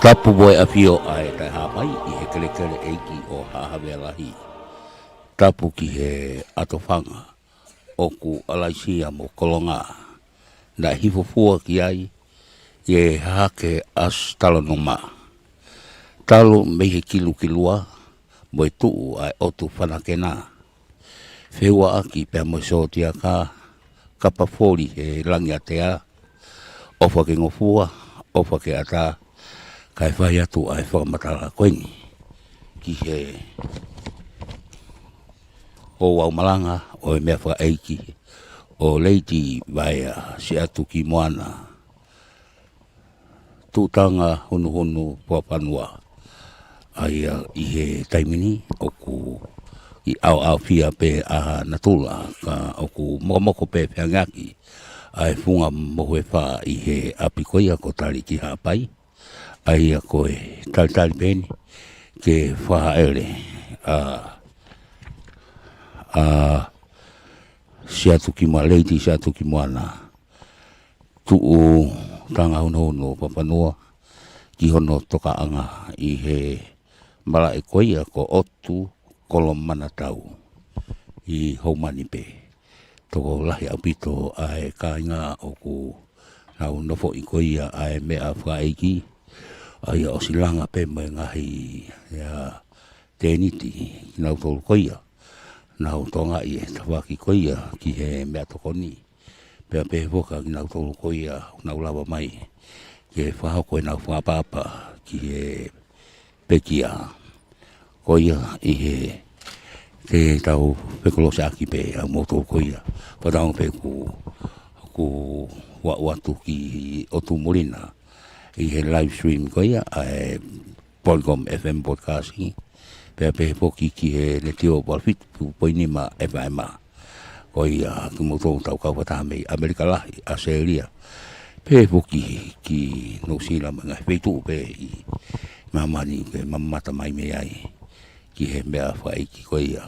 Tapu boy a fio ai tai hapai I he kele kele eiki o hahawea lahi. Tapu ki he atofanga o ku alaisia mo kolonga. Na hifofua ki ai I he hake as talo no ma. Talo me he kilu kilua mo e tuu ai otu whanakena. Whiua aki pia mo sotia ka kapafori he langi atea. Ofa ke ngofua, ofa ke ata. Kai whai atu ai whakamatara koengi ki he Ouau Malanga'i o e mea whaeiki o Lady Vaea si atu ki moana tūtanga hunu Fakafanua Vaea I he taimini o ku I au fia pe a natula ka o ku mokomoko pe whiangaki ai funga mohe wha I he apikoia ko tari ki hapai ai a koe talitali peni ke whaere siatu ki mua leiti siatu ki mua na tuu tanga hono Fakafanua ki hono toka anga I he mara e koia ko otu kolom mana tau I Houma ni pe toko lahi apito ai ka inga o ku nau nofo I koia ai mea whaeiki ai o silanga pe mai ngahi ya teniti nau tolu koia nau Tonga I tawaki koia ki he mea tokoni pea pe voka ki nau tolu koia nau lava mai ke whahau koe nau whapapa ki he pekia koia I he te tau pekolosa aki pe a moto koia patang pe ku watu ki otu mulina I he live stream koia ai Broadcom FM podcasting pe poki ki he le tio walfit pu poinima FMA koia ku moto tau ka wata me Amerika lahi Australia pe poki ki no sila mga fetu pe I mamani pe mamata mai me ai ki he mea whai ki koia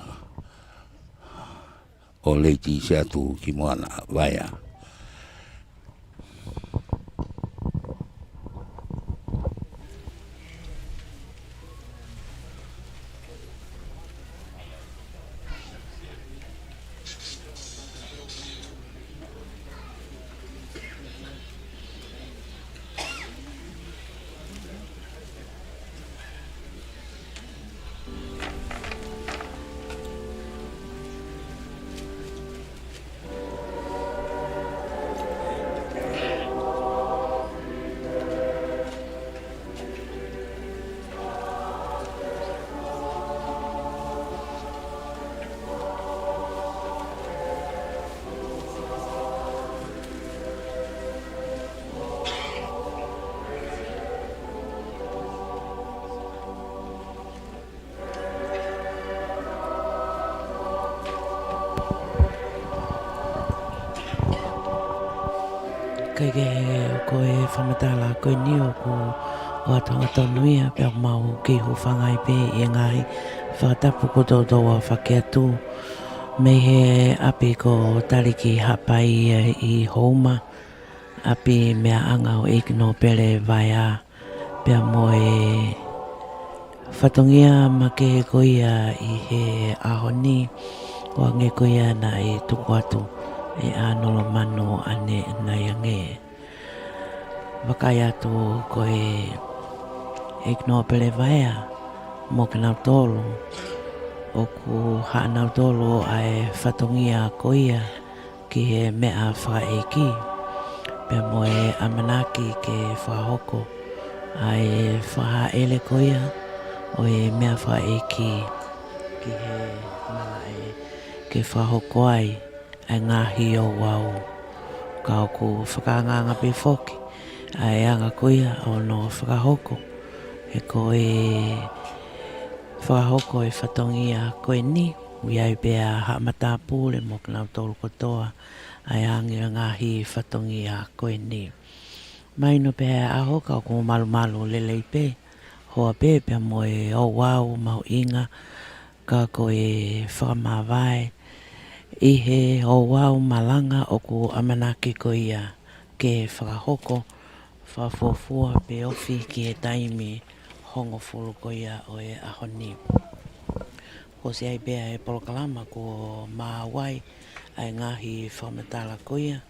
o leiti se atu ki moana Vaea. Kai ke koe whamatala koe ni o ko o Tongatapu nuia pe o mau ki ho whangai pe I ngai whakatapu ko tōtoa whakeatu me he api ko tariki hapai I Houma api mea anga o Commemorative Vaea pe moe whatongia ma ke koia I he ahoni o nge koia na I tuku atu E anolo mano ane na yange. Wakai atu koe Commemorative Vaea mo ke nau tolu. O ku haa nau tolu ai whatongia koia ki he mea whaeiki. Pea mo e amanaki ke whahoko ai whaele koia o e mea whaeiki ki he malae ke whahoko ai. Ai ngahi o wau ka o ku whakanganga pe whoki ai anga koia o no whakahoko e koe whakahoko e whatongia koe ni ui ai bea haamata pule mo kanau tolu kotoa ai angi ngahi whatongia koe ni maino bea aho ka o ku malu lelei pe hoa pe pia mo e o wau mau inga ka koe whakamawai I he Ouau Malanga'i o ku amanaki ko ia ke whakahoko whafuafua pe ofi ki e taimi hongo fulu ko ia o e ahoni. Ko si ai bea e polokalama ko maawai ai ngahi whamatala ko ia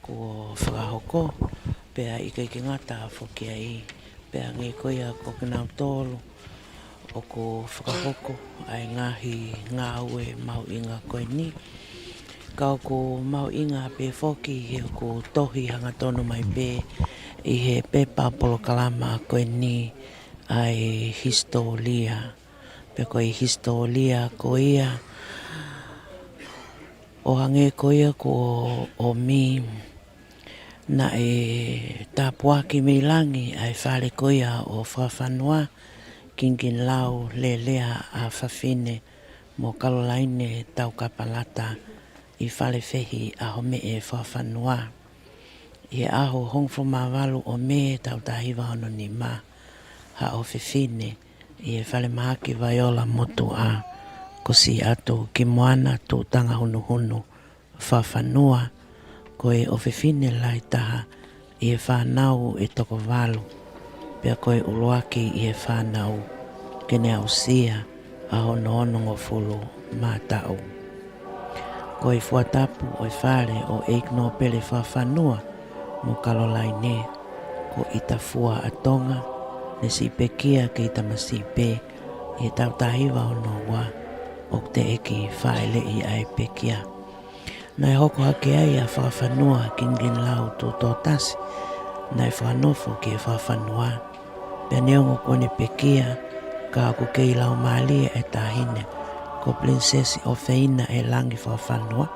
ko whakahoko pea i kei ki ngata whoki ai pea ngi ko ia ko kinau tolu o ko whakahoko ai ngahi ngāue mau inga koe ni. Kau ko mau inga pe whoki he ko tohi hanga tonu mai pe i he pepa polokalama koe ni ai historia. Pe koe historia ko ia o hange ko ia ko o mi na e tapuaki meilangi ai whare ko ia o Fakafanua kingin lau le lea a whawhine mo kalolaine tau kapalata i whare whehi a home e Fakafanua. I aho hongfo mawalu o me tau tahiwa ono ni ma ha o whewhine i e whale mahaki vaiola motu a ko si atu ki moana tō tanga hunu hunu Fakafanua ko e o whewhine lai taha i e whanau e toko walu pia ko e uloaki i e whanau kene au sia a hono ono ngofulu mātau. Ko e fuatapu o e whare o eikno pele Fakafanua mo kalolaine ko itafua a Tonga ne si pekia ke itamasi pe i tau tahiwa ono wa o te eki whaele i ai pekia. Nai hoko hake ai a Fakafanua kingin lau tō tōtasi nai whanofo ki e Fakafanua pia neongo kone pekia ka ako kei lau maalia e tahine ko prinsesi o feina e langi Fakafanua.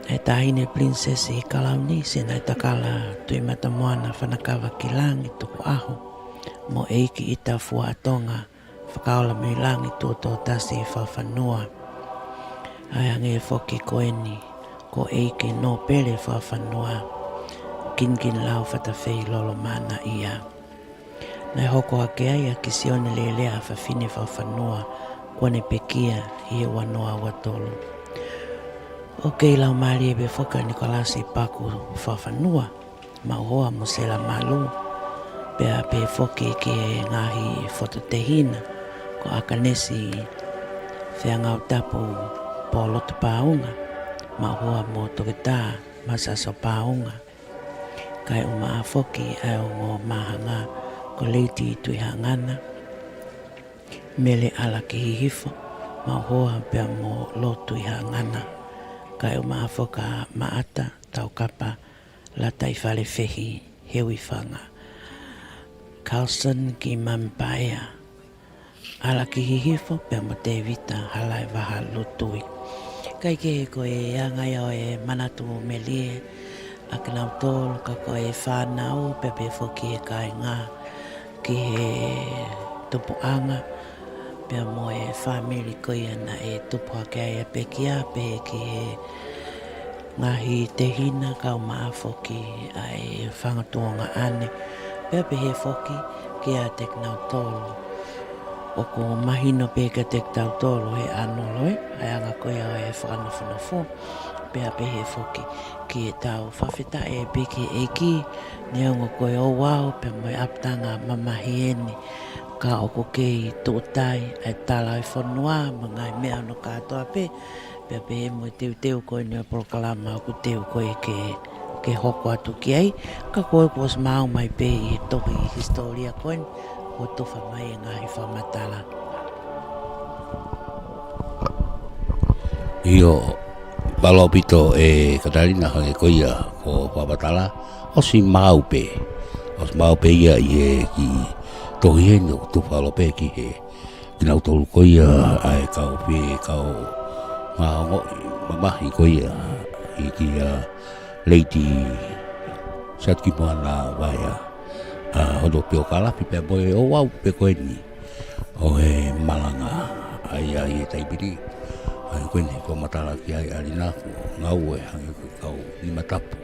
E tahine prinsesi i kalauni se nai takala tui mata moana whanakawa ki langi tuku aho mo eiki i tafua a Tonga whakaola me langi tō tasi i Fakafanua. Ai ange e whoki koeni ko eiki no pere Fakafanua kingin lau whatawhei lolo mana ia. Nai hoko hake ai a kisione lelea a whawhine Fakafanua kone pekia i e wanoa watolu. O kei lau maari e be whoka Nikolasi paku Fakafanua ma hoa mo sela malu pea pe whoki ki e ngahi whototehina ko akanesi whiangau tapu po loto paunga ma hoa mo toketa masaso paunga kai uma a whoki ai o ngō mahanga ko leiti tui hangana mele ala ki hihifo ma hoa pea mo lotu i hangana kai uma a whoka maata tau kapa la tai whale whehi hewi whanga. Carlson ki Mampaea ala ki hihifo pea mo te vita halai waha lutui. Kai ke ko e angai o e manatu melie a kinau tolu ka ko e whanau pe pe whoki e kai ngā ki he tupuanga pea mo e whamiri ko ia na e tupu ake ai a pekia pe ki he ngahi te hina kau maa whoki ai whangatuonga ane pea pe he whoki ki a te kinau tolu. O ko mahino pe ka te tau tolo he anoloe, ai anga koe au e whakanofonofo, pea pe he whoki ki e tau whawhita e piki e ki, neongo koe o wau pe moe aptanga mamahieni, ka o ko kei tōtai ai tala e whanua, mga e mea no katoa pe, pea pe he moe teu koe nea polokalama o ku teu koe ke hoko atu ki ai, ka koe kos mau mai pe i tohi historia koe, o tofa mai e ngahi whamatala. Io balopito e Katarina hange koia ko whamatala o si maupe. O si maupe ia i e ki tohi hene o tofa lope ki he kinau tolu koia ai kau pe kau mamahi koia i ki Lady Fakafanua Vaea. Hodo pio kalapi pe boe o wau pe koeni o e malanga ai e taipiri ai koeni ko matala ki ai alina ngau e hange kau ni matapu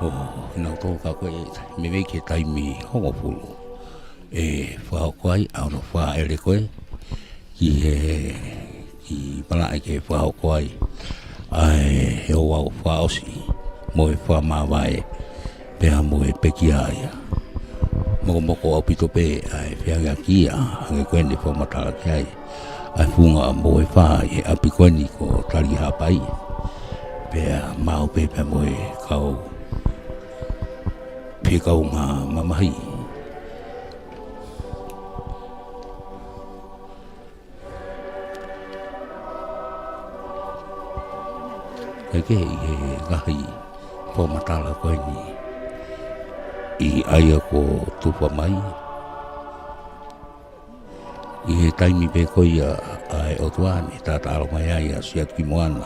o na to ka ko me ve ki taimi hongo pulu e fa ko ai au no fa ele ko ki pala ke fa ko ai o wau fa osi mo e whamawai pēha mo e pekia ia. Moko au pito pe ai whianga kia hange koene whamatala ki ai. Ai funga mo e wha e api koene ko tari hapai. Pēha mau pepe mo e kau pēkau ngā mamahi. Kei he gahi whamatala koene I aia ko tupa mai. I he taimi pe koia ai o tuane tata alo mai aia siat ki moana.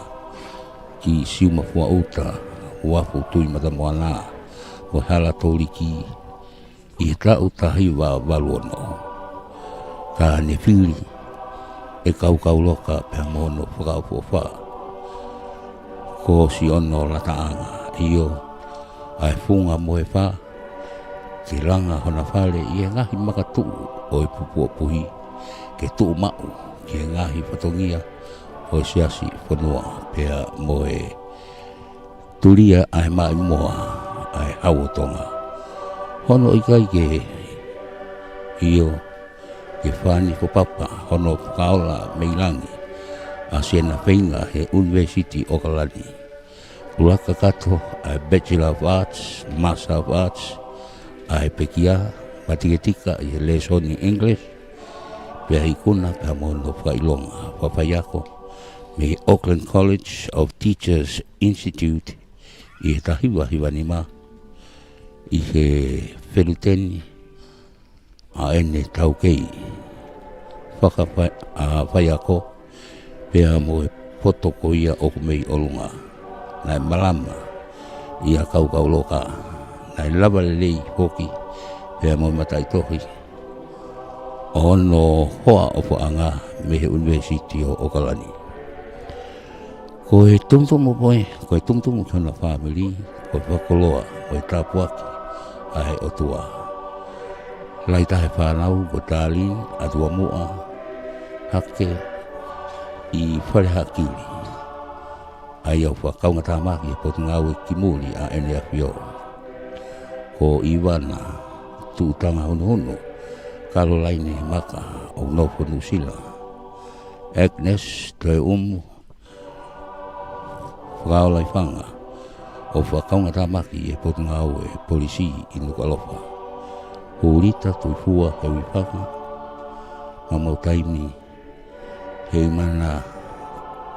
Ki siuma fua uta wafu tui mata moana. O hala tōri ki I he tau tahi wa waluono. Ka ne whiri e kau loka pēr mono whakau fuawha. Ko si ono lataanga io ai funga moe wha. Ke langa hona whale I e ngahi makatu o e pupua puhi. Ke tuu mau ke ngahi whatongia o e siasi whanua pēa mo e turia ai mai moa ai hau Tonga. Hono I kai ke io ke whani whapapa hono whakaola meilangi a siena whainga he University o Kalani. Ulaka kato ai Bachelor of Arts, Master of Arts, ai pekia matiketika I lesson in English pēha ikuna pēha mono whailonga whawhaiako me Auckland College of Teachers Institute I he tahiwa hiwani ma I he wheluteni a ene tau kei whakawhaiako pēha mo e potoko ia oku mei olunga nai malama ia kau loka nai lava lelei hoki pēha mo matai tohi ono hoa o whaanga me he University o Okalani. Ko e tungtungu poe, ko e tungtungu kona family, ko e wakoloa, ko e tapuaki ai o tua. Lai tahe whanau ko Darlene atua mua hake I whare hakiri. Ai au whakaunga tāmaki e potungau e kimuri a NFO. Ko Iwana tūtanga hono Caroline Maka o Nopo Nusila. Agnes te whakaolai whanga o whakaunga tāmaki e potungau e polisi I Nukalofa. Hurita tui fua he wipaka ma mau taimi he mana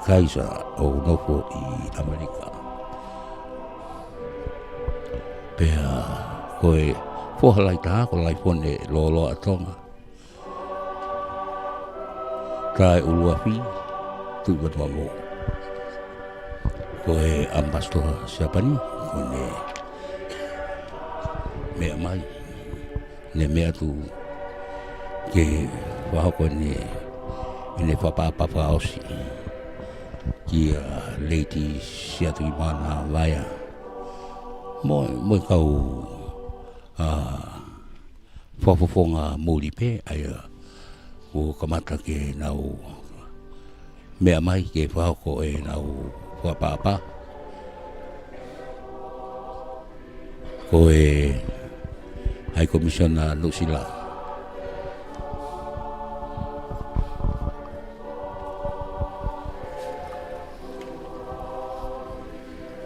kaisa o Nopo I Amerika. Pea koe pohalai taha ko lai pone lolo a Tonga. Kai uluafi tui batua mo. Ko e ambassador siapani ko ne mea mai. Ne mea tu ke wahako ne whapapapa osi. Kia Lady Fakafanua Vaea. Moi kau whafofonga muri pe ai o kamata ke nau mea mai ke whahoko e nau whapapa ko e High Commissioner Nusila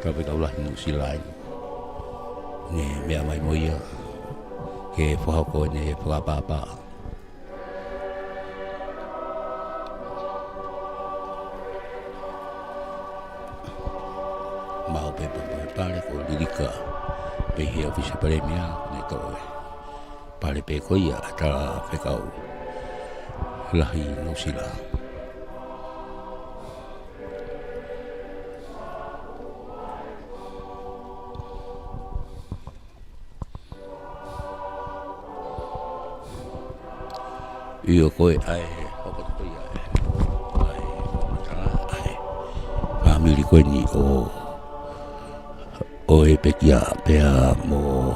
kape kaulahi Nusila ne mea mai moia ke whahoko ne whapapa. Mau pepe pare ko lirika pe he ofisa premia ne toe. Pare pe koia ta whekau lahi Nusila. Io koe ai hopatoi ai ai family koe ni o e pekia pea mo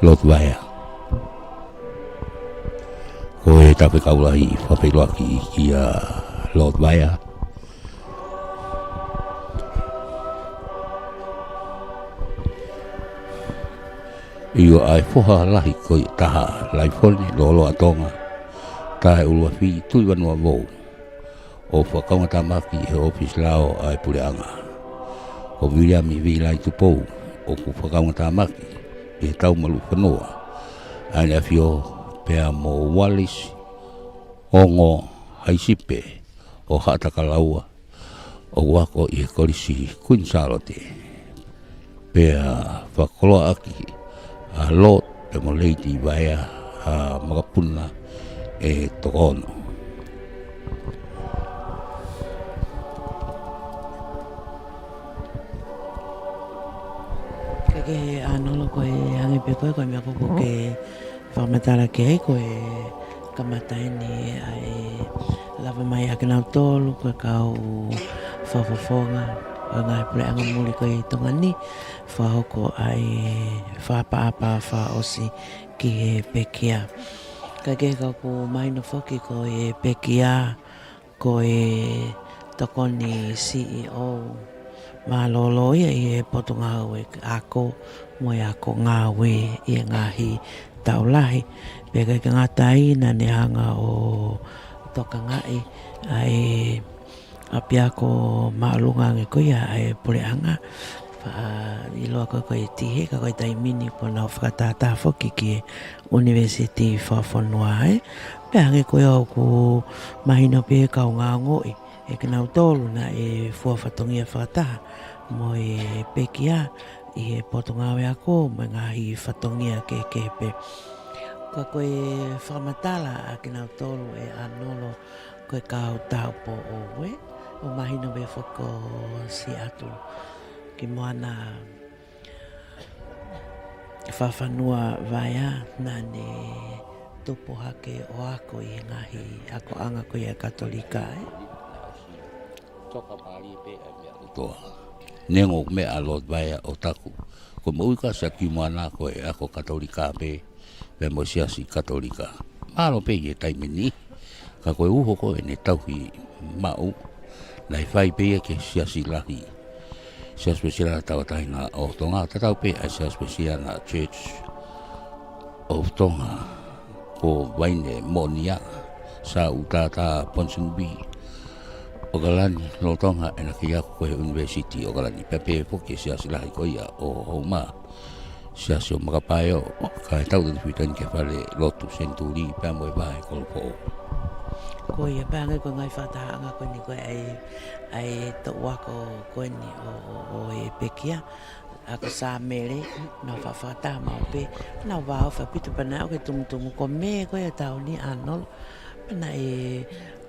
Lord Vaea koe tape kaulahi whapeloaki ki a Lord Vaea Iyo ai foha lahi koi taha lai foni lolo atonga. Tae ulua fi tui wanua vou. O Fakafanua he office lao ai puleanga. O William i vilai tupou. O ku Fakafanua e tau malu whanua. Ane a fio pea mo Wallis ongo haisipe o hatakalaua. O wako i kolisi Queen Charlotte. Pea whakoloa aki a lot pe mo Lady Vaea a magapuna e tokono. Ke anolo koe hangi pe koe mea koko ke whamatara ke hei koe kamataini ai lava mai ake nau tolu koe kau whawafonga o ngai pule anga muli koe tonga ni whahoko ai whapaapa whaosi ki he pekia. Ka ke kau ku maino whoki koe pekia koe tokoni CEO malolo ia i e poto ngāwe ako mo i ako ngāwe i e ngahi taulahi peka ke ngata ina ni hanga o toka ngai ai api ako maalunga nge koia ai pule anga i loa koe koe tihe ka koe taimini po na whakatata whoki ki University Fakafanua pe hange koe au ku mahino pe kau ngā ngoi e ke nau tolu na e fuawhatongia whakataha mo e pekia i e poto ngawe ako mo ngahi whatongia ke kepe. Ka koe whamatala a ke nau tolu e anolo koe kau tau po owe o mahino be whako si atu ki moana Fakafanua Vaea na ne tupo hake o ako i ngahi ako anga koe e katolika Toka pali pe a mea utoa. Nengo me a Lord Vaea o taku. Ko mo uika sa ki moana ko e ako katolika pe mo siasi katolika. Malo pe e taimini. Ka koe uho ko e ne tauhi mau. Nai whai pe ke siasi lahi. Siasi spesiala tawataina o Tonga. Tatau pe a siasi spesiala Church of Tonga. Ko waine monia sa utata Ponsonby. O galani lo Tonga e na kia koe University o galani pepe poke siasi lahi koia o Houma siasi o makapaio ka e tau tani whitani ke whale lotu senturi pia moe vahe kolpo koe e pāngai koe ngai whataanga koe ni koe ai to wako koe ni o e pekia ako sa mere na whawhata mau pe na wao whapitu pana o ke tumutumu ko me koe e tau ni anol pana e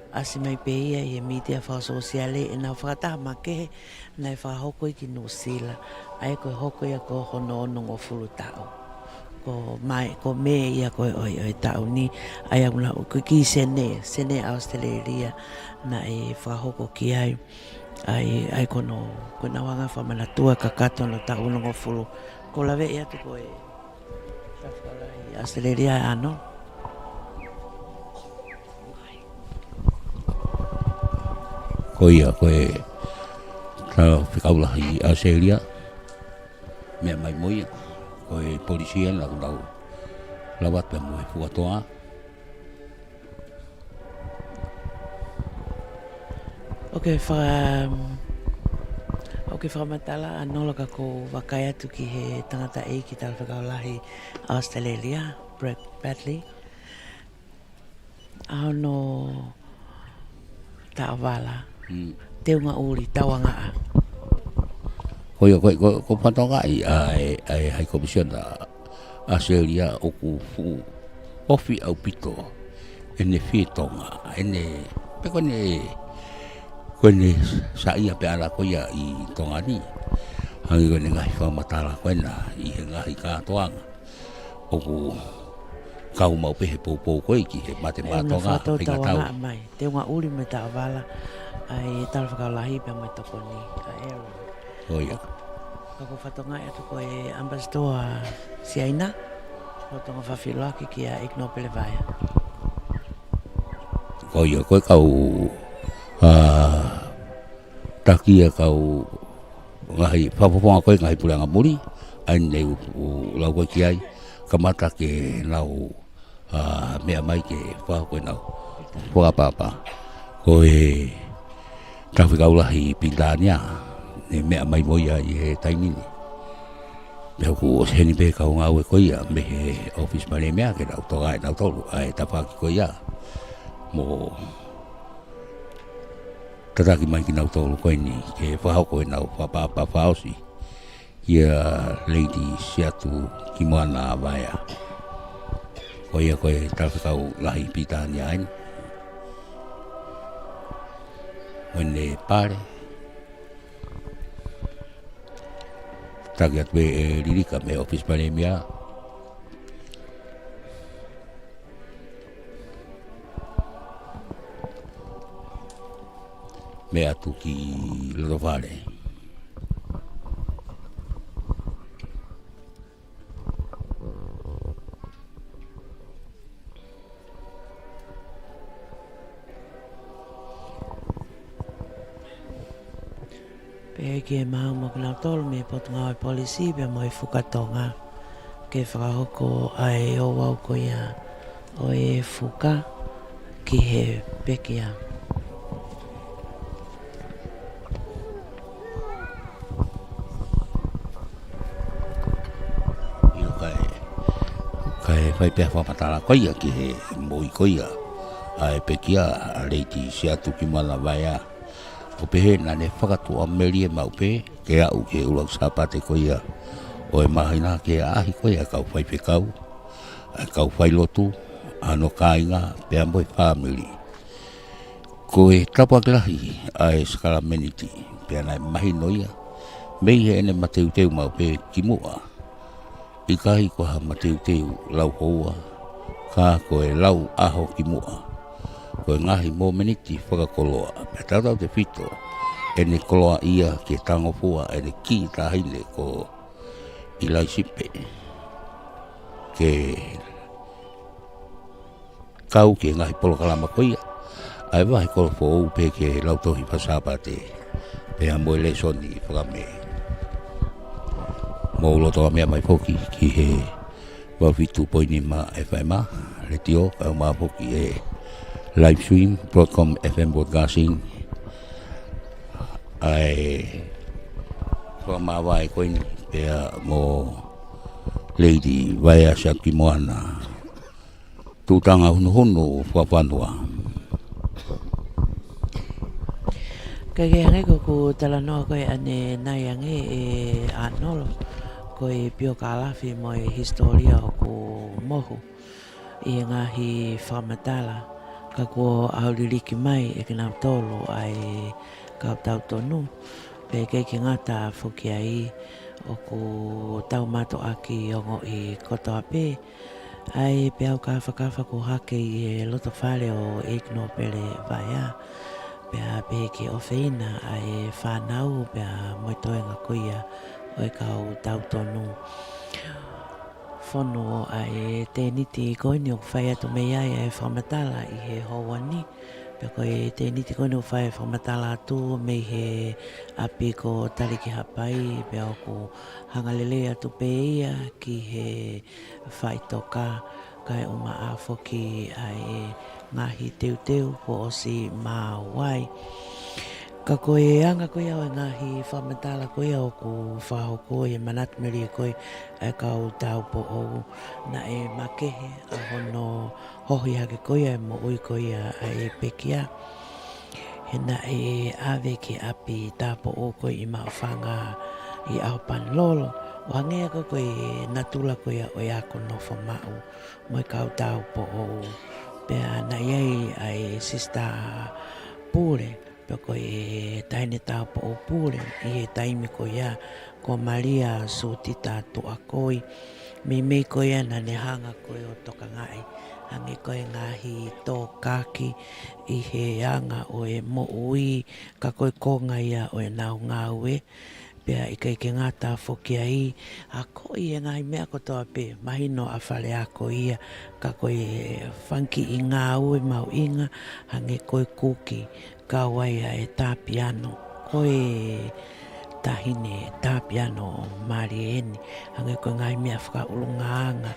asi mai pe ia i e media wha sosiale e nau whakataha make nai whahoko i ki Nusila ai koe hoko ia ko hono ono ngō furu tau ko mai ko me ia koe oi tau ni ai amuna ko ki sene Australia na e whahoko ki ai kono na wanga whamanatua kakato no tau ono ngō furu ko lawe ia tu koe Australia ano koia koe tau whikaulahi Australia mea mai moia koe polisia lau lawat pe moe fuatoa whamatala anola ka ko wakai atu ki he tangata e ki tala whakaulahi Australia Bradley ano ta'awala teunga uri tawanga koia ko patonga ai hai komisiona Australia o ku fu ofi au pito ene fitonga ene pe kone sa ia pe ala koia i Tonga ni hangi kone ngai whamatala koena i he ngai kātoanga o ku kau mau pe he pou koe ki he mate mātonga pinga tau mai teunga uri me ta'awala ai tala whakaulahi pe mai toko ni a ero koia kako whatonga e tu koe ambassador si aina o tonga whawhiloaki ki a Ignopele Vaea koia koe kau takia kau ngai whapaponga koe ngai pulanga muri nei u lau wa ki ai kamata ke nau mea mai ke wha koe nau wha papa ko e tawhikaulahi pindania ne mea mai moia i he taimini mea ku o seheni pe kau ngau e koia me he office mare mea ke nau toga e nau tolu ai tawhaki koia mo tataki mai ki nau tolu koe ni ke whahau koe nau whapapa whaosi ia lady siatu ki moana Vaea koia koe tawhikau lahi pitania aini wene pare taki atwe e ririka me office mare mea me atu ki Lodovare. Pe ke mau mo kena tol me pot ngau polisi pe mo Fukatonga ke whakahoko ai o wau ko ia o e fuka ki he pekia. Kai fai pia whapatara koia ki he moi koia ai pekia a leiti siatu ki mana Vaea o pehe na ne whakatua merie mau pe ke au ke ulau sapate koia o e mahina ke ahi koia kau fai pe kau fai lotu ano kainga pe amboi family ko e tapaglahi ai Scarameniti pe anai mahinoia mei he ene mateuteu mau pe kimua I kahi ko ha mateuteu lau hoa, ka ko e lau aho ki mua. Ko e ngahi mō meniti whakakoloa, pe tatau te whito, e ne koloa ia ke tango pua, e ne ki tahine ko I lai sipe. Ke kau ke ngahi polo kalama ko ia, ai wahi kolo po ou pe ke lau tohi pasapate, pe a moe le soni whakamea. Mo loto mea mai foki ki he wafitu poini ma FM le tio ka ma foki e live stream Broadcom FM broadcasting ai ko ma vai ko ni pe mo lady Vaea Shaki Moana tutanga hunu Fakafanua Kage hange ko tala no ko ane nai hange e anolo ko e Biographical mo e historia o ko mohu I ngahi whamatala ka ko auliriki mai e kina tolu ai ka tau tonu pe ke ki ngata fuki ai o ko tau mato aki ongo I koto ape ai pe au ka whakafa ko hake I loto whare o Igno Pele Vaea pe a pe ke ofeina ai whanau pe a moitoenga kuia o e kau tau tonu. Whono ai te niti koini o whai atu mei ai e whamatala I he hauani. Pe koe te niti koini o whai whamatala atu mei he api ko tariki hapai pe o ko hangalele atu pe ia ki he whai toka kai uma a foki ai ngahi teu po osi maa wai. Ka koe anga koe au ngahi whamatala koe au ko whaho koe manat meri koe e kau tau po au na e makehe a hono hohi hake koe e mo ui koe a e pekia. He na e ave ke api tapo o koe I maofanga I au pan lolo. O hangea ko koe natula koe o e ako nofo mau mo e kau tau po au. Pea na iei ai sista pure. Pe koe taine tau po o pure I he taimi koe ia ko Maria Sutita tu a koe mei koe na ne hanga koe o toka ngai hange koe ngahi tō kaki I he anga o e mo ui ka koe konga ia o e nau ngau e pea I ke ngata foki ai a koe e ngai mea kotoa pe mahino a whale a koe ia ka koe whanki I ngau e mau inga hange koe kuki ka waia e tā piano. Koe tahine tapiano marieni hange ko ngai mea whakaulungaanga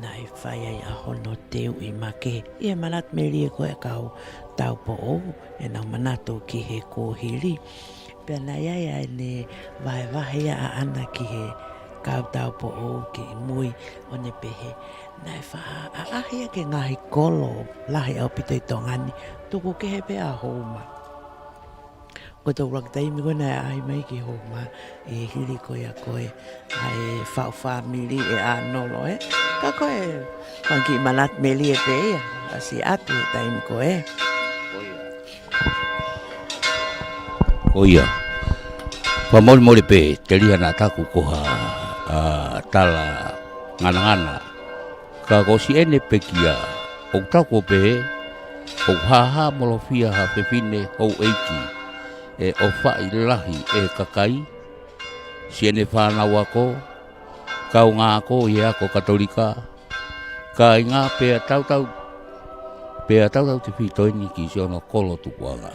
nai whai ai a hono teu I make ia manat me lia ko e kau tau po o e nau manato ki he kōhiri pia nai ai ai ne vai vahe a ana ki he kau tau po o ki mui o ne pehe nai wha a ahia ke ngahi kolo lahi au pito I tongani tuku ke he pe a Houma ko tau raktai mi kona ai mai ki Houma e hiri koe a koe ai whau family e a nolo ka koe whanki manat meli e pe ia asi atu e taimi koe Oia Pamoli mole pe te lia na taku koha tala ngana ka ko si ene pe kia o taku pe o haha molofia ha pepine o eiki e o whai lahi e kakai si ene whanau ako kau ngā ko I ako katolika ka I ngā pea tautau te whitoini ki si ono kolo tukuanga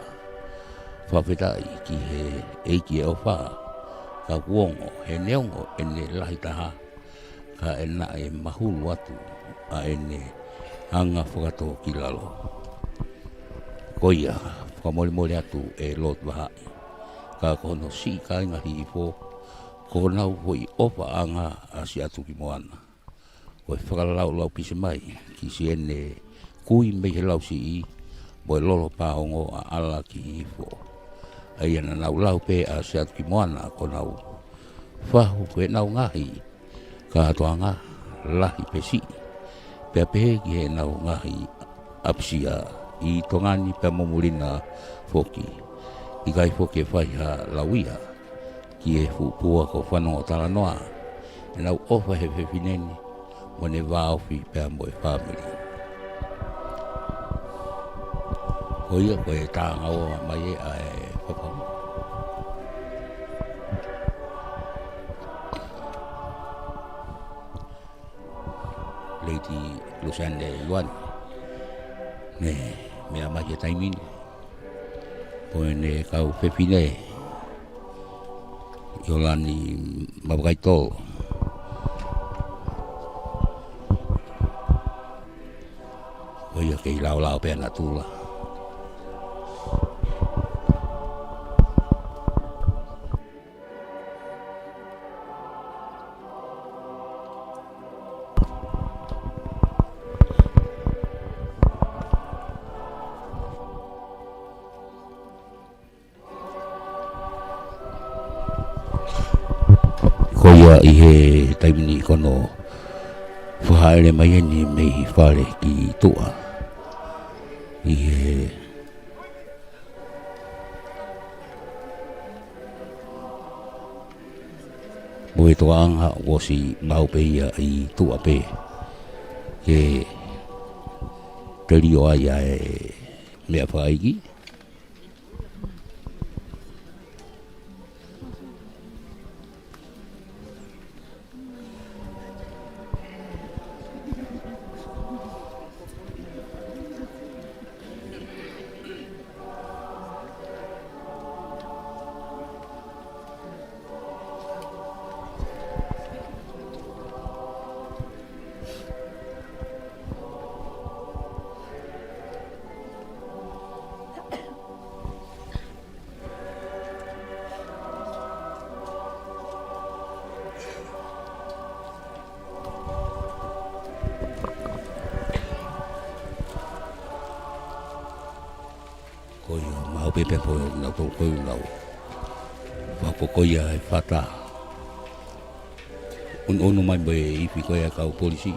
whawhetai ki he eiki e o wha ka kuongo he neongo ene lahi taha ka ena e mahulu atu a ene anga whakato ki lalo koia whamole atu e lot wahai ka kono si ka inga hi ifo ko nau hoi opa anga a si atu ki moana koe whakalau pise mai ki si ene kui me he lau si I boe lolo paongo a ala ki ifo ai ana nau lau pe a si atu ki moana ko nau whahu koe nau ngahi ka atoanga lahi pesi pea pehe ki he nau ngahi apsia I tongani pe momulina foki I kai foki e whai ha lauia ki e fupua ko whanongo tala noa e nau ofa he whewhineni mo ne wāofi pe moe family Koia koe tāngau mai e a e whapau Lady Luciane Yuan ne mea mai e taimini poe ne kau whewhine Iolani Mabagaito Koia kei lau pe na tula Koia I he taimini kono whahaere mai eni mei whare ki tua I he Moe toa anga wosi mau pe ia I tua pe he te rio ai e mea whaiki Koia mau pepe po na to ko nau wa ko koia e fata un mai be I fi koia ka polisi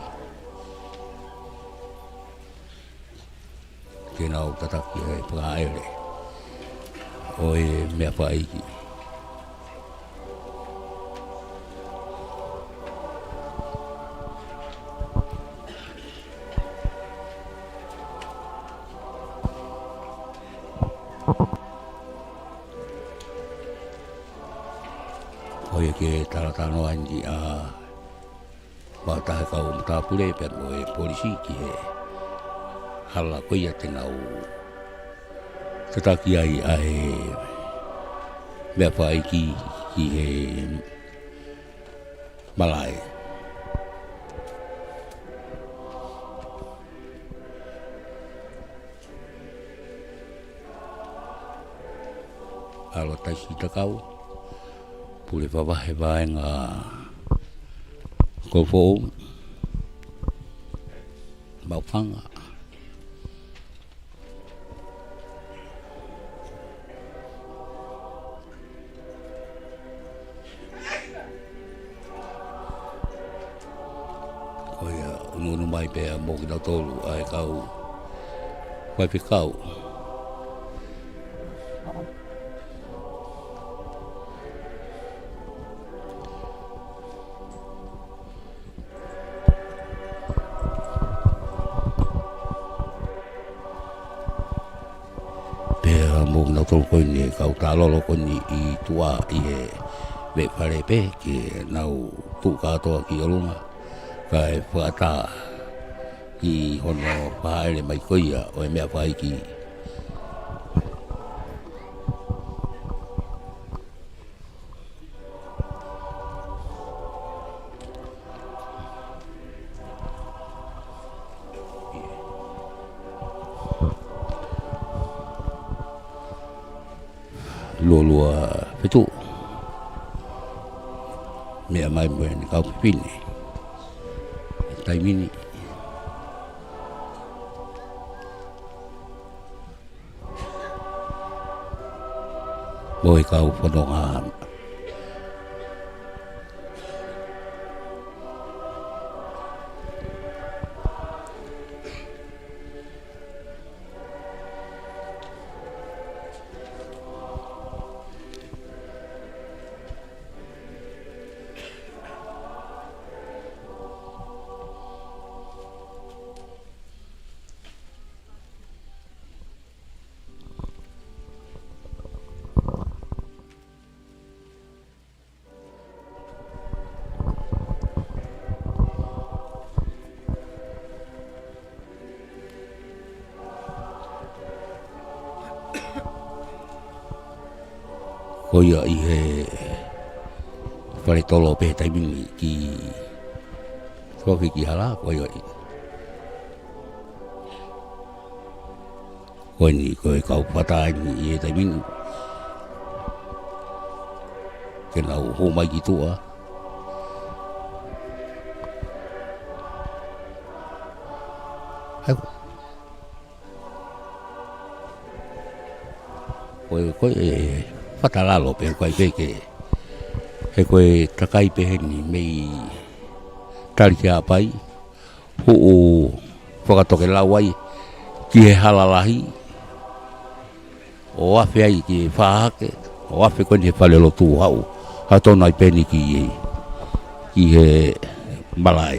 ke nau tataki e pra ele o e me fa iki Oia ke taratano andi a watahe kau mtapule pe moe polisi ki he hala koia te nau tataki ai mea whai ki he malai. Alo taisi takau, pule wawahe waenga kofou, maupanga. Koia unu mai pea mo ki tau tolu ai kau, vai pe kau. Mo na tol ko ni kau ta lo ko ni I tua I he me pare pe ki nau tu ka to ki olunga kai fata I hono paile mai koia o me vai ki lua petu mea mai mo ni kau pini tai mini boy kau pononga koia I he pare tolo pe tai mini ki ki hala koia koi ni koi kau patai ni I tai mini ke nau Houma ki tua koi fatalalo pe koe peke he koe takai pe ni mei tarikia pai huu whakatoke lawai ki he halalahi o afe ai ki whahake o afe koe ni he whale lo tū hau hatona I peni ki he malai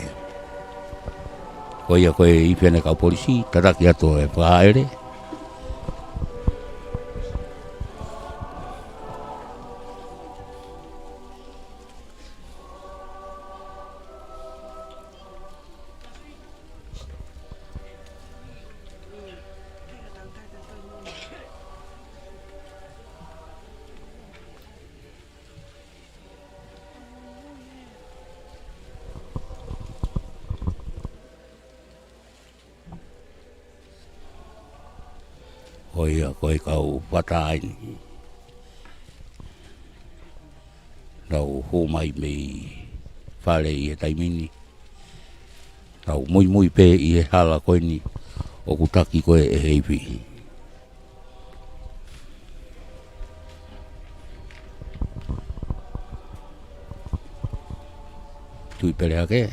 koe I whiane kau polisi tataki ato e whahaere koe kau patai ni nau Houma I mei whale I he taimini nau mui pe I he hala koe ni o kutaki koe e heipi tui pere hake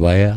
Vaea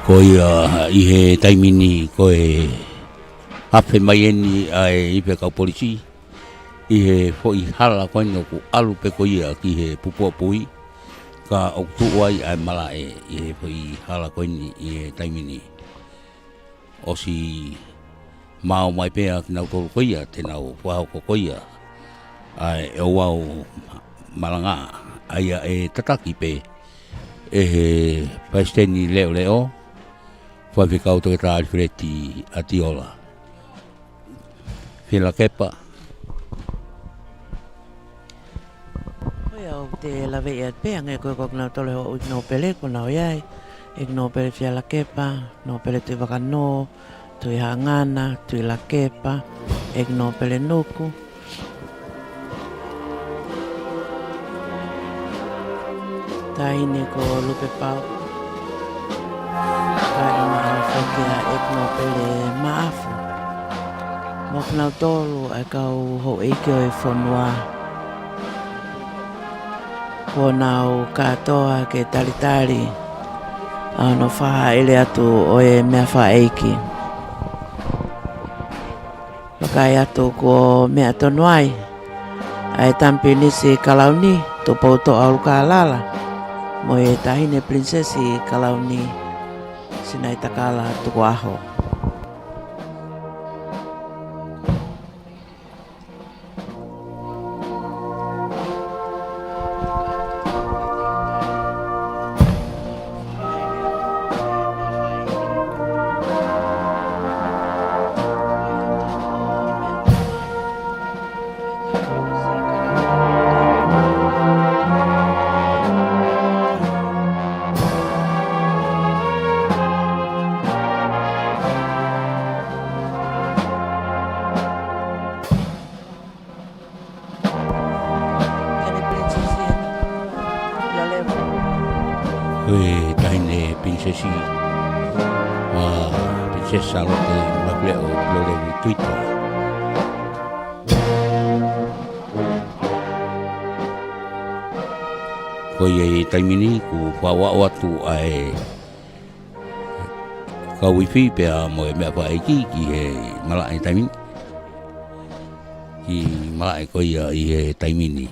Ko ia i he taimini ko e hape mai eni ai i pe kau polisi i he fo i hala ko ino ku alu pe ko ia ki he pupua pui ka o tu ai ai mala i he fo i hala ko ini i he taimini o si mau mai pe ki nau tolu ko ia te nau whao ko ia ai e Ouau Malanga'i ai e tataki pe e he paisteni leo Whawhikau toke tā alwhireti atiola. Whila kepa. Hoi au te lawe i at pea ngai koe kok nau tole ho no pele ko nau iai. Ik no pele whila kepa, no pele tui wakano, tui hangana, tui la kepa, ik no pele nuku. Taine ko lupe pau. Whakia e no pele maafu. Mok nau tolu ai kau ho eike o e whanua. Ko nau katoa ke talitari. No whaha ele atu o e mea wha eike. Wakai atu ko mea tonuai. Ai tampi nisi kalauni to pauto au ka lala. Mo e tahine prinsesi kalauni. Sinai takala tuku aho. prinsesi prinsesa lo de mableo lo de Twitter. Ko ye taimini ku fawa watu ai ka wifi pe mo me pa iki ki he mala ai taimini ki mala ko ia i taimini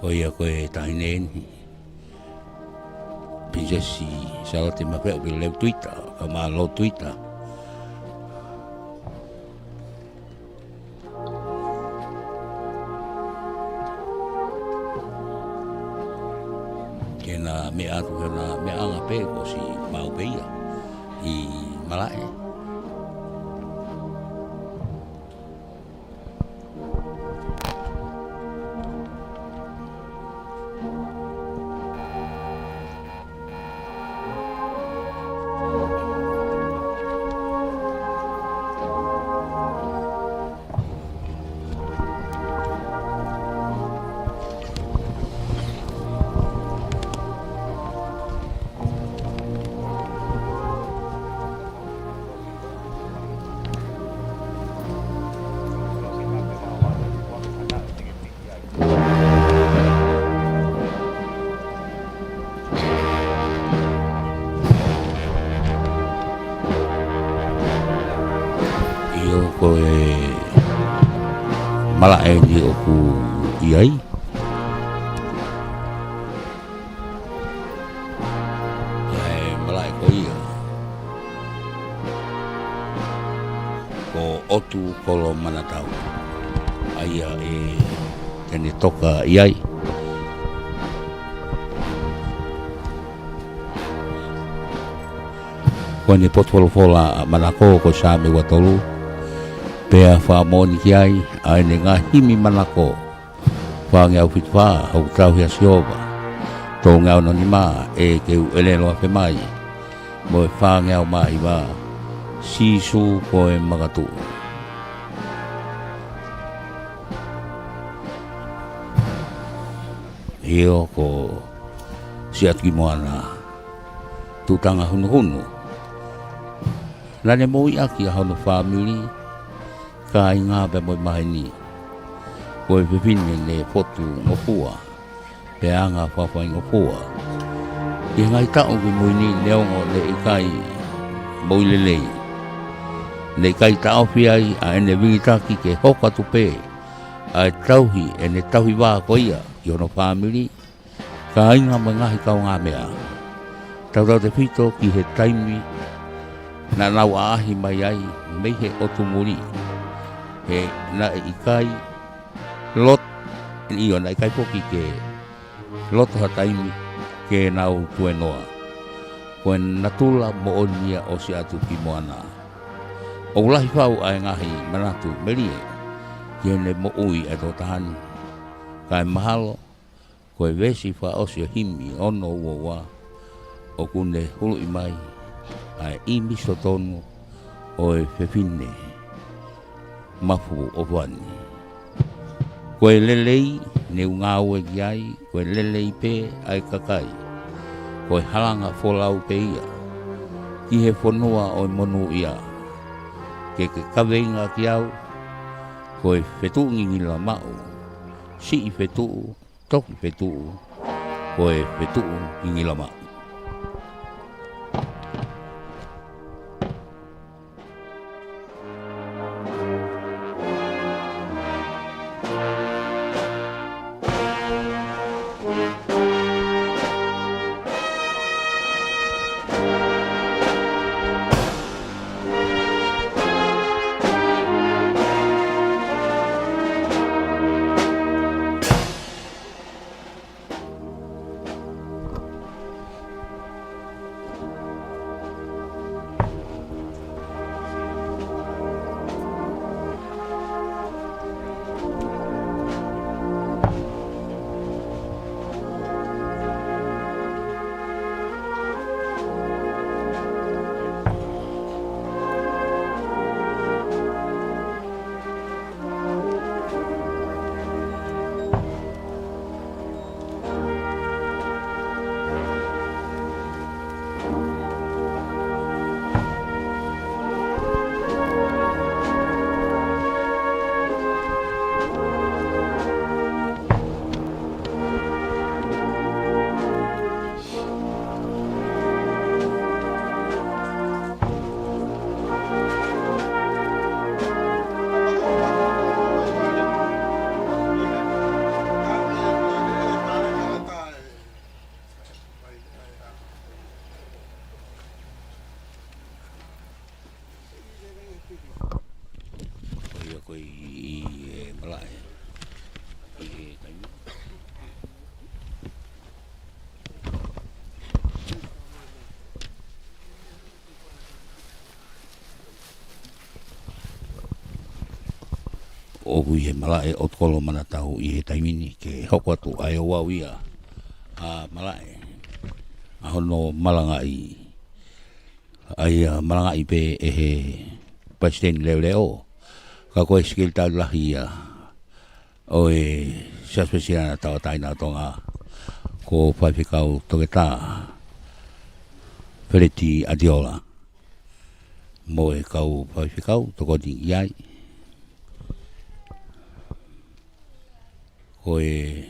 ko ia ko tainen prinsesi sa te ma pe le Twitter ka ma lo Twitter. Kena me atu kena me anga pe ko si mau peia i malae. mala e ni o ku iai. Mala e ko ia. Ko otu kolo manatau. Aia e tene toka iai. Ko ni potwolofola manako ko sa me watolu. Pea whaamoni ki ai, ai ne ngā himi manako. Whaangeau whitwha, hau tau hea siova. Tō ngau noni mā, e keu eleloa whe mai. Mo e whaangeau mai wā, sisu ko e magatu. Eo ko siatki moana, tūtanga hunu hunu. Nane mo i aki a hanu family, ka i ngā pe moi mahi ni. Ko e whiwhine ne potu ngopua, pe anga whawhai ngopua. I ngai tau ki moi ni neongo ne i kai moi lelei. Ne i kai tau whiai a ene wingitaki ke hoka tupe. A e tauhi, ene tauhi wā ko ia, i ono family. Ka inga mai ngahi kau ngā mea. Tau te whito ki he taimi, na nau ahi mai ai, mei he otumuri. He na e ikai lot i ona ikai poki ke loto hataimi ke nau tue noa. Koe natula mo onia o si atu ki moana. O ulahi whau ai ngahi manatu merie ke ne mo ui e tō tahani. Kai mahalo koe vesi wha o si himi ono uowa o kune hulu i mai ai i miso tonu o e whewhine. Mafu o wani. Koe lelei ne unga ue ki ai, koe lelei pe ai kakai. Koe halanga wholau pe ia. Ki he whanua o monu ia. Ke kaweinga ki au, koe whetu ngingila mau. Si i whetu, toki whetu, koe whetu ngingila mau. O hui he malae o tolo manatau i he taimini ke hoko atu ai o wau ia a malae a hono Malanga'i ai Malanga'i pe e he President leo leo ka koe skill tau lahi ia o e siaspesiana tau taina Tonga ko whaiwhikau toketa Pereti Adiola mo e kau whaiwhikau toko di iai ko e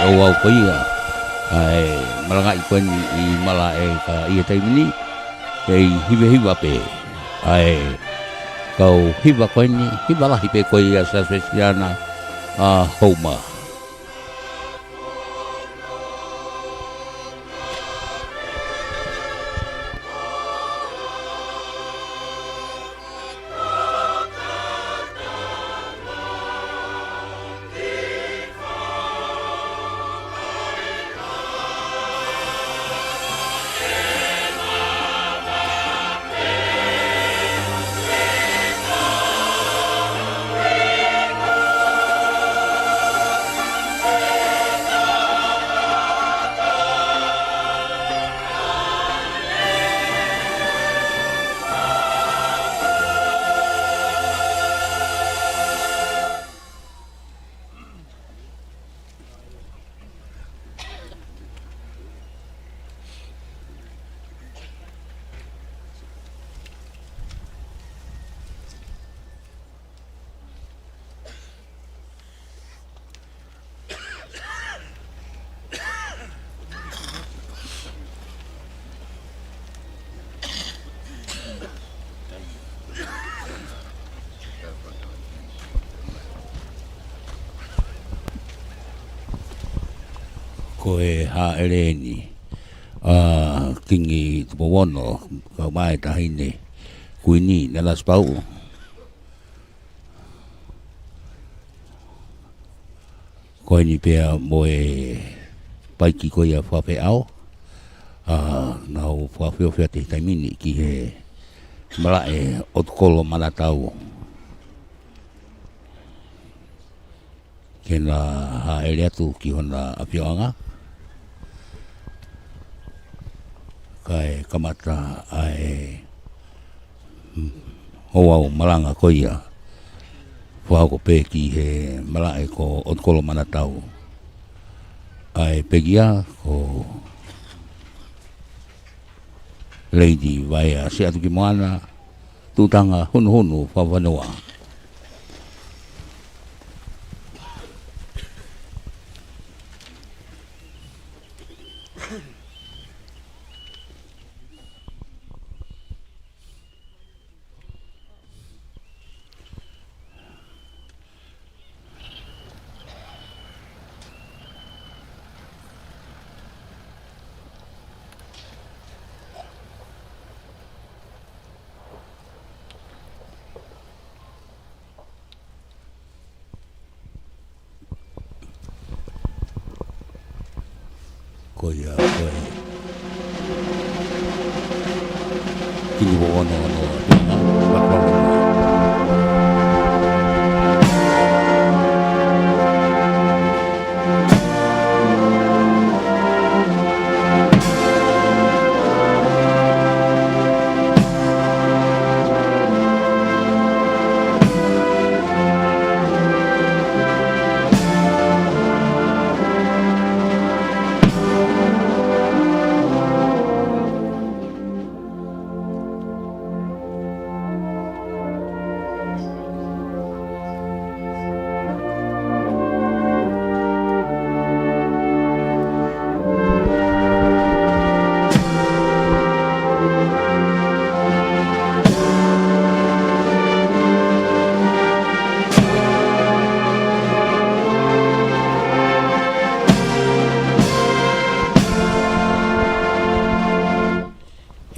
Ouau ko ia ai Malanga'i koe ni I mala e ka ia taimini e hiva pe ai kau hiva koe ni hiva lahi pe koe ia sa spesiana a Houma ko e ha eleni kingi tupowono ka mai tahine kuini nelas pau ko ni pea mo e paiki ko ia whape au na o whawhio whia te taimini ki he mala e otkolo manatau ke na ha ele atu ki hona apioanga kai kamata ai Ouau Malanga'i ko ia whao ko pe ki he mala e ko otkolo manatau ai pegia ko Lady Vaea se atu ki moana tutanga hunu Fakafanua ko ia ko e kini wo ono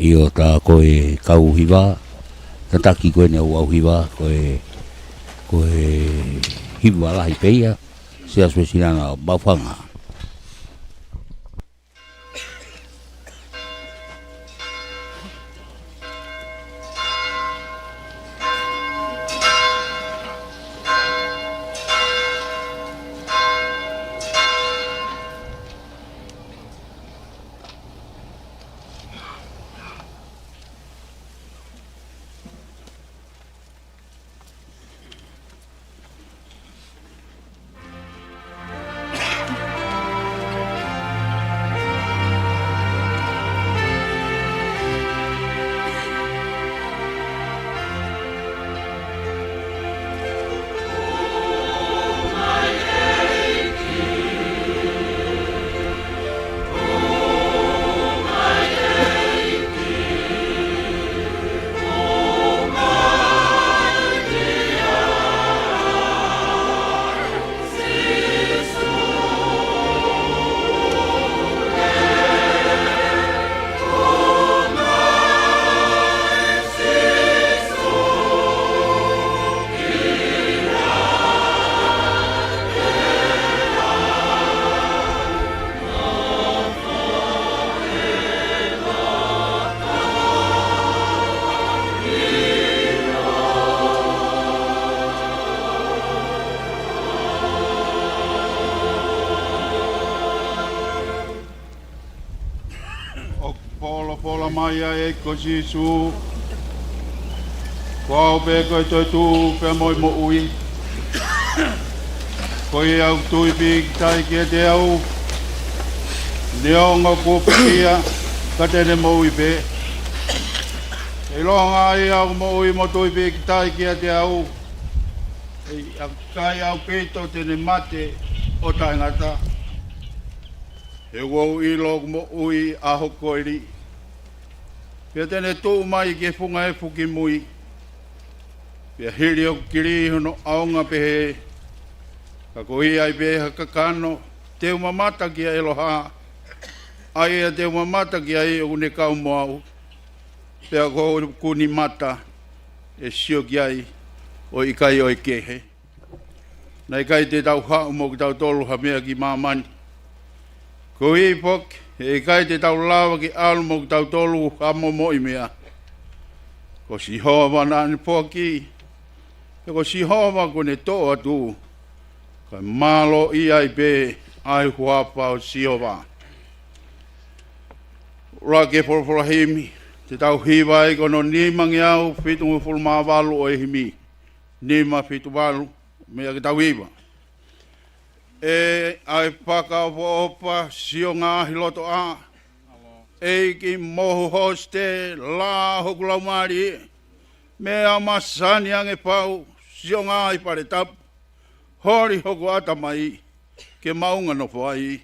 io ta koe kauhiwa tataki koe ne Ouau hiwa koe hiwa lahi peia se aspesinana bafanga Pola Maya e Kosisu. Kau pe koe toi tu pe moi mo ui. Koe au tui pi tai kia te au. Neonga kupikia katene mo ui pe. E longa i au mo ui mo tui pi tai kia te au. E kai au peito tene mate o taingata. E wau i log mo ui aho koeri. Pia tene tū mai ke funga e fuki mui. Pia hiri o kiri hono aonga pehe. Ka kohi ai pehe kakano. Te umamata ki a eloha. Ai a te umamata ki a e une kau moau. Pia ko kuni mata. E sio ki ai. O ikai o kehe. Na ikai te tau hau mo ki tau tolu ha mea ki mamani. Kohi pok. E ikai te tau lawa ki alu mo ki tau tolu ha mo moi mea. Ko si hoa wana ni poki. E ko si hoa ko ne toa tu. Ka malo i ai pe ai huapa o si hoa. Ura ke porofora himi. Te tau hiwa e kono nima ngi au fitu ngu fulma walu o e himi. Nima fitu walu. Mea ke tau hiwa. E ai paka o opa sio ngā hiloto a. E ki mohu hoste la hokulau mari. Mea masani ange pau. Sio ngā i pare tapu, hori hoku atamai, ke maunga no whai.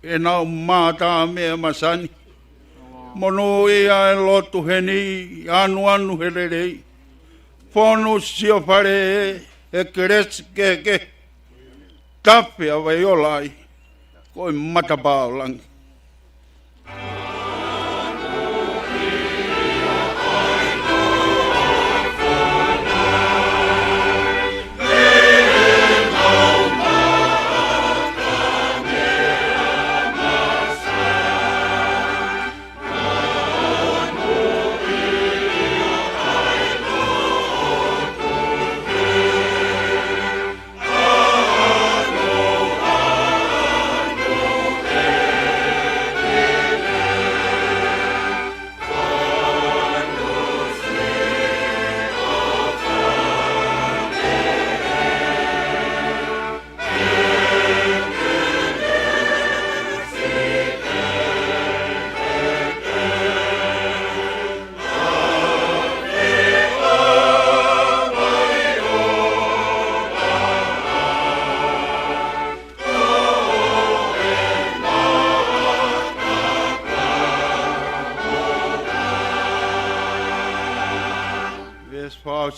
E nau mata mea masani. Mono ia e lotu heni, anu hererei. Fonu sio pare e keres keke. Tape a vaiolai, koi matabao langi.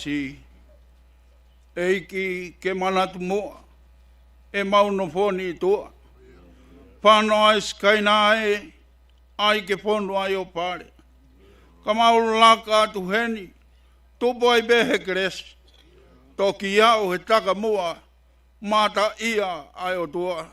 Si eiki ke manatu moa e mauno foni tua pano ai skaina ai ke fono ai o pare ka mau laka tu heni tupo ai behe kres toki au he taka moa mata ia ai o tua.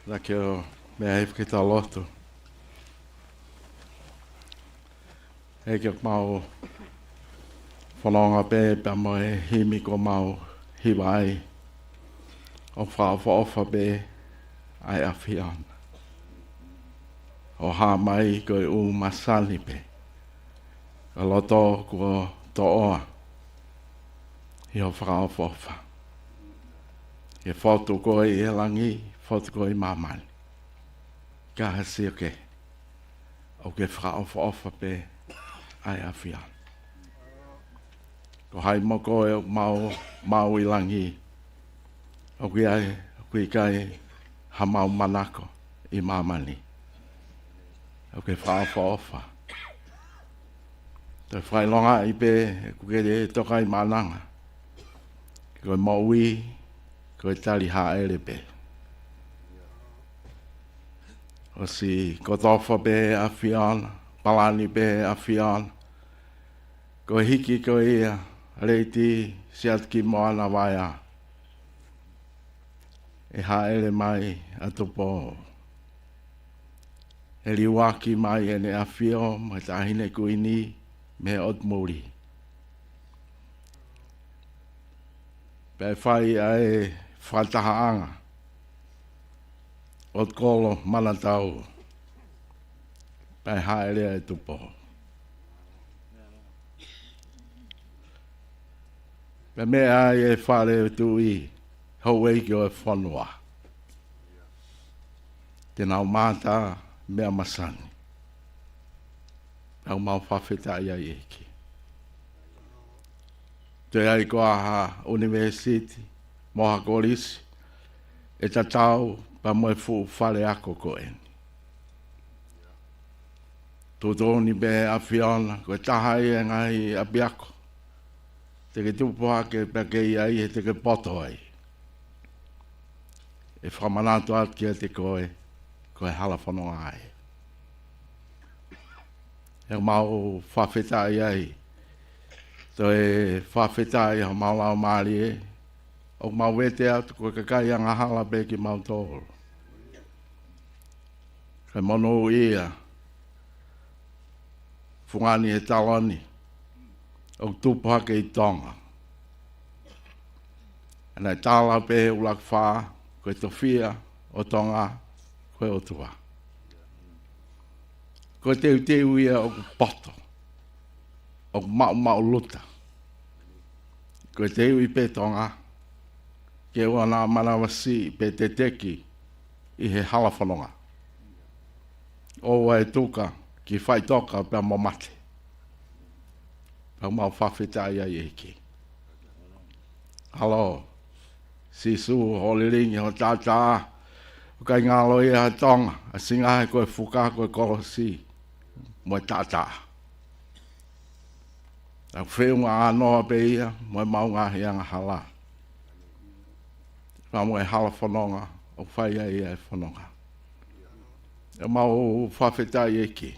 la que o mea hif ki ta loto. E ke mau whanonga pe pa mo e himi ko mau hiwai o whaofa pe ai awhian. O ha mai ko u masani pe. O loto ko toa. I o whaofa. E whotu ko i elangi, whotu ko i mamani. Ka hasi o ke. O ke whaofa pe ai awhian. Ko hai mo ko e mau i langi. O kui kai ha mau manako i mamani. O ke whaofa. Te whailonga i pe kuke te toka i mananga. Ko maui, ko tali haere pe. O si ko tofa pe awhiana, palani pe awhiana. Ko hiki ko ia, reiti siat ki moana vaea. E haere mai atopo. E liwaki mai ene awhio, mai tahine kuini, me ot muri. Pei whai ai whatahaanga. Ot kolo manatau. Pei haere e tupo. Pei mea ai e whare tui. Hau eiki o e whanua. Tēnau māta mea masani. Pau mau whawheta ia eiki. Te ai ko aha university, moha kolisi, e tatau pa moe fu whare ako ko eni. Tōtoni be a whiana, ko e taha e ngai a biako. Te ke tupoha ke peke i ai e te ke poto ai. E whamanatu at kia te koe hala whanonga ai. E mau whawheta i ai. To e whawhetai ha maulau maari e. O mau wete atu ko kakai anga hala pe ki mau tōru. Kai mono ia. Fungani e taloni. O tupuha ke i Tonga. Ana e tala pe ulak wha. Ko e tofia o Tonga. Ko e o tua. Ko e teu ia o poto. O mau luta. Ko te iwi pe Tonga. Ke wana manawasi pe te teki i he hala whanonga. O e tuka ki whai toka pe mo mate. Pa mau whawhita ia i eki. Halo. Sisu holiringi ho tata. Kai ngalo i ha Tonga. A singa he koe fuka koe kolosi. Mo tata. A whenua anoa pe ia, moe maunga hianga hala. Ka moe hala whanonga, o whaia ia e whanonga. E mau whawheta i eki.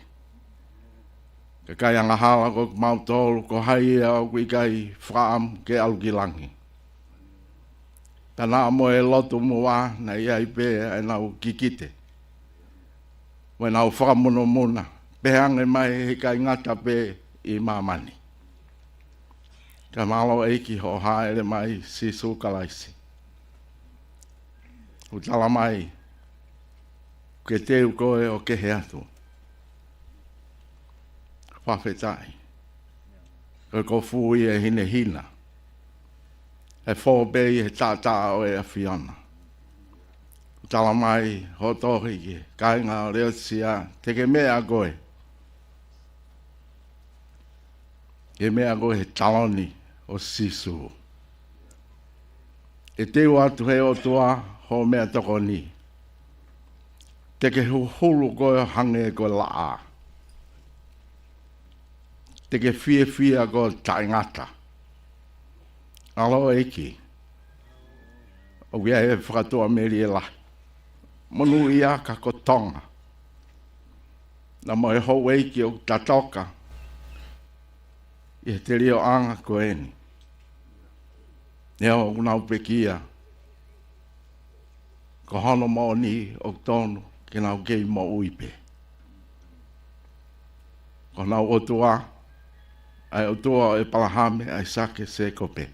Ka kai anga hala ko mau tolu, ko hai ia o kui kai whaam ke alukilangi. Ka nā moe lotu mua, na ia i pe e nau kikite. Moe nau whakamono muna, pehange mai he kai ngata pe i mamani. Ka malo eiki ho haere mai si sukalaisi. Utala mai, ke teu koe o ke heatu. Whawhetai. Koe ko fui e hine hina. E fōpei he tātā o e a whiana. Utala mai, ho tohi ke, kainga o reo sia, te ke mea koe. Ke mea koe he taloni. O sisu. E te watu he o tua ho mea toko ni. Te ke hulu koe hange koe laa. Te ke fia koe taingata. Alo eiki. O kia e whakatoa meri e la. Monu ia ka ko Tonga. Na mo e hou eiki o tatoka. I te rio anga ko eni. Neo unau pekia. ko hono mo ni o tonu ke nau kei mo uipe. Ko nau otua, ai otua e palahame ai sake se kope.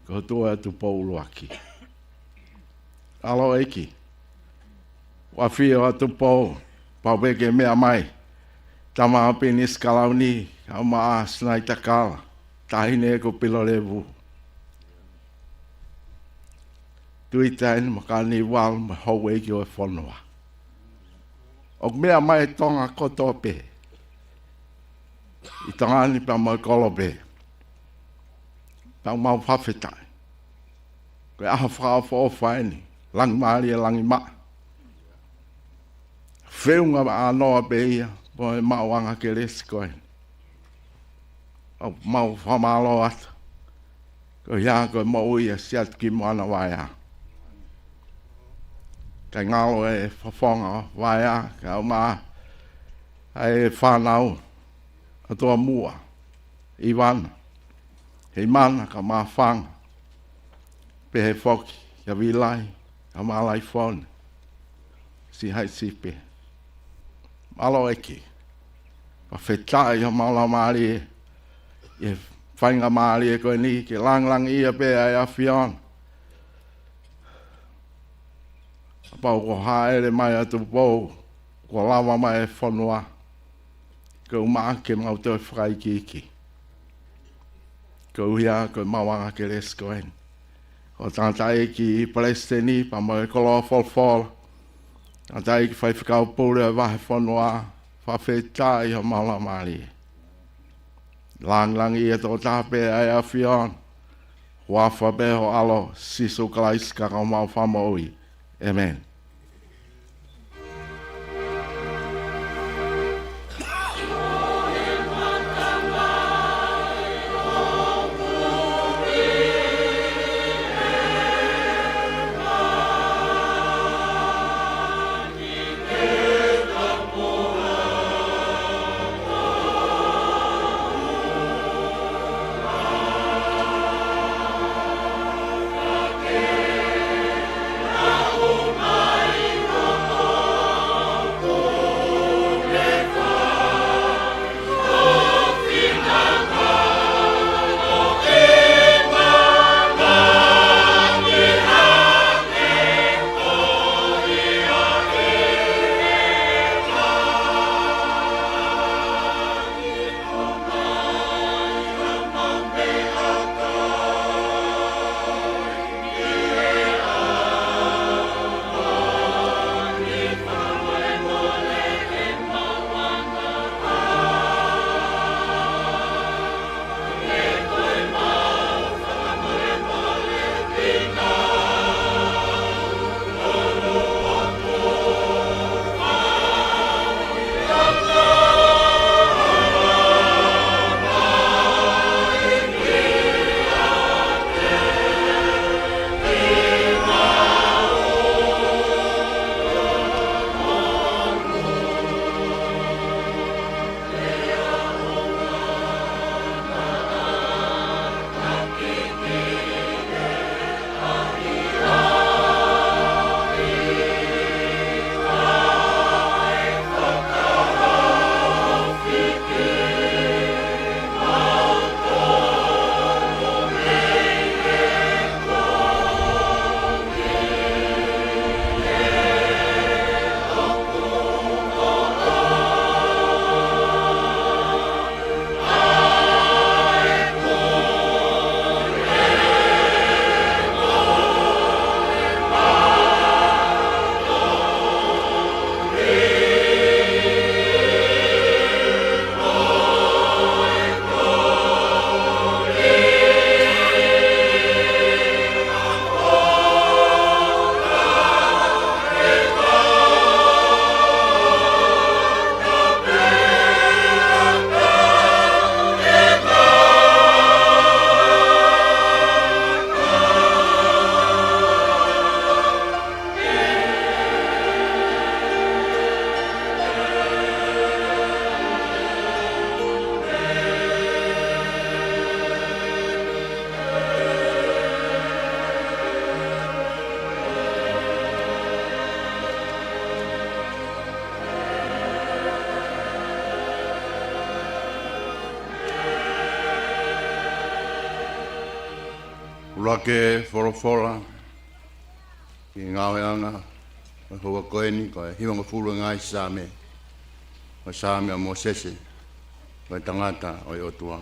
Ko otua e tu poulu aki. Alo eki. Wafia o tu pou, paweke mea mai. Tama api ni skalau ni, au maa snai takala. Tahine ko pilo levu. Tuitain makani wal ma hauwe ki o e whanua. O mea mai tonga kotope. I tangani pa mai kolope. Pa mau whawhetai. Koe aha whakawha o whaini. Langi maari e langi maa. Whiunga ma anoa pe ia. Po e mauanga ke resi koe. O mau whamalo atu. Ko ia koe mau ia siat ki moana Vaea. Kai ngalo e whawhonga Vaea. Ka au maa. Ai whanau. A toa mua. Iwana. Hei mana ka maa whanga. Pe he whoki. Ka vilai. Ka maa lai whone. Si hai sipe. Malo eki. Pa whetai ha maula maari e. E whainga maari e koe ni. Ke lang ia pe ai a whion. Pau ko haere mai atu pou. Ko lawa mai e whanua. Ko maa ke mau te whai ki iki. Ko hia ko mawanga ke res koen. O tātai ki i Palestini, pa mo e kolo fol. Tātai ki whai whakau pūre a wahe whanua. Whawhetai ha maula maari. Lang ia tō tāpe ai a whion. Wafa beho alo siso kalais kakao mau whamaui. Amen. Houma! Ulake whorofora, ki ngāweanga, o hua koeni, ko e hiwanga fulu ngai sāme, o sāme a Mosese, o tangata o otua.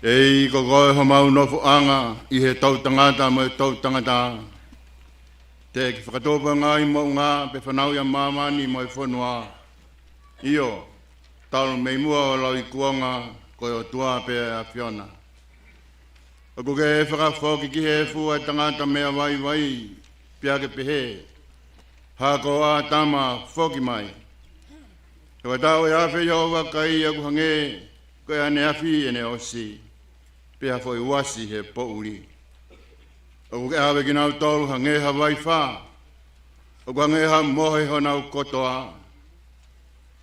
Ei ko koe ho mau nofu anga, I he tau tangata mo e tau tangata, te ki whakatopa ngai mo ngā, pe whanau ia mamani mo e whanua, Io, tau mei mua o lau I kuanga, koe o tua pe a Fiona. O ko ke whakawhoki ki he fua tangata mea vai vai, pia ke pehe. Hako a tama whoki mai. Ko tau e awhi Yehova kai aku hange, koe ane awhi ene osi, pia fo I wasi he pouri. O ko ke awe ki nau tolu hange ha vai wha, o ko hange ha mohe ho nau kotoa.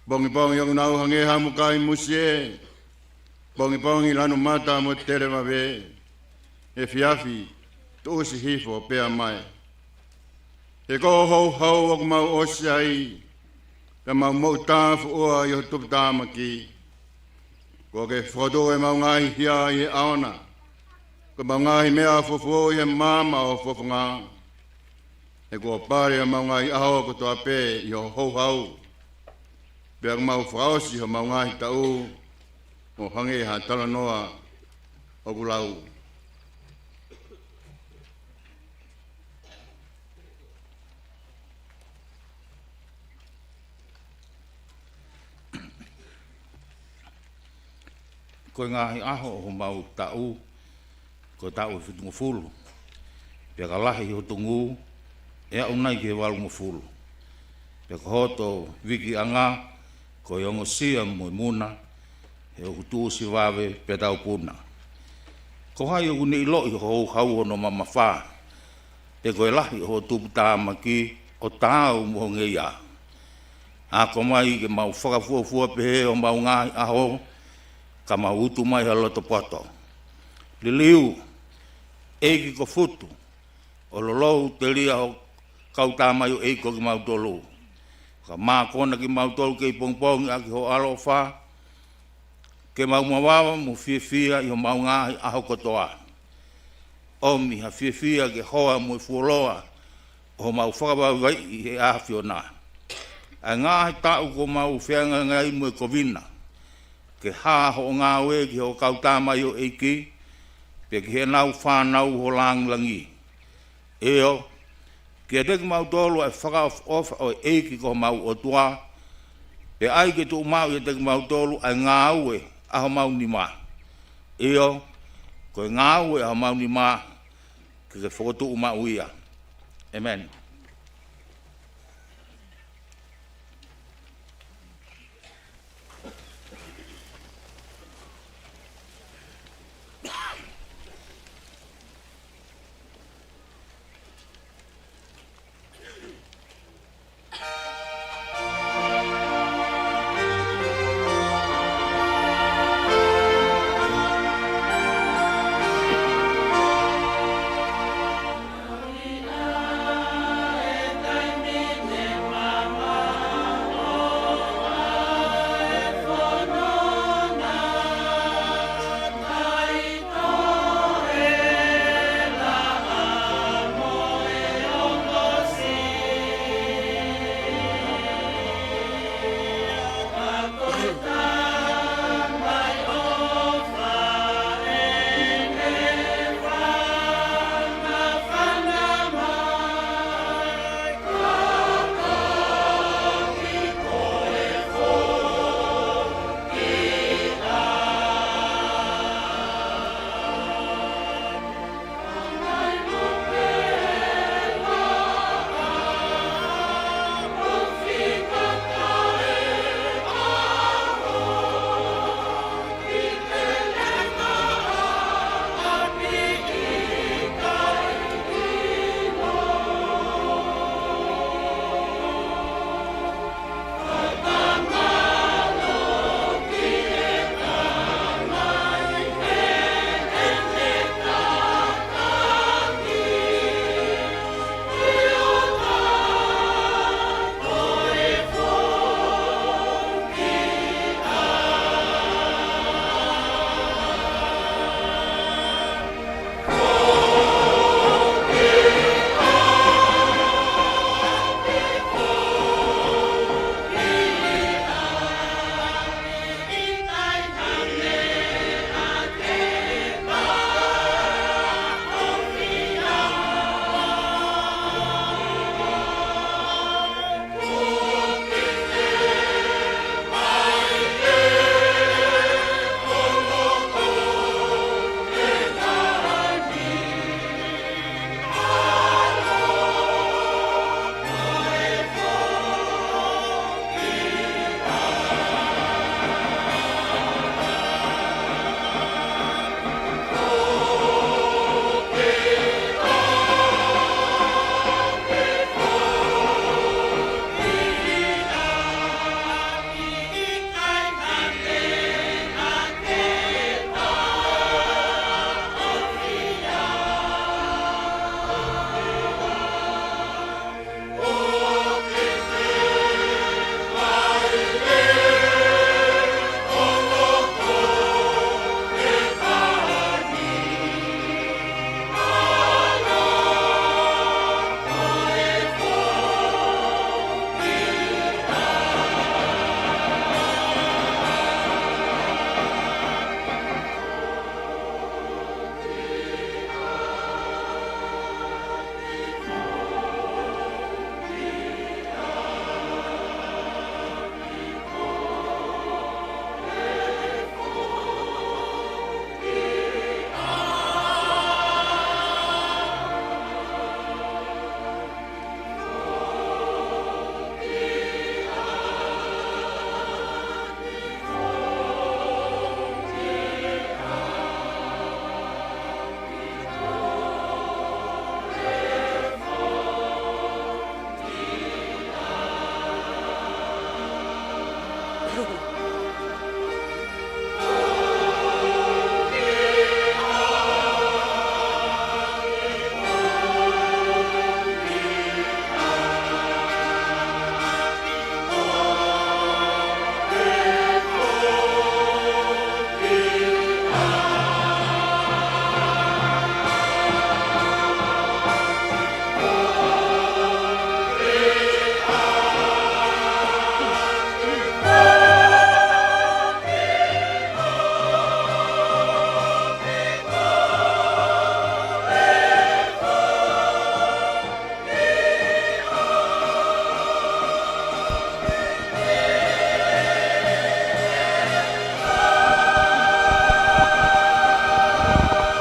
Bongi bongi o nau hange ha mukai musie, bongi bongi lanu mata mo tere mawe, e fiafi, tu usi hifo pea mai. E ko hou hou o mau osi ai, ka mau mau tāfu ua I ho tupu tāmaki. Ko ke whodo e mau ngai hia I aona, ko mau ngai mea fofuo I mama o fofunga. E ko pare mau ngai aho ko toa pe I ho hou hou. Pea mau whaosi ho mau ngai tau, o hange ha talanoa o kulau. Koe ngahi aho ho mau tau, ko tau I whitungu fulu. Pea ka lahi ho tungu, ea unai ke walungu fulu. Pea ka hoto wiki anga, ko yongo sia mo muna, he o kutu si wawe pe tau puna. Ko hai o ni ilo I ho hau no mama wha, pe koe lahi ho tupu tāmaki o tāu mo ngeia. A ko mai ke mau whakafua pe he o mau ngahi aho, ka mau utu mai ha loto poto. Liliu, eiki ko futu, o lolou te lia ho kau tāmai o eiko ki mau tolu. Ka mā kona ki mau tolu kei pongpongi aki ho alo wha, ke mau mawawa mo fia I ho mau ngahi aho kotoa. Omi ha fia ke hoa mo I fuoloa, ho mau whakawawai I he Fiona. A ngahi tau ko mau whianga ngai mo I kovina, ke ha ho ngā we ki ho kau tāmai o eiki, pe ki he nau whanau ho langi. Eo, ke te ki mau tolu e whakaofa o eiki ko mau o tua, pe ai ke tu mau e te ki mau tolu ai ngā ue aho mau ni mā. Eo, ko ngā ue aho mau ni mā, ke whakotu mau ia. Amen.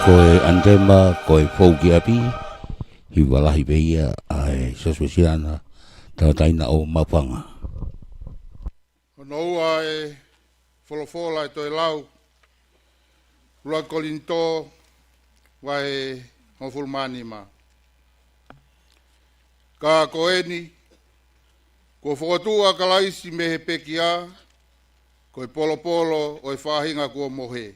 koe andema, koe fauki api, hi walahi beia ai soswesiana tautaina o mapanga. Ono ua e wholofola e toi lau, lua kolinto wai hofulmani ma. Ka koeni, ko whotua ka laisi me he pekia, koe polo polo o e whahinga kua mohe.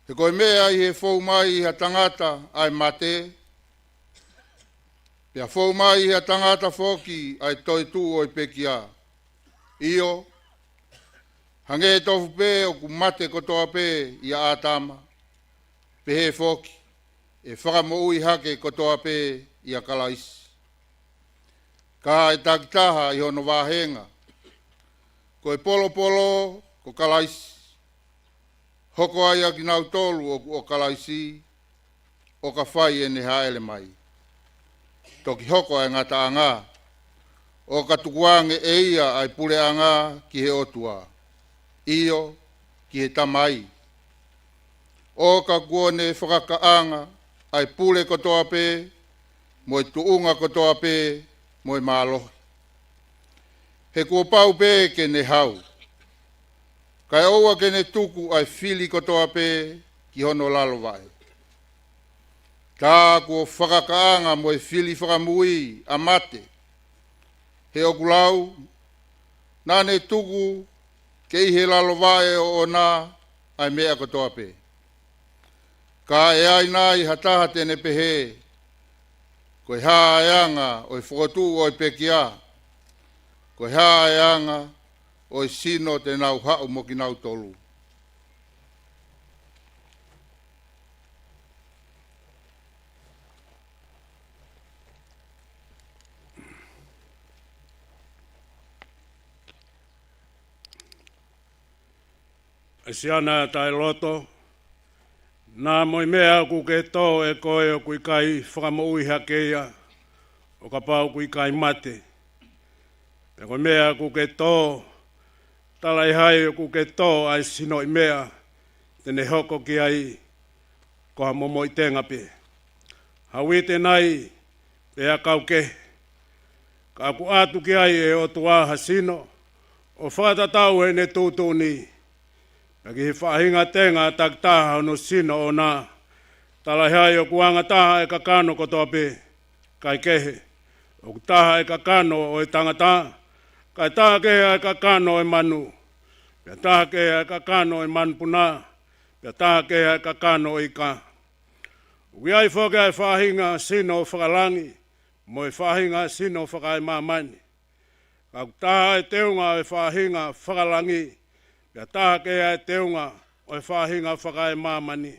He koe mea i he whou mai i ha tangata ai mate, pia whou mai i ha tangata whoki ai toi tu o i pekia. Io, hange e tofu pē o ku mate kotoa pē i a atama, pe he whoki, e whakamo ui hake kotoa pē i a kalaisi. Ka e takitaha i hono wāhenga, koe polo polo ko kalaisi, hoko ai a kinau tolu o kalaisi, o ka whai e ne haele mai. Toki hoko ai ngata anga, o ka tukuange e ia ai pule anga ki he otua. Io ki he tamai. O ka kuone whakakaanga ai pule kotoa pē, moi tuunga kotoa pē, moi mālohi. He kua pau pē ke ne hau. Kai oua ke ne tuku ai fili kotoa pē ki hono lalo vai. Ka kua whakakaanga moi fili whakamui a mate. He okulau, nane tuku ke i he lalo vai o ona ai mea kotoa pē. Ka e ai nai hataha tene pehe, koe haa eanga o i whokotu o i pekia, koe haa eanga o i sino te nau hau mo ki nau tolu. Asiana tai loto, nā moi mea ku ke tō e koe o kui kai whakamoui hakeia, o ka pau kui kai mate. Pe koe mea ku ke tō, talai hai o ku ke tō ai sino i mea, tene hoko ki ai, ko ha momo i tenga pe. Hawite nai, pe a kau ke, ka ku atu ki ai e o tua hasino, o whakatatau e ne tūtū ni, Aki he whahinga tenga taktaha no sino o nā. Tala hea o kuanga taha e kakano kotoa pē. Kai kehe. O taha e kakano o e tangata. Kai taha kehe e kakano e manu. Pia taha kehe e kakano e manpuna. Pia taha kehe e kakano e ka. Ui ai whoke ai whahinga sino o whakalangi. Mo e whahinga sino o whakai mamani. Ka taha e teunga e whahinga whakalangi. Pia taha kea e teunga o e whahinga whakai mamani.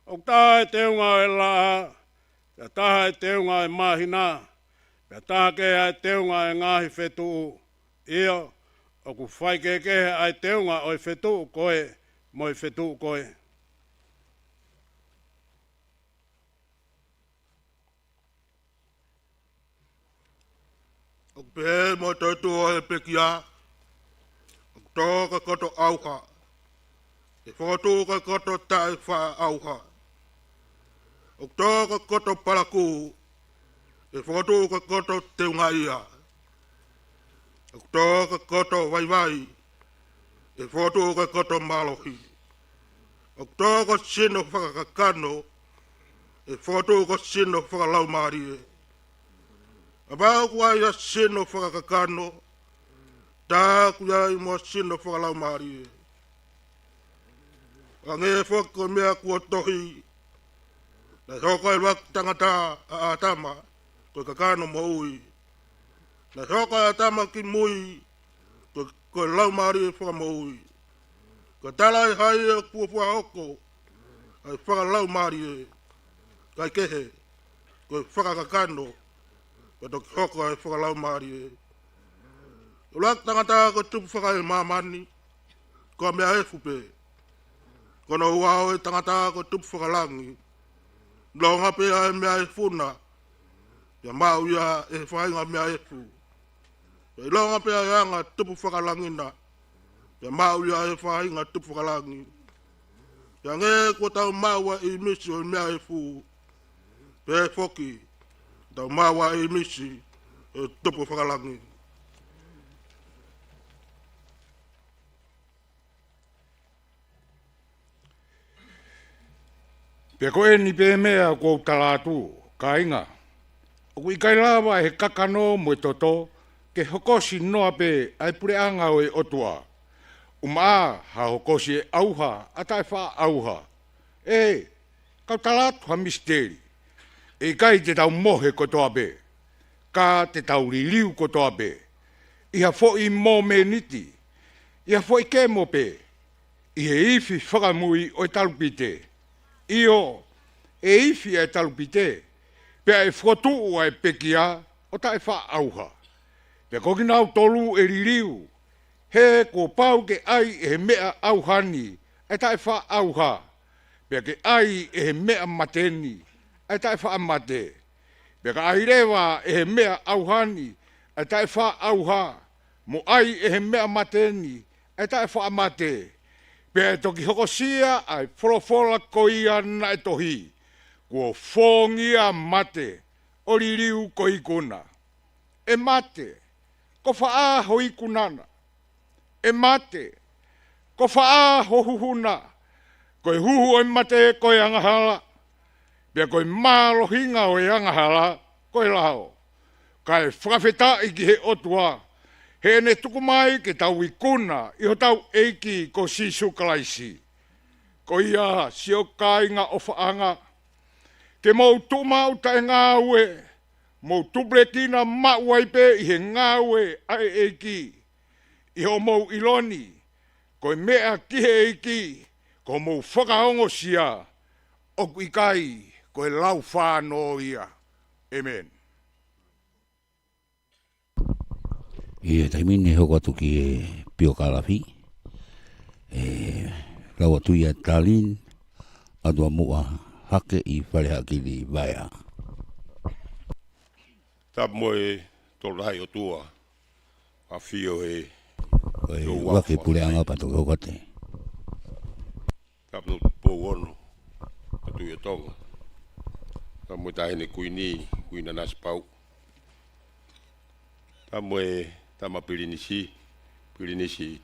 O taha e teunga o e laa, pia taha e teunga e mahina, pia taha kea e teunga e ngahi whetuu. Ia, o ku whaikekehe ai teunga o e whetuu koe, mo e whetuu koe. O pehe mo tautu o e pekia, tō ka koto auha. E whakatū ka koto tae wha auha. O tō ka koto paraku. E whakatū ka koto te unga ia. O tō ka koto waiwai. E whakatū ka koto malohi. O tō ka sino whakakakano. E whakatū ka sino whakalaumarie. A pāu kua ia sino whakakakano. Tā kuia i mua sino whakalau maari. A nge whako mea kua tohi. Na hoko e wak tangata a atama. Koe kakano mo ui. Na hoko e atama ki mui. Koe lau maari e whakamo ui. Koe tala e hai e kua pua hoko. Ai whakalau maari e. Kai kehe. Koe whakakakano. Koe toki hoko e whakalau maari e. Ulak tangata ko tupu whakai mamani, ko mea e fupe. Kono uao e tangata ko tupu whakalangi, longa pea e mea e funa, ya mau ia e whainga mea e fu. Ya longa pea e anga tupu whakalangina, ya mau ia e whainga tupu whakalangi. Pea nge kua tau maua I misi o mea e fu. Pea foki. Tau maua I misi e topo whakalangi. Pea koe ni pe mea kou talatu, ka inga. O kui kai lawa he kakano mo toto, ke hokosi noa pe ai pureanga o e otua. Ha hokosi e auha, ata e wha auha. Kau talatu ha misteri. Kai te tau mohe kotoa pe. Ka te tau riliu kotoa pe. Iha fo I mo me niti. Iha fo I ke mo pe. Ihe ifi whakamui o e talupite. Io e ifi e talupite. Pea e whotu ai pekia o ta e wha auha. Pea kokinau tolu e riliu. He ko pau ke ai e mea auhani. E ta e wha auha. Pea ke ai e mea mateni. E ta e wha mate. Pea ka ai rewa e mea auhani. E ta e wha auha. Mo ai e mea mateni. E ta e wha mate. Pea e toki hokosia ai wholofola koia na e tohi. Kua whongia mate. O ririu ko ikuna. E mate. Ko wha hoi kunana. E mate. Ko wha hohuhuna. Koe huhu o mate koe angahala. Pea koe mālo hinga o e angahala. Koe lao. Kai whakawheta I ki he otua. He ne tuku mai ke tau ikuna. Iho tau eiki ko sisu kalaisi. Ko ia sio kainga o whaanga. Ke mau tumau tae ngāue. Mau tubletina mauaipe I he ngāue ai eiki. Iho mau iloni. Koe mea kihe eiki. Ko mau whakaongo sia. O ikai koe lau whāno ia. Amen. Ia taimine hoko atu ki e Biographical. Lau atu ia talin. Adua mua hake I Fakafanua Vaea. Tap moe tolai o tua. A fio e. Wake puleanga pato kokate. Tap no po ono. Atu ia Tonga. Tap moe tahene kuina naspau. Tap moe tama pirinisi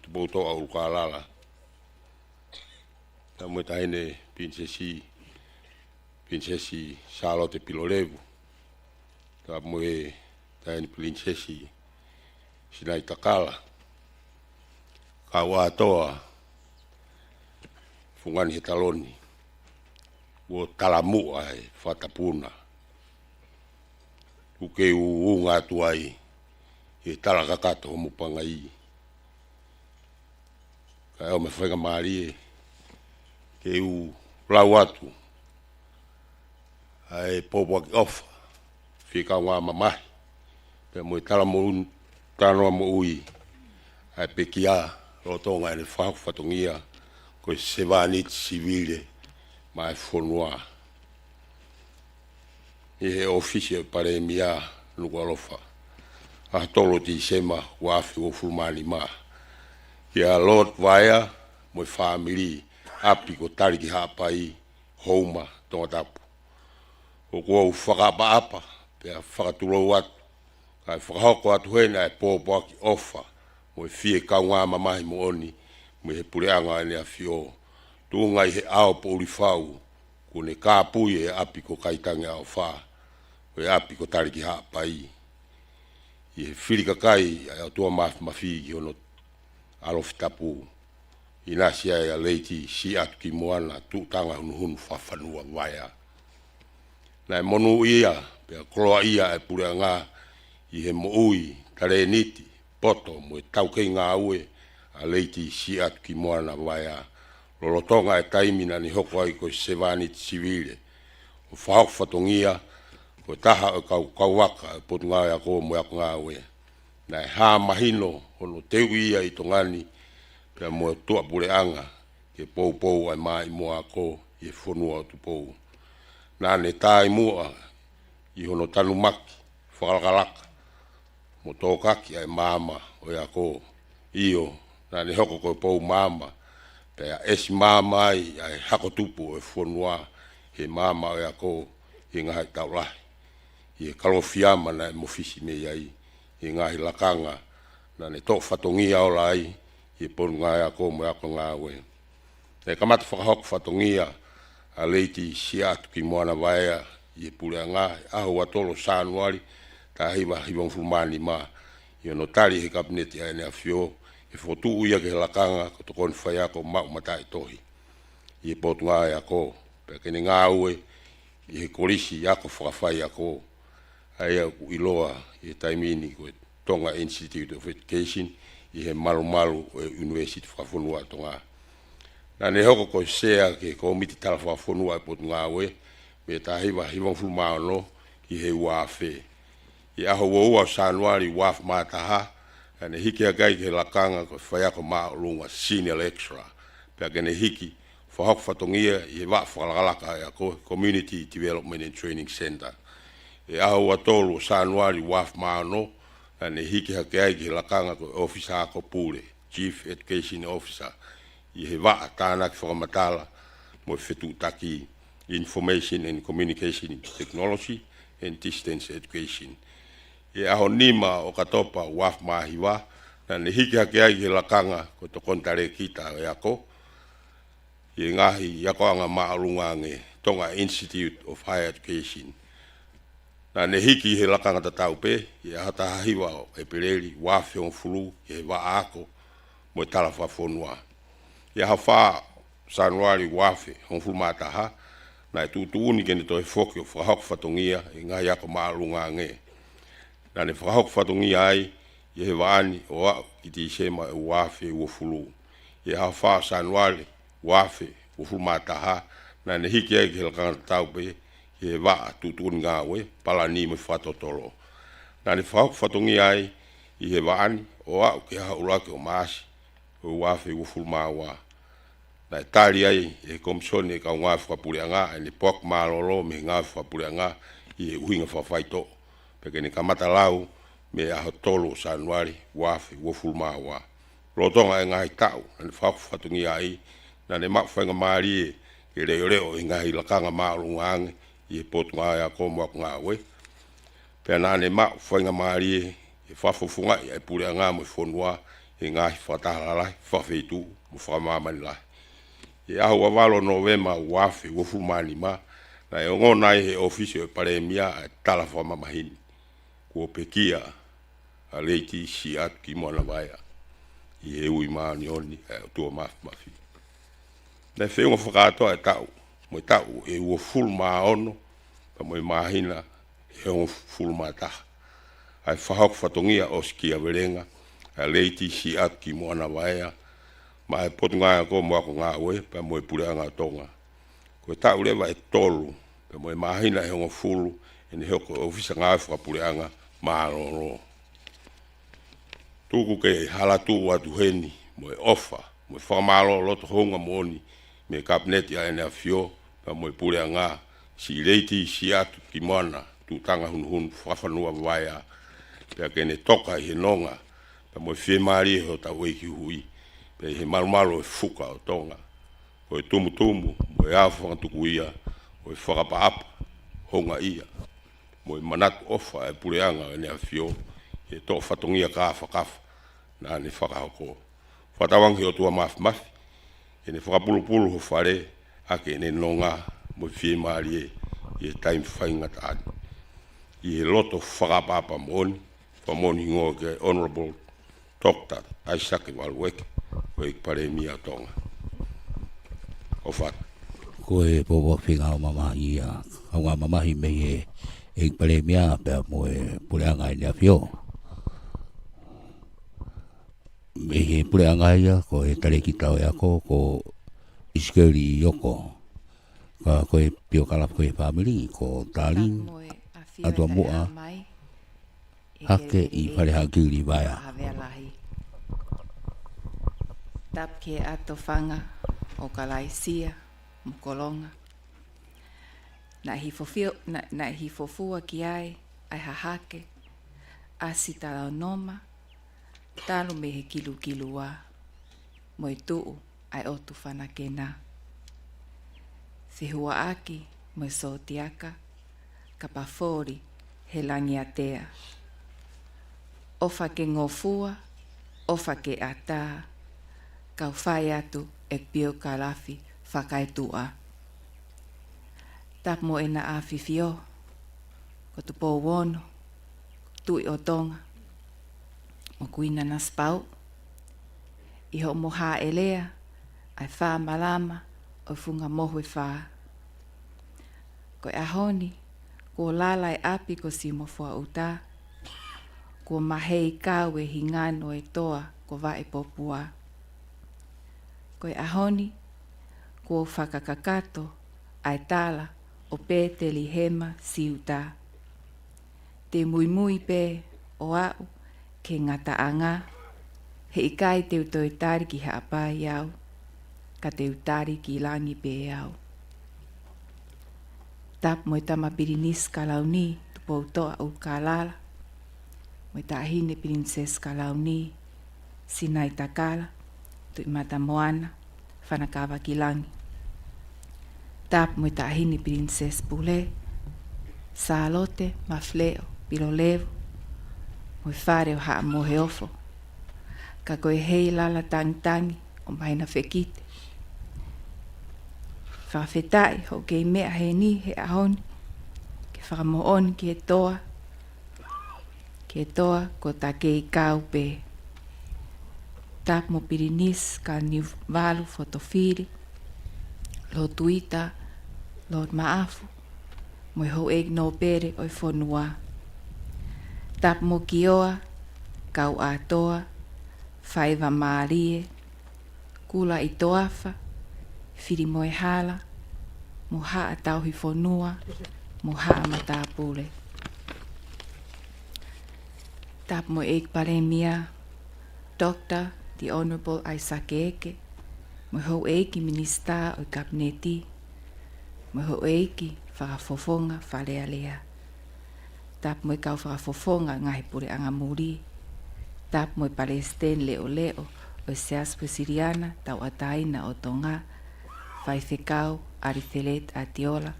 tupo toa ukalala. Tap moe tahene prinsesi Charlotte Pilolevu. Tap moe tahene prinsesi Sinai Takala. Kawa toa fungani he taloni. Wo talamu ai fatapuna. Uke unga tuai. E tala kakato o mupangai. Ka o me whainga maari ke u lau atu. Ai popo ki ofa. Whika ngā mamahi. Pea mo e tala mo tanoa mo ui. Ai pekia o Tonga ene whakawhatongia. Ko sevanit civile. Mai whonua. I he ofisi pare mia nuku alofa. A tolo ti sema wafi o fulmani ma. Kia Lord Vaea mo family api ko tariki hapai Houma Tonga-tapu. O kua u whakapa apa pea whakatulo watu. Kai whakahoko atu hena e pōpua ki ofa mo fie kaunga mamahi mo oni mo he pureanga ene a fio. Tunga I he ao po urifau kune kāpui e api ko kaitangi ao wha. O e api ko tariki hapai. I he whirika kai ai au tua mafi ki hono alofi tapu. I nasi ai a leiti si atu ki moana tu tanga hunu Fakafanua Vaea. Nai monu ia pea koloa ia e pure ngā I he mo ui tare niti poto mo e taukei ngā ue a leiti si atu ki moana Vaea. Lolotonga e taimina ni hoko ai ko sevanit civile. O whakawhatongia ko taha o kauwaka e potu ngā ko mo ako ngā ue. Nai hā mahino hono teu ia I tongani pea mo tua pureanga ke pou ai mai mo ako I e whonua o tu pou. Nane tai mua I hono tanumaki whakalakalaka mo tōkaki ai mama o ia ko io nane hoko ko pou mama Pea esi mamai ai hakotupu e fonua he mama e ako i ngahi taulahi. I e kalofiama na e mofisi me iai i ngahi lakanga na ne tō whatongia o lai i ponu ngai ako mo ako ngā we. E kamata whakahok whatongia a leiti siatu ki moana vaea i e pule ngā aho atolo sanuari ta hiwa fulmani ma i ono tari he kabineti a ene a fio e fotu uia ke lakanga ko tokoni whai ako mau matai tohi. I e potu ngai ako pe kene ngā ue i he korisi ako whakawhai ako ai au iloa i e taimini ko Tonga Institute of Education i he malu o University Fakafanua Tonga. Na ne hoko ko sea ke komiti tala Fakafanua e potu ngā ue me ta hiwa fulmao no i he uafe. I aho ua sanuari uafe mataha ne hiki a gai ke lakanga ko whaiako maa lunga senior lecturer. Pea kene hiki whahok whatongia i he wa whalakalaka e ako Community Development and Training Center. E aho atolu sanuari uafe maa no ne hiki a gai ke lakanga ko officer ako pule, Chief Education Officer. I he wa tāna ki whakamatala mo whetu taki Information and Communication Technology and Distance Education. E aho nima o katopa uaf mahiwa na ne hiki hake ai he lakanga ko to kontare kita e ako i ngahi yako anga maalunga nge Tonga Institute of Higher Education na ne hiki he lakanga tatau pe i ahata hahiwa o e pereri uafi on fulu i he wa ako mo tala Fakafanua i hafa sanuari uafi on fulu mataha na e tutuuni kene to e foki o whakahok whatongia i ngahi yako maalunga nge na ne whakahok whatongia ai i he waani o au ki ti sema e uafe ua fulu. I ha wha sanuari uafe ua fulu mataha na ne hiki egi he lakanga tau pe i he waa tutuni ngā we pala ni me whatotolo. Na ne whakahok whatongia ai i he waani o au ki ha urake o maasi o uafe ua fulu maua. Na e tari ai e komisione ka ngā whakapureanga e ne pok malolo me ngā whakapureanga i he uhinga whawhaito. Peke ne kamata lau me aho tolo sanuari uafe ua fulu maua. Rotonga e ngahi tau na ne whakafatungi ai na ne mawhainga maari e ke reo i ngahi lakanga maalungange i he potu ngā ako mwak ngā we. Pea na ne mawhainga maari e whafofunga i e pure ngā mo whonua e ngahi whatahalai whawhetu mo whamamani lai. E aho awalo Novema uafe ua fulu mani ma na e ongo he ofisio e paremia e tala whamamahini. Kua pekia a leiti siatu ki moana vaea i he ui maani oni e tua mafi. Na whiunga whakatoa e tau, mo tau e ua fulu maa ono, pa mo mahina e ongo fulu maa taha. Ai whahok whatongia o skia verenga a leiti siatu ki moana vaea, ma e potu ngā ko mwako ngā ue, pa mo e purea ngā tonga. Ko tau lewa e tolu, pa mo mahina e ongo fulu, e ne hoko ofisa ngā whakapureanga māroro. Tuku ke halatu watu heni, mo e ofa, mo e whakamalo loto honga moni, me kabineti a ene a fio, pa mo e purea ngā, si leiti siatu ki moana, tu tanga hun Fakafanua Vaea, pea kene toka i he nonga, pa mo e whie maari e ho tau eiki hui, pe he malumalo e fuka o Tonga, o e tumutumu, mo e afu whakatuku ia, o e whakapaapa, honga ia, mo e manatu ofa e pureanga ene a fio, e tō whatongia ka whakafa, na ne whakahoko. Whatawangi o tua mafi, e ne whakapulupulu ho whare, ake ne nonga, mo e whie maari e taimi whainga taani. I he loto whakapapa moni, whamoni ngō ke Honorable Dr. Isaac Walueke, o e paremia Tonga. O whata. Ko e popo whinga o mamahi a kaunga mamahi me e paremia pea mo e pureanga i nea whio. Me he pureanga ia ko e tareki tau e ako ko iskeri i oko. Ka ko e pio kalap ko e family ko Talin atua mua hake i Parehagiri Vaea. Tap ke ato whanga o Kalaisia, Mokolonga. Na hifofua ki ai hahake, asita noma, talo me he kilu wā, mo i tuu ai otu whanakena. Whihua aki mo so tiaka, ka pawhori he langi atea. Ofa ke ngofua, ofa ke ata, kau whai atu e pio ka lafi whakaitua. Tap mo ena a whiwhio, ko tu pō wono, tui o Tonga, mo kuina na spau, iho mo ha elea, ai wha malama, o funga mohu wha. Ko e ahoni, ko lalai api ko si mo fua uta, ko mahei kawe hingano e toa ko va e popua. Ko e ahoni, ko whakakakato ai tala o pēte li hema si uta. Te mui pē o au ke ngata anga, he ikai te utoi tari ki haapai au, ka te utari ki langi pē au. Tap mo i tama pirinis ka launi, tu poutoa u ka lala, mo i tahine prinses ka launi, sinai takala, tu i mata moana, whanakawa ki langi. Tap mo i tahine prinses pule, salote, mafleo, pirolevo, mo i whare o haa mohe ofo, ka koe hei lala tangi o maina whekite. Whawhetai ho kei mea he ni he ahoni, ke whakamooni ki e toa ko ta kei kau pē. Tap mo pirinis ka ni walu fotofiri, lo tuita, lo maafu, mo i ho eik no pere o i whonua. Tap mo kioa, kau a toa, whaiva maarie, kula i toafa, whiri mo e hala, mo haa tauhi whonua, mo haa matapule. Tap mo eik paremia, Dr. the Honourable Isaac Eke, mo ho eiki minista o kabineti, mo ho eiki whakafofonga whalealea. Tap mo i kau whakafofonga ngahi pure anga muri. Tap mo i Palestine leo o seas Siriana tau ataina o Tonga, whaifekau Arithelet Atiola,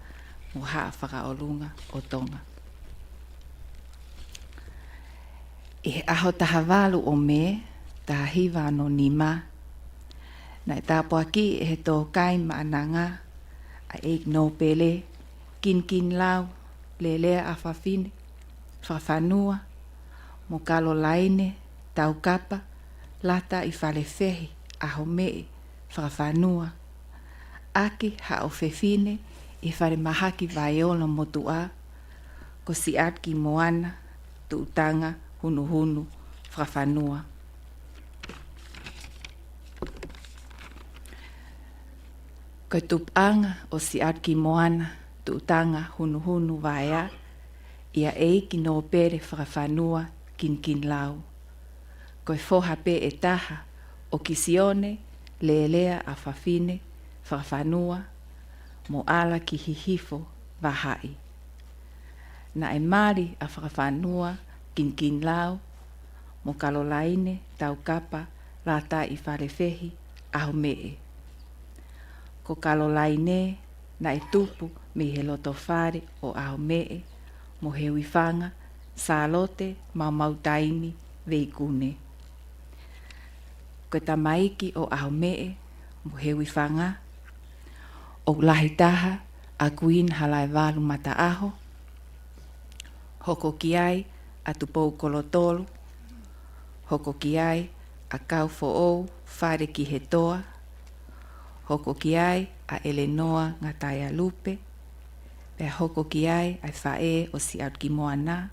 mo haa whakaolunga o Tonga. I aho taha walu o me, taha hiwa no nima, na e tāpo aki e he tō kai maananga, a eik no pele, kin lau, lelea a whawhine, whawhanua, mo kalo laine, tau kapa, lata i whalewhehi, aho mee, whawhanua. Aki ha o whewhine, i whare mahaki vaiola motua, ko si atki moana, tuutanga, hunu, whawhanua. Ko tupanga o si atki moana, tuutanga, hunu, vaea, ia eiki no pere whawhanua, kin lau. Ko foha pe e taha, o kisione, lelea a whawhine, whawhanua, mo ala ki hihifo, vahai. Na e mari a whawhanua, kin lau, mo kalolaine, tau kapa, lata i wharewhehi, aho mee. Ko kalolaine, na e tupu, me he loto whare o aho mee, mo he wifanga, salote, mautaimi, veikune. Ko tamaiki o aho mee, mo he wifanga, o lahitaha, a kuin halai walu mata aho, hoko kiai, a tupou kolotolu, hoko kiai, a kau fo'ou, whare ki he toa, hoko kiai, a Elenoa ngataya lupe, pe hoko kiai, a whae o si atki moana,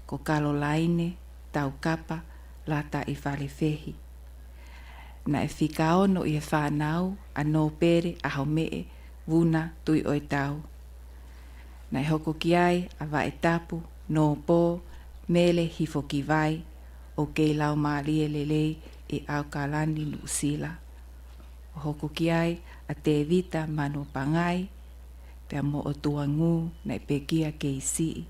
ko kalolaine, tau kapa, lata i whalewhehi. Na e whikaono i e whanau, a no pere, a haumee, wuna, tui oi tau. Na e hoko kiai, a Vaetapu, no pō, mele hifo ki vai, o kei lau maalie lelei e au kalani Nusila. O hoko kiai, a te vita mano pangai, pea mo o tuangu na e pekia kei sii.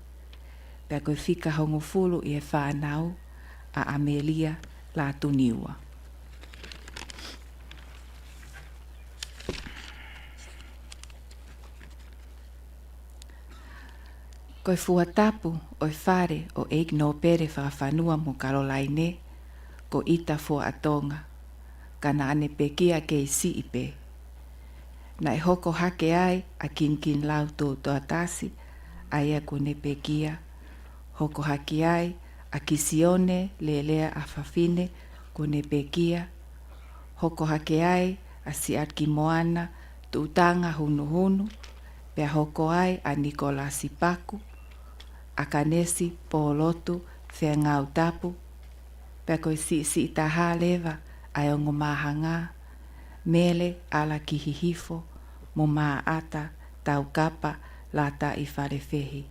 Pea koe whika hongo fulu i e whanau, a Amelia la tuniua. Koe fuatapu o whare o eik no pere whakafanua mo Karolaine, ko ita fua atonga, kana ane pekia ke si ipe. Na hoko hake ai a kin lau tō atasi, aia ko ne pekia, hoko hake ai a kisione lelea a fafine ko ne pekia, hoko hake ai a siat ki moana tu tanga hunu, pea hoko ai a Nikola Sipaku, a kanesi polotu whea ngau tapu, pea koe si taha lewa ai ongo mahanga, mele ala ki hihifo, mo maata tau kapa lata i wharewhehi.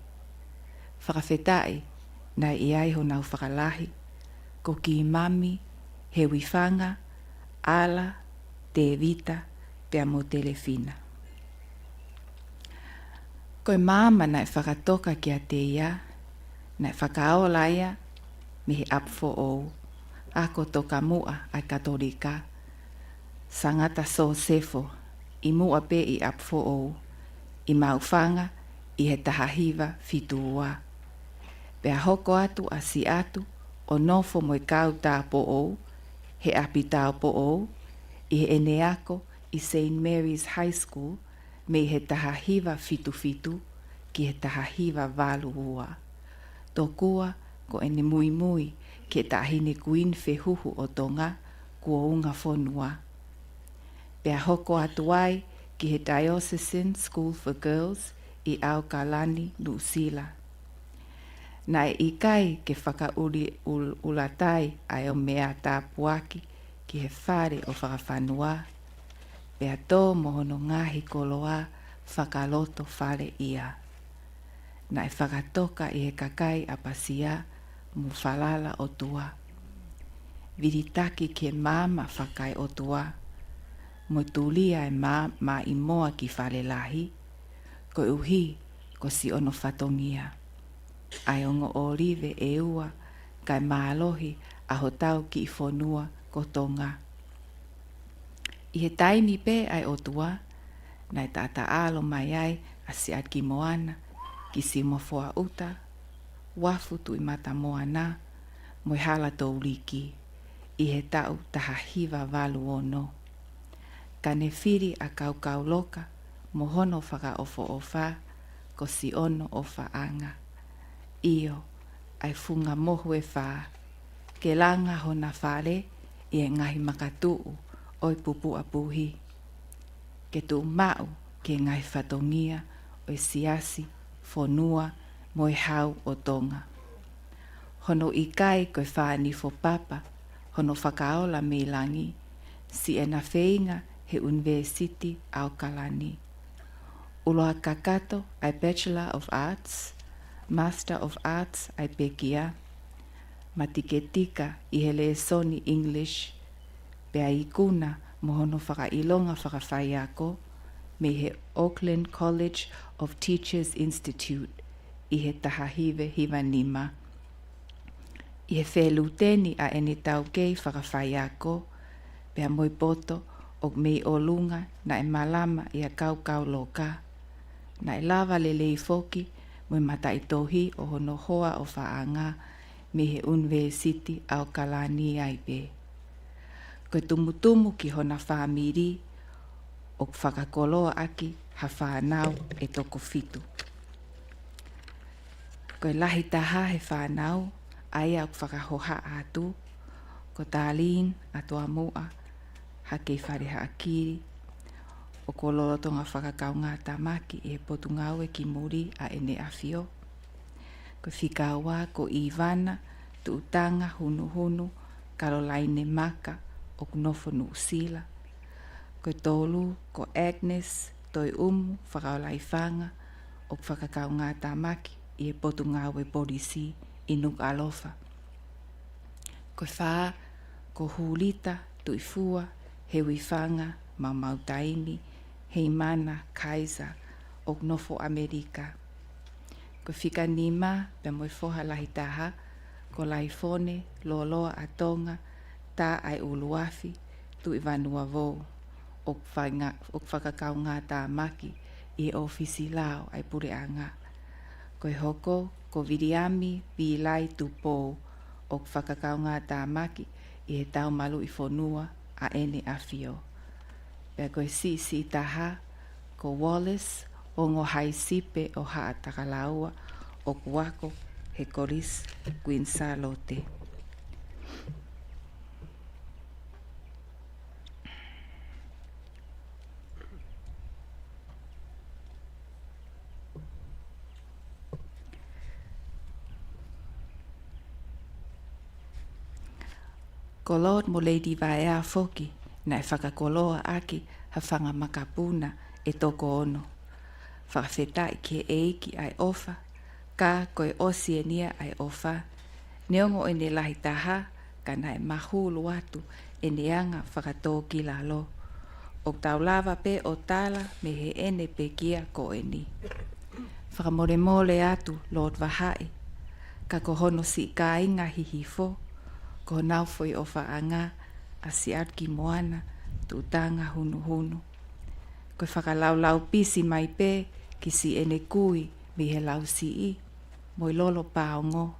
Whakawhetai na i ai ho nau whakalahi, ko ki mami, he wifanga, ala, te vita, pea mo telefina. Koe māma nai whakatoka ki a te ia, nai whakaola ia, me he apfo ou, ako toka mua ai katolika, sangata so sefo, i mua pe i apfo ou, i maufanga, i he tahahiva fitua. Pea hoko atu a si atu, o nofo mo i kau tā po ou, he api tā po ou, i he ene ako i St. Mary's High School, me he tahahiva fitu, ki he tahahiva valua. Tokua ko ene mui, ke tahine kuin fehuhu o Tonga, kua unga fonua. Pea hoko atu ai, ki he Diocesan School for Girls, i au Kalani, Lusila. Nai i kai ke whakauri ulatai ai o mea tāpuaki, ki he whare o Fakafanua, pea tō mohono ngahi koloa whakaloto whare ia. Nai whakatoka i he kakai a pasia mu whalala o tua. Viritaki ke māma whakai o tua, mo tulia e ma i moa ki whale lahi, ko uhi ko si ono whatongia. Ai ongo orive e ua, kai maalohi a hotau ki i whonua ko Tonga. I he taimi pe ai o tua, nai tata alo mai ai a siat ki moana, ki si mofua uta, wafu tu i mata moana, mo hala tau liki, i he tau tahahiva valu ono. Ka ne whiri a kau loka, mo hono whaka ofo ofa, ko si ono ofa anga. Io, ai funga mohu e wha, ke langa hona whare, i e ngahi makatuu, oi pupu apuhi. Ke tu mau, ke ngahi whatongia, oi siasi, fonua, moi hau o Tonga. Hono i kai koe whaani fo papa, hono whakaola me langi, si e na wheinga he University au Kalani. Uloa kakato ai Bachelor of Arts, Master of Arts ai pekia, matiketika i he leesoni English, pea i kuna mo hono whakailonga whakawhaiako, me he Auckland College of Teachers Institute, i he tahahive hivanima. I he wheluteni a ene tau kei whakawhaiako, pea moi poto o mei o lunga na e malama i a kau loka, na e lava lelei foki moi mata i tohi o hono hoa o whaanga me he University au Kalani aipe. Koe tumutumu ki hona whamiri o whakakoloa aki ha whanau e toko fitu. Koe lahi taha he whanau aia o whakahoha atu, ko tālin atua mua ha kei whareha akiri, o ko lorotonga whakakau ngā tamaki e potu ngau e ki muri a ene awhio. Ko whikaua ko Ivana, tu utanga hunu, Caroline Maka, o kunofo Nuusila. Ko tolu ko Agnes, toi whakaolai whanga, o whakakau ngā tamaki i e potu ngau e polisi i nuk alofa. Ko wha, ko Hulita, tu ifua, he wifanga, mautaimi, hei mana Kaiser o nofo Amerika. Ko whika nima pe moi foha lahi taha, ko laifone, loloa a Tonga, tā ai uluafi, tu i vanua vō, o whakakau ngā tā maki i ofisi lao ai pure anga. Koe hoko, ko viriami, vilai tupo, o whakakaunga tā maki, I he tau malu I whonua a ene a whio. Pea koe si taha, ko Wallace, o ngo hai sipe o haa takalaua, o kuako, he koris, kuinsa lote. Ko Lord mo Lady Vaea foki, na e whakakoloa aki ha whanga makapuna e toko ono. Whakawhetai ke eiki ai ofa, ka koe osienia ai ofa, neongo e ne lahi taha, ka na e mahulu atu e ne anga whakatō ki lalo. O taulava pe o tala me he ene pe kia ko e ni. Whakamore mole atu Lord Vahai, ka ko hono si ka inga hihifo, ko nau foi o whaanga a si atki moana tu tanga hunu hunu. Ko whakalau pisi mai pe ki si ene kui mi he lau si I, moi lolo paongo.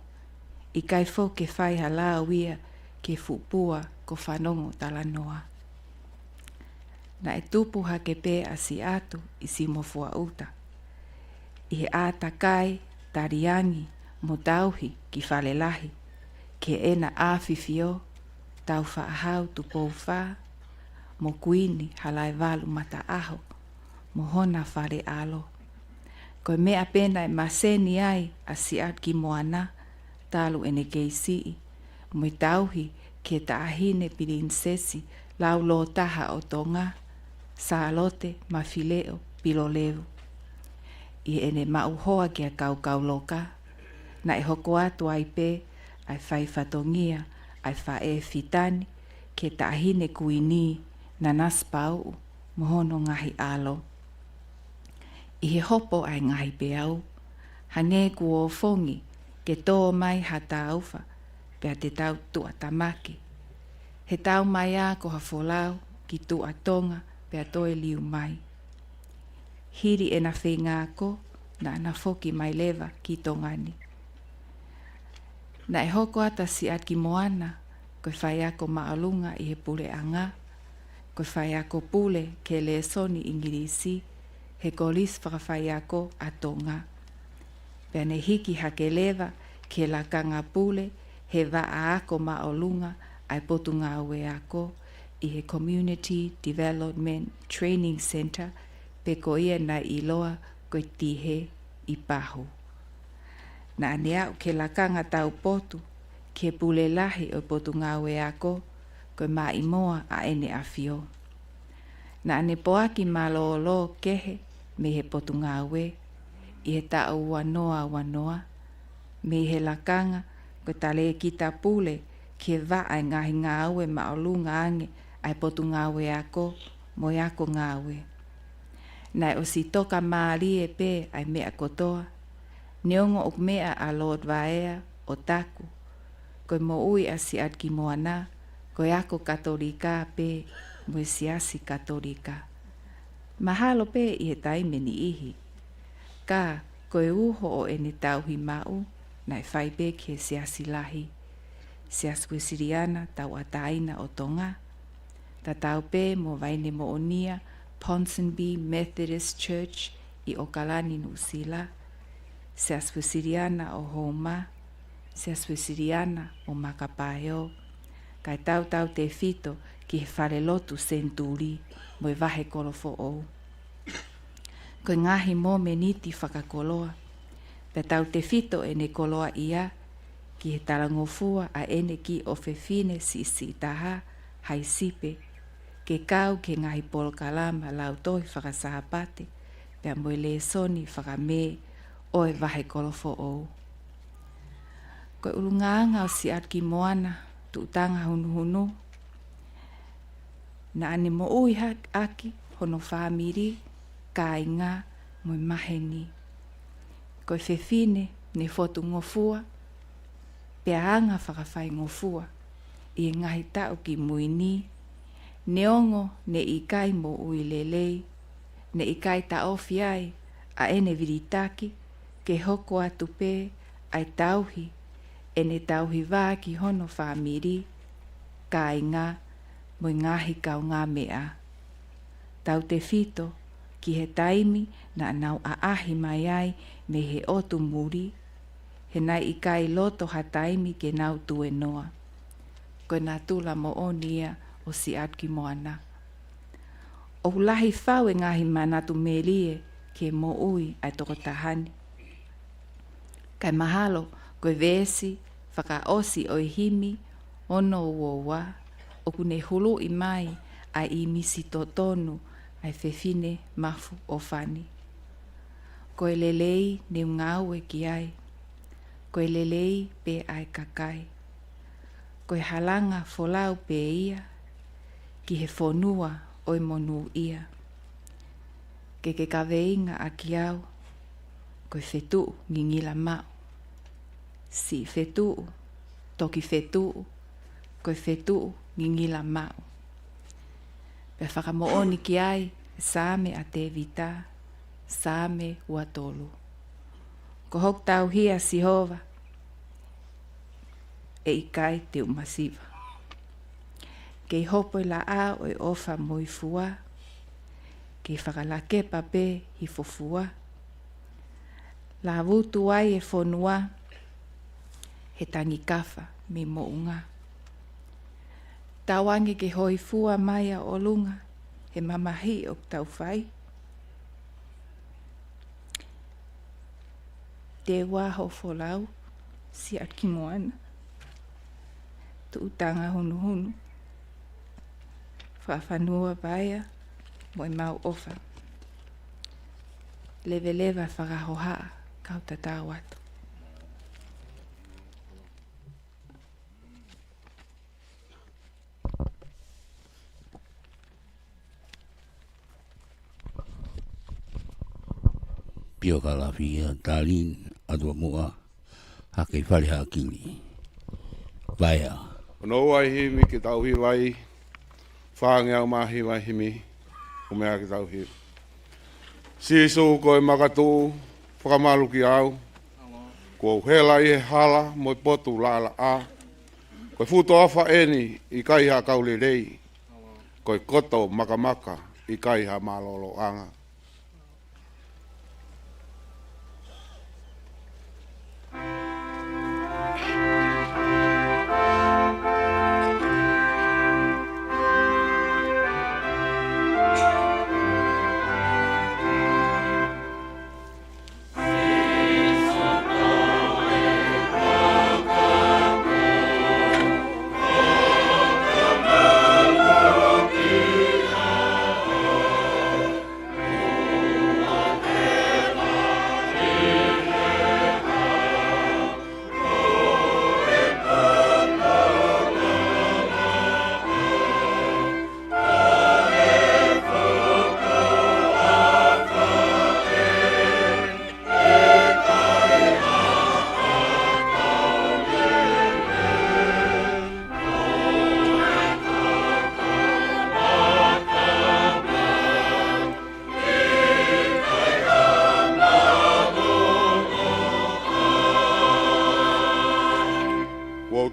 I kai fo ke whai halau ia ke fupua ko whanongo talanoa. Na e tupu ha ke pe a si atu I si mofua uta. I he ātakai tariangi mo tauhi ki whalelahi. Ke ena āwhiwhio, tau whaahau tu pou wha, mo kuini halai walu mata aho, mo hona whare alo. Koe mea pena e maseni ai a si atki moana, talu ene keisii, mo tauhi ke taahine pirinsesi lau lo taha o Tonga, saalote mawhileo piloleu. I ene mauhoa kia kau loka, na e hoko atu ai pe, ai whai whatongia, ai whae fitani, ke taahine kuini na naspau, mohono ngahi alo. I he hopo ai ngahi peau, hange kuo fongi, ke tō mai hata aufa, pea te tau tua tamaki. He tau mai a ko hafolau, ki tua Tonga, pea toe liu mai. Hiri e na whengako, na ana foki mai lewa ki Tongani. Na e hoko ata si atki moana, koe whai ako maalunga I he pule anga, koe whai ako pule ke le soni ingirisi, he kolis whakawhai ako a Tonga. Pea ne hiki hake lewa ke la kanga pule, he waa ako maalunga ai potunga aue ako, I he Community Development Training Center, pe ko ia na iloa koe tihe I pahu. Na aneau ke lakanga tau potu, ke pule lahi o potu ngawe ako, koe mai moa a ene awhio. Na ane poaki malolo kehe me he potu ngawe, I he tau wanoa, me he lakanga koe tale kita pule, ke waa ngahi ngawe maolunga ange ai potu ngawe ako, moi ako ngawe. Na o si toka maali e pe ai mea kotoa, neongo ok mea a Lord Vaea o taku, koe mo ui a si atki moana, koe ako katolika pe mo siasi katolika. Mahalo pe I he taimeni ihi. Ka koe uho o ene tauhi mau, na e whai pe ke siasi lahi. Sias Wisiriana tau ataina o Tonga. Ta tau pe mo vaine mo onia Ponsonby Methodist Church I Okalani Nusila. Sias Wisiriana o Houma. Sias Wisiriana o Makapaeo. Kai tau te fito ki he whare lotu senturi mo I wahe kolofo ou. Koe ngahi mo meniti whakakoloa. Pe tau te fito e ne koloa ia ki he tarangofua a ene ki o whewhine si taha hai sipe. Ke kau ke ngahi polkalama lau toi whakasahapate pea mo le soni whakame o e wahe kolofo ou. Koe ulungaanga o si atki moana tu tanga hunu. Na ane mo ui aki hono whamiri ka inga mo maheni. Koe whewhine ne fotu ngofua, pea anga whakawhai ngofua, I ngahi tau ki muini, neongo ne ikai mo ui lelei, ne ikai ta ofi ai, a ene viritaki, ke hoko atu pē ai tauhi, e ne tauhi wā ki hono whamiri, ka inga mo ngahi kau ngā mea. Tau te whito ki he taimi na nau a ahi mai ai me he otu muri, he nai i kai loto ha taimi ke nau tue noa. Koe nā tula mo onia o si atki moana. O hulahi whau e ngahi manatu melie ke mo ui ai toko tahani. Kai mahalo koe vesi, whaka osi o himi, ono uowa, o kune hulu i mai ai i misi totonu ai whewhine mafu o whani. Koe lelei ne ngau e ki ai. Koe lelei pe ai kakai. Koe halanga folau pe ia, ki he whonua oi monu ia. Ke kaweinga a ki au, koe whetu ngingila mau. Si whetu, toki whetu, koe whetu ngingila mau. Pe whakamooni ki ai, sāme a te vita, sāme ua tolu. Ko hok tau hia sihova, e ikai te umasiva. Kei hopo i la a o e ofa moi fua, kei whakalake pape hi fofua. La wutu ai e whonua, he tangi kafa me mounga. Tawangi ke hoi fua mai a olunga, he mamahi o tau whai. Te waho folau, si atki moana. Tu utanga hunu hunu. Fakafanua Vaea, moi mau ofa. Leve leva whakahoha, kau tatau atu. Biographical Darlin adua mua hake whare hakini. Vaea. Ono ai himi ke tau hi vai, whāngia o mahi vai himi, o mea ke tau hi. Sisu koe makatu, whakamalu ki au, ko hela i he hala, moi potu la a, koe futo awha eni i kaiha kaule rei, koe koto makamaka i kaiha malolo anga.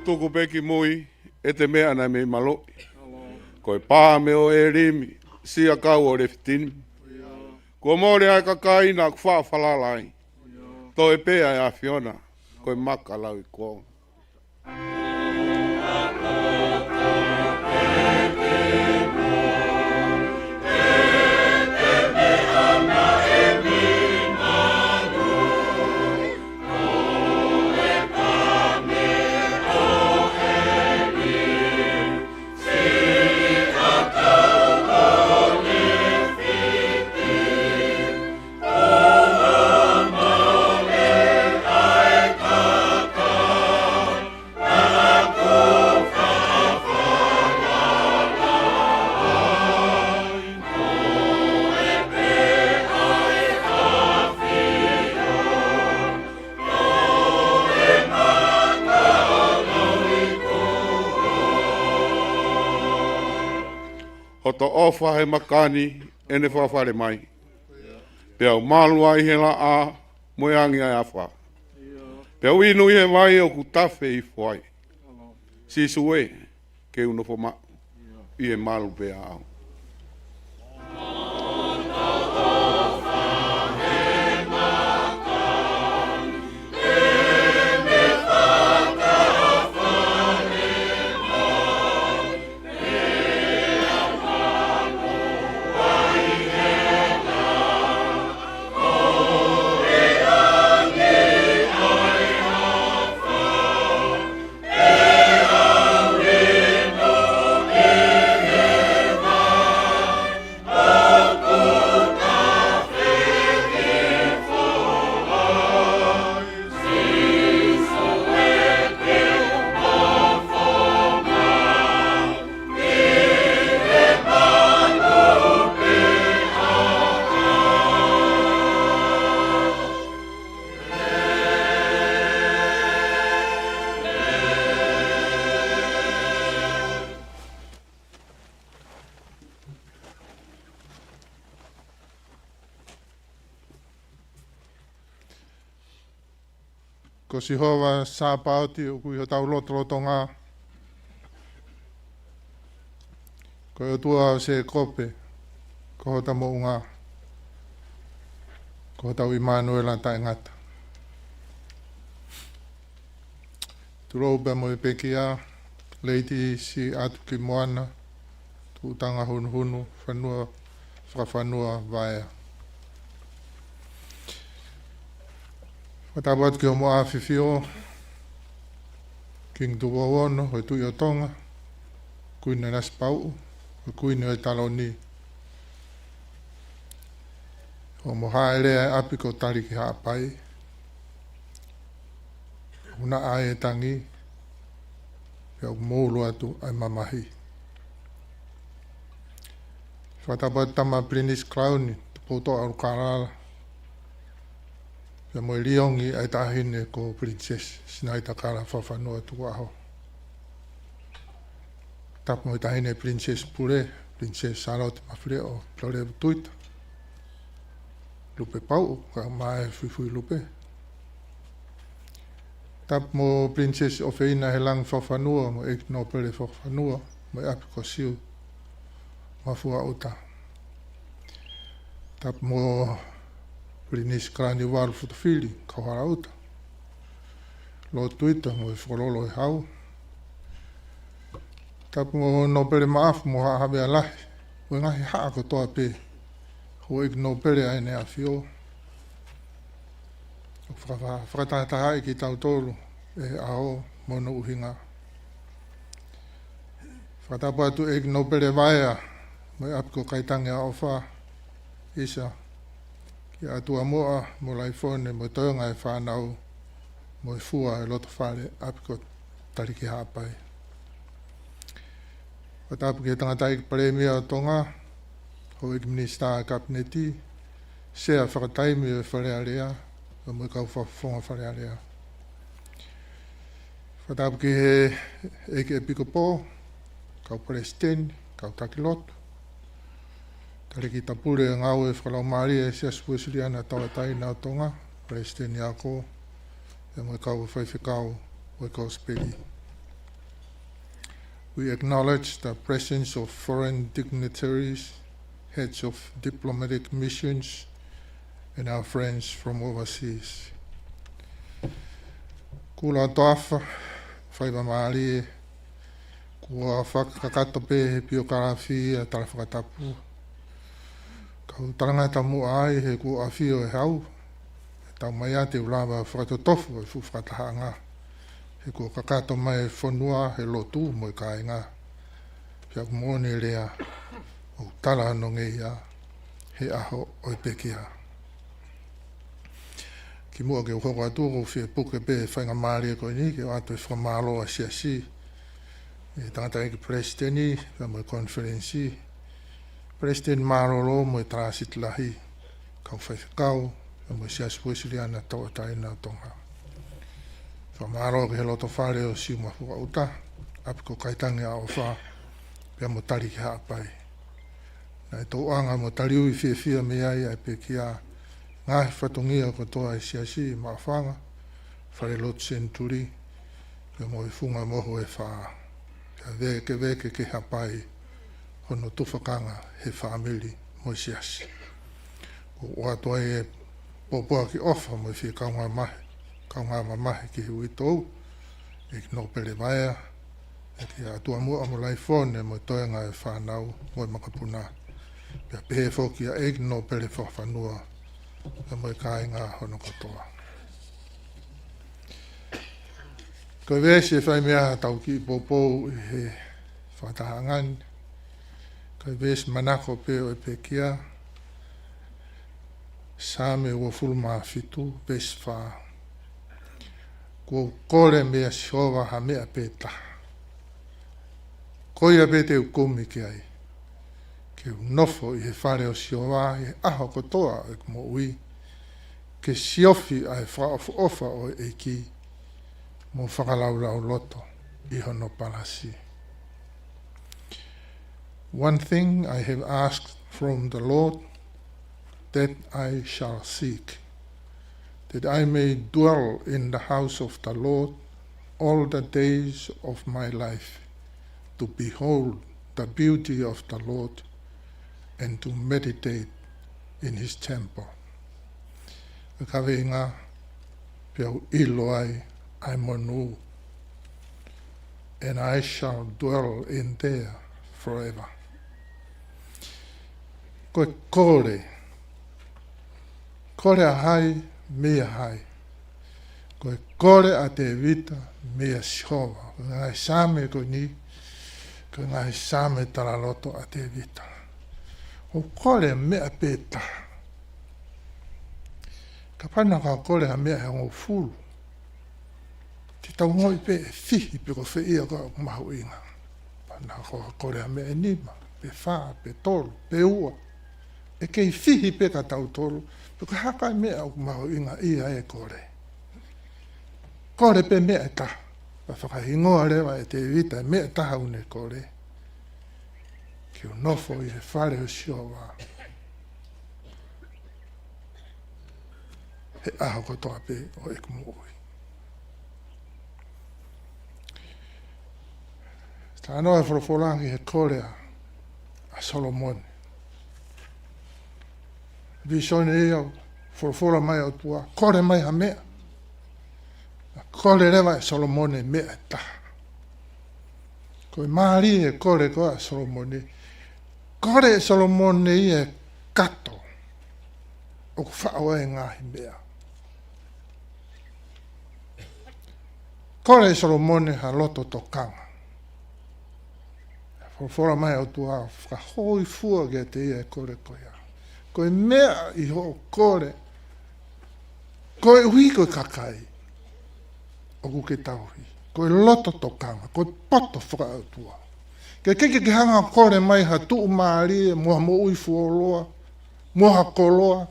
Tuku peki mui, e te mea na me malo. Koe pā me o e rimi, sia kau o refitini. Ko mōre ai kakai nā kwha whalalai. Tō e pēa e a Fiona, koe maka lau i kōnga. Hoto ofa he makani e ne whawhare mai. Pea o malua i he la a, mo angi ai afa. Pe ui nui he vai o ku tafe I fuai. Si suwe ke uno fo ma I e malu pe au. Ko si hova sa pauti o kui ho tau loto ngā. Ko o tua se kope, ko ho tamo ngā. Ko ho tau Immanuela tai ngata. Turou pe mo pekia, leiti si atu ki moana, tu tanga hunu Fakafanua Vaea. Whatabat ki o moa whiwhio, King Tuwawono, hoi tui o Tonga, kuine nas pau, hoi kuine o taloni. O moha elea api ko tari ki haa pai. Una ae tangi, pia moulu atu ai mamahi. Whatabat tama Prinis Crown, tupoto au karala. Pia moe liongi ai tahine ko princess, sinai takara whawhanua tua aho. Tap moe tahine princess pure, princess Charlotte mawhire o Plaurevu tuita. Lupe pau, ka mae whiwhui lupe. Tap mo princess o feina he lang whawhanua, mo ek no pere whawhanua, mo api ko siu, mafua uta. Tap mo Prinis Krani waru futafili, kauhara uta. Lo tuita, mo e whakololo e hau. Tap mo no pere maafu, mo haa hawe alahi, mo e ngahi haa ko toa pe. Ho ek no pere aine a fio. Whakatahai ki tau tolu e ao mono uhinga. Whakatapatu ek no pere vaea mo e apiko kaitange a ofa isa ki atua moa mo laifone mo toionga e whanau mo e fua e loto whare apiko tariki hapai. Whakatapu ki tangatai ki paremia o Tonga ho ek minista kabineti sea whakataimi e wharearea o mo kau whafonga wharearea. Whakatapu ki he eke e piko pō, kau presidenti, kau takilotu. Tariki tapure ngau e whakalau maari e sia suesiri ana tawatai nā Tonga, presidenti ako, e mo kau whaiwhikau o e kau spedi. We acknowledge the presence of foreign dignitaries, heads of diplomatic missions, and our friends from overseas. Kula toafa, whaiwa maari e, kua whakakato pe he pio karafi a tala whakatapu. Kau tarangata mua ai he kua awhio e hau, e tau mai a te ulawa whakatotofu e fu whakataha ngā. He kua kakato mai whanua he lotu mo e kai ngā. Pia kumone rea o tala no ngeia he aho o i pekia. Ki mua ke ukoko atu ko whie puke pe whainga maari e koe ni, ke o atu e whamalo a siasi. E tangata eki presidenti, ka mo e konferensi. Presidenti marolo mo e transit lahi. Kau whaiwhikau, ka mo e siasi puesiri ana tau tai nā Tonga. Whamalo ke he loto whare o siu mafuka uta, apiko kaitangi a ofa, pia mo tari ki haapai. Na e tō anga mo tari ui whia me ai e pe kia Ngāhi whatongia katoa e siasi ma whanga, whare lot senturi, ke mo i funga moho e wha, ke veke ke hapai, hono tufakanga he whamili mo i siasi. O atoa e popoa ki ofa mo i whi kaunga mahe ki hui tau, e ki nopere Vaea, e ki atua mua mo laifone mo i toenga e whanau mo i makapuna. Pia pehe foki a e ki nopere Fakafanua e mo i kāinga hono katoa. Koe vesi e whai mea tau ki popou i he whatahangani. Koe vesi manako peo e pekia. Same ua fulma fitu vesi wha. Kua kore mea siova ha mea peta. Koia pete u kumi ki ai. Ke nofo i he whare o siova i aho kotoa e kumo ui. Ke siofi ai whaofu ofa o e ki. Mo whakalaulau loto I hono palasi. One thing I have asked from the Lord, that I shall seek, that I may dwell in the house of the Lord all the days of my life, to behold the beauty of the Lord and to meditate in his temple. Kawenga piau ilo ai monu, and I shall dwell in there forever. Koe kore a hai, mea hai. Koe kore a te vita, mea siova. Koe ngai same koe ni, koe ngai same taraloto a te vita. O kore mea peta. Ka pana ka kore a mea hango fulu. Te tau ngoi pe e fihi pe ko fe ia ka mahu inga. Pana ka kore a mea e nima, pe wha, pe tolu, pe ua. E kei fihi pe ka tau tolu, pe ka haka mea o mahu inga ia e kore. Kore pe mea e ta. Pa whakahingoa rewa e te vita mea taha une kore. Ki o nofo I he whare o siova. He aho kotoa pe o e kumui. Ta anoa whoroforangi he kore a Solomon. Visone e au whorofora mai au tua. Kore mai ha mea. Kore rewa e Solomon e mea e taha. Koe maari e kore koa a Solomon. Kore e Solomon I e kato. O ku whaoa e ngahi mea. Kore e Solomon ha loto tokanga. Fora mai au tua whakahoi fua ke te ia e kore koia. Koe mea I ho kore. Koe hui koe kakai. O ku ke tauhi. Koe loto tokanga. Koe poto whaka au tua. Ke keke ke hanga kore mai ha tuu maari e moha mo ui fuoloa. Moha koloa.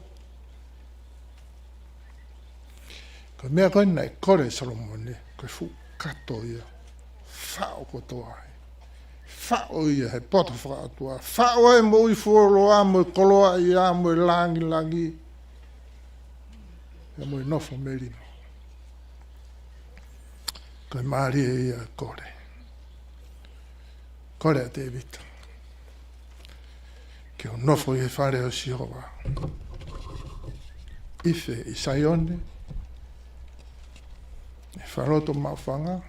Koe mea koe nei kore Solomone. Koe fu kato ia. Whao kotoa ai. Whao ia he poto whakatua. Whao e mo I fuoloa, mo I koloa ia, mo I langi. Ia mo I nofo merino. Koe maari e ia kore. Kore a te vita. Ke o nofo I he whare o siova. Ife I Saione. I wharoto mawhanga.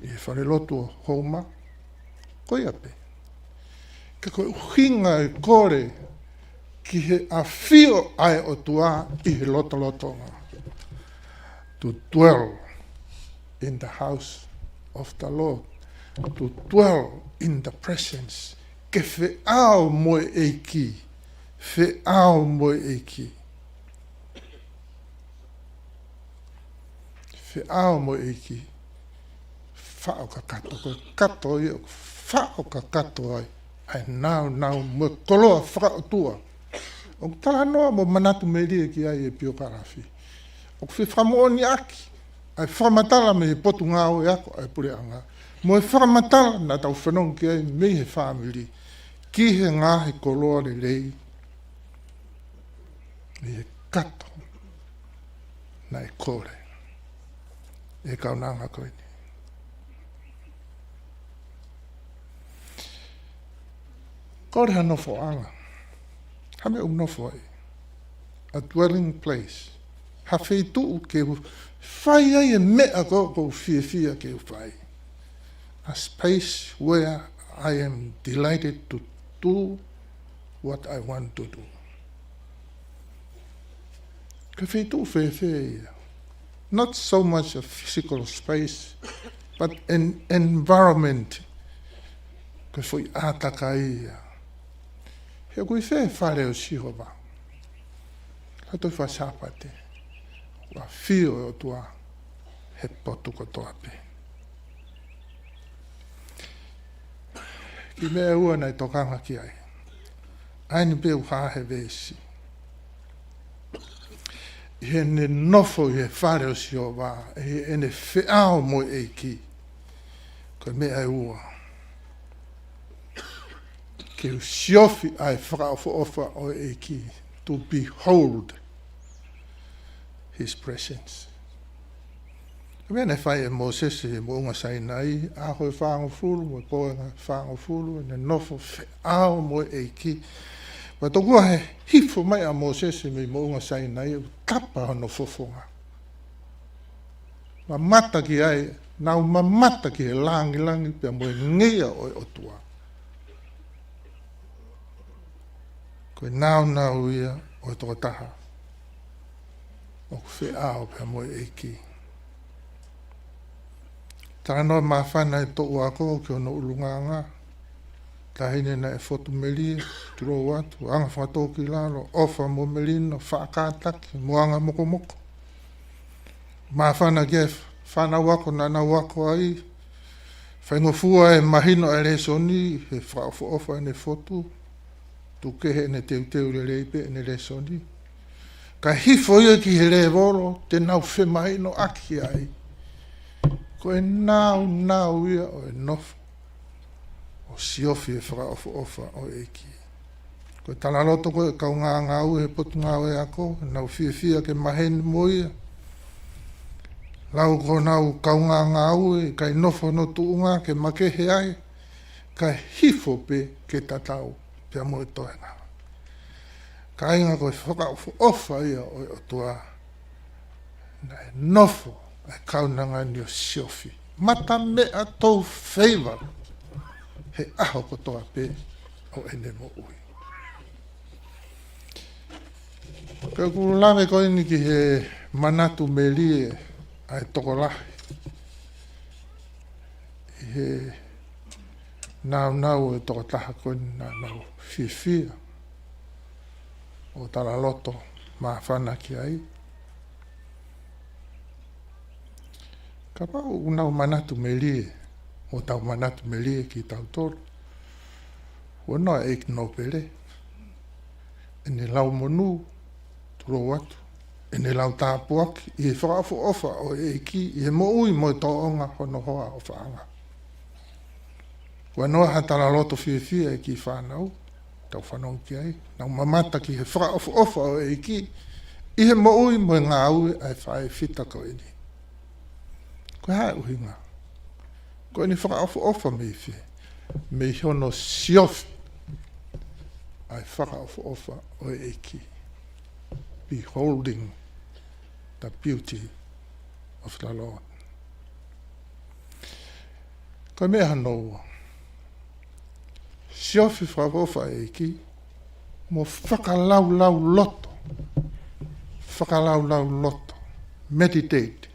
I whare loto Houma. Koia pe. Ka koe uhinga e kore ki he awhio ai o tua I he loto. To dwell in the house of the Lord. To dwell in the presence. Ke whiao moe eiki. Whiao moe eiki. Whiao moe eiki. Whao ka kato. Koe kato I o whao ka kato ai. Ai nau mo koloa whao tua. O tala noa mo manatu meria ki ai e Biographical. O whi whamooni aki. Ai whamatala me he potu ngāo e ako ai pure anga. Mo e whamatala na tau whanong ki ai me he whamiri. Ki he ngā he koloa le rei. Me he kato na e kore e kaunanga koe ni. Kore ha nofo anga. Hame nofo ai. A dwelling place. Ha feitu ke whai ai e mea ko fia ke whai. A space where I am delighted to do what I want to do. Ke wheitu whewhea. Not so much a physical space, but an environment. Ke whui ātaka ia. He kui whare o sihoba. Hatoi whasapate. Wa whio o tua he potu kotoa pe. Ki mea ua nei tokanga ki ai. Aini peu hahe vesi. He ne nofo he whare o sihoba. He ne whiao mo e ki. Ko mea ua. Ke siofi ai whakao ofa o e ki. To behold his presence. When I find Moses mo nga sai nai a ho whango fulu mo po nga whango fulu ne nofo ao mo e ki. Wa toko he hifo mai a Moses me mo nga sai nai tapa no fofonga. Ma mata ki ai na ma mata ki langi pe mo ngia o tua. Ko nau ia o to taha. O fe ao pe mo e ki. Tāno mawhana e tōu ako ki ono ulunganga. Tahine na e fotu meli, turo watu, anga whatoki lalo, ofa mo melino, whaakātaki, moanga moko. Mawhana ke whana wako, nana wako ai. Whaingofua e mahino e resoni, he whaofu ofa e ne fotu. Tukehe ne teuteu le leipe e ne resoni. Ka hifo ia ki he le voro, te nau whemahino aki ai. Ko e nau ia o e nofo. O siofi e whakaofu ofa o e ki. Ko e talaloto ko e kaunga ngau e potu ngau e ako. Nau fia ke maheni mo ia. Lau ko nau kaunga ngau e kai nofo no tuunga ke makehe ai. Ka hifo pe ke tatau pia mo e toenga. Ka inga ko e whakaofu ofa ia o tua. Na e nofo. E kaunanga ni o siofi. Mata mea tau favor. He aho kotoa pe o ene mo ui. Pea kulame koe ni ki he manatu melie ai tokolahi. He nau e tokotaha koe ni nau fia. O tala loto maa whana ki ai. Ka pau unau manatu melie, o tau manatu melie ki tau toro. O noa eik no pere. Ene lau monu, turo watu. Ene lau tāpuaki, i he whaafu ofa o eiki, i he mo ui mo i toonga hono hoa o whaanga. Wa noa hatala loto fia e ki whanau, tau whanau ki ai. Nau mamata ki he whaafu ofa o eiki, i he mo ui mo i ngā ui ai whae fita ko ini. Ko hae uhinga. Ko ni whakaofu ofa me i whie. Me hono siofi. Ai whakaofu ofa o eiki. Beholding the beauty of the Lord. Ko mea hanoua. Siofi whakaofa eiki. Mo whakalau loto. Whakalau loto. Meditate.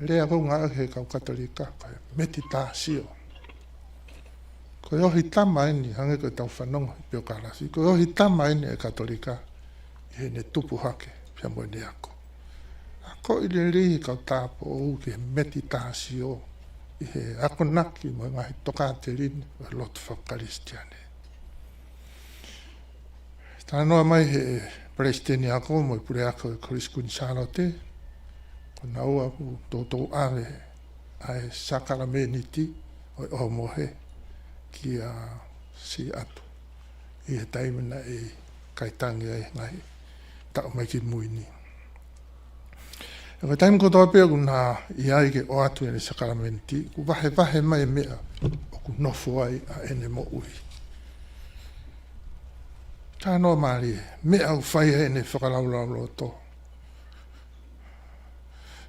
Lea runga he kau katolika, koe meditasio. Koe ohi tama ini, hange koe tau whanonga i Biographical. Koe ohi tama ini e katolika, i he ne tupu hake, pia moe ne ako. Ako i le rihi kau tāpo o ki he meditasio, i he ako naki moe ngahi toka te rini, o lotu whakaristiane. Tānoa mai he presideni ako, moe pure ako e Chris Charlotte, na ua ku tōtou awe ai sakarameniti o omohe ki a si atu. I he taimina e kaitangi ai ngai tau mai ki mui ni. E ka taim kotoa pia kuna iai ke o atu ene sakaramenti, ku vahe mai mea o ku nofo ai a ene mo ui. Tānoa maari, mea u whai ene whakaraulau loto.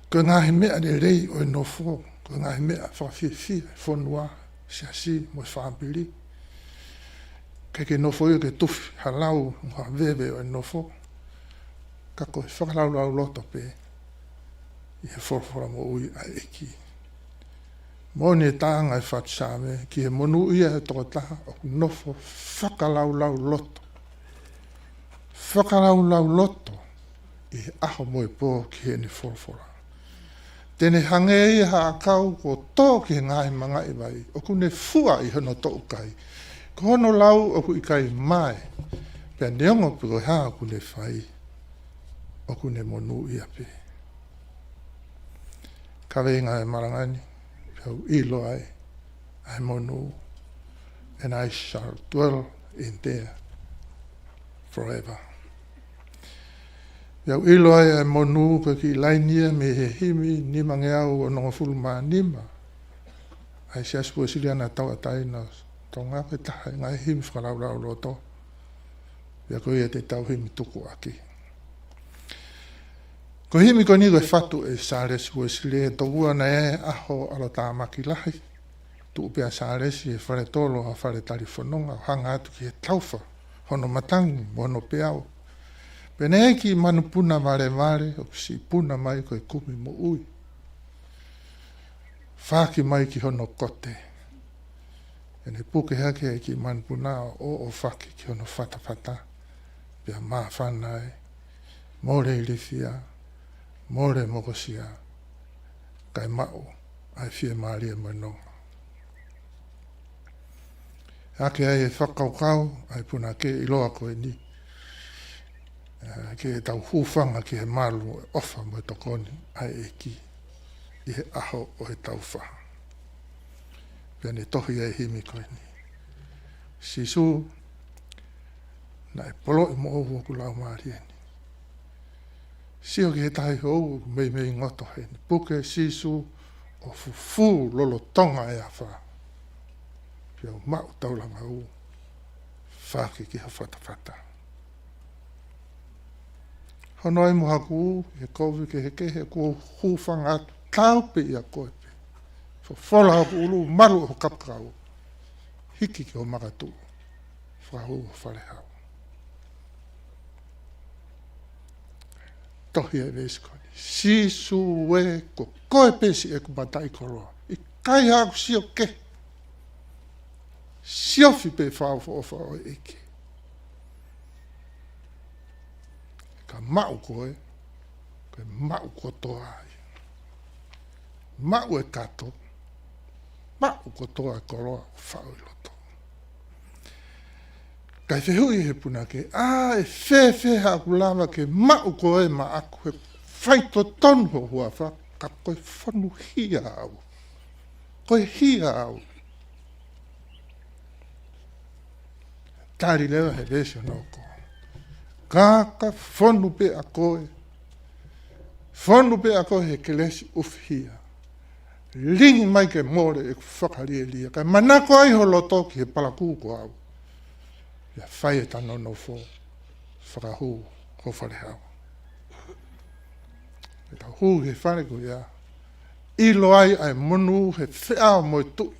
Ko ngahi mea de rei o e nofo, ko ngahi mea whawhiwhi, whonua, siasi, mo whaambili. Ke nofo i ke tufi, halau, ngā vewe o e nofo. Ka koe whakaraulau loto pe, i he whorwhora mo ui a eki. Mo ne tānga e whatsame, ki he monu ia e toko taha, o ku nofo whakaraulau loto. Whakaraulau loto, i he aho mo e pō ki he ni whorwhora. Tene hange i ha kau ko tō ki he ngai manga i vai, o ku ne fua i hono tō ukai. Ko hono lau o ku i kai mai, pia neongo piko ha o ku ne whai, o ku ne monu i ape. Kawe ngai marangani, pia ilo ai, ai monu, and I shall dwell in there forever. Iau ilo ai e monu ka ki lainia me he himi ni mange au o nonga fulu maa nima. Ai se asua siliana tau atai na Tonga ke taha ngai himi whakaraulau loto. Ia ko ia te tau himi tuku aki. Ko himi ko nigo e whatu e sāresu e sile e tohua na e aho alo tā maki lahi. Tu upea sāresi e whare tolo a whare tari whanonga hanga atu ki e tauwha. Hono matangi, mono peao. Pene ki manu puna vare, o si puna mai ko e kumi mo ui. Whaki mai ki hono kote. Ene puke hake ki manu puna o whaki ki hono whata. Pia maa whanai, more ilifia, more mokosia, kai mao, ai fie maaria manonga. Hake ai e whakaukau, ai puna ke iloa koe ni. Ke tau hufanga ki he malu e ofa mo e tokoni ai e ki i he aho o he tau wha. Pia ne tohi e himi koe ni. Sisu na e polo i mo ohu ku lau maari e ni. Sio ki he tahi hou mei ngoto he ni. Puke sisu o fufu lolo tonga e a wha. Pia o mau taulanga u whaki ki ha whata. Hono ai mo haku, he kovi ke heke, he kua hufanga taupe i a koe pe. Whola haku ulu maru o kapkau. Hiki ki o makatu. Whahu o whare hau. Tohi e veskoni. Sisu e ko koe pesi e kumatai koroa. I kai haku sio ke. Siofi pe whau ofa o eke. Ka mau koe mau kotoa ai. Mau e kato, mau kotoa koroa whau i loto. Kai whehui he puna ke, e whewhe haku lava ke mau koe ma aku he whaito tonu ho hua wha, ka koe whanu hia au. Koe hia au. Tari lewa he resio noko. Kaka whonu pe a koe. Whonu pe a koe he kelesi ufhia. Lingi mai ke more e whakaria lia. Kai manako ai ho loto ki he palakuko au. Ia whai e tano no fo. Whakahu ko whare hau. E ka hu he whare ko ia. Ilo ai monu he whea mo e tui.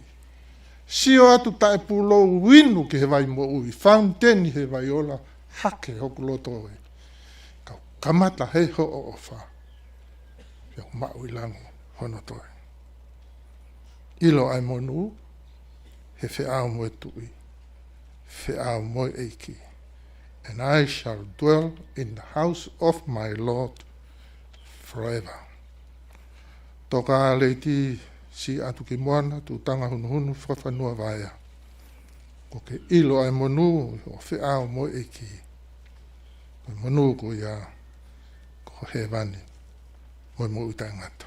Sio atu tae pulo winu ki he vai mo ui. Fountain he vai ola. Hake hoku loto e. Kau kamata hei ho o ofa. Pia mau i langu hono toe. Ilo ai monu, he wheao mo e tui. Wheao mo e eiki. And I shall dwell in the house of my Lord forever. Toka leiti si atu ki moana, tu tanga hunu Fakafanua Vaea. Ko ke ilo ai monu, o wheao mo e eiki. Monu ko ia, ko he vani, mo mo uta ngata.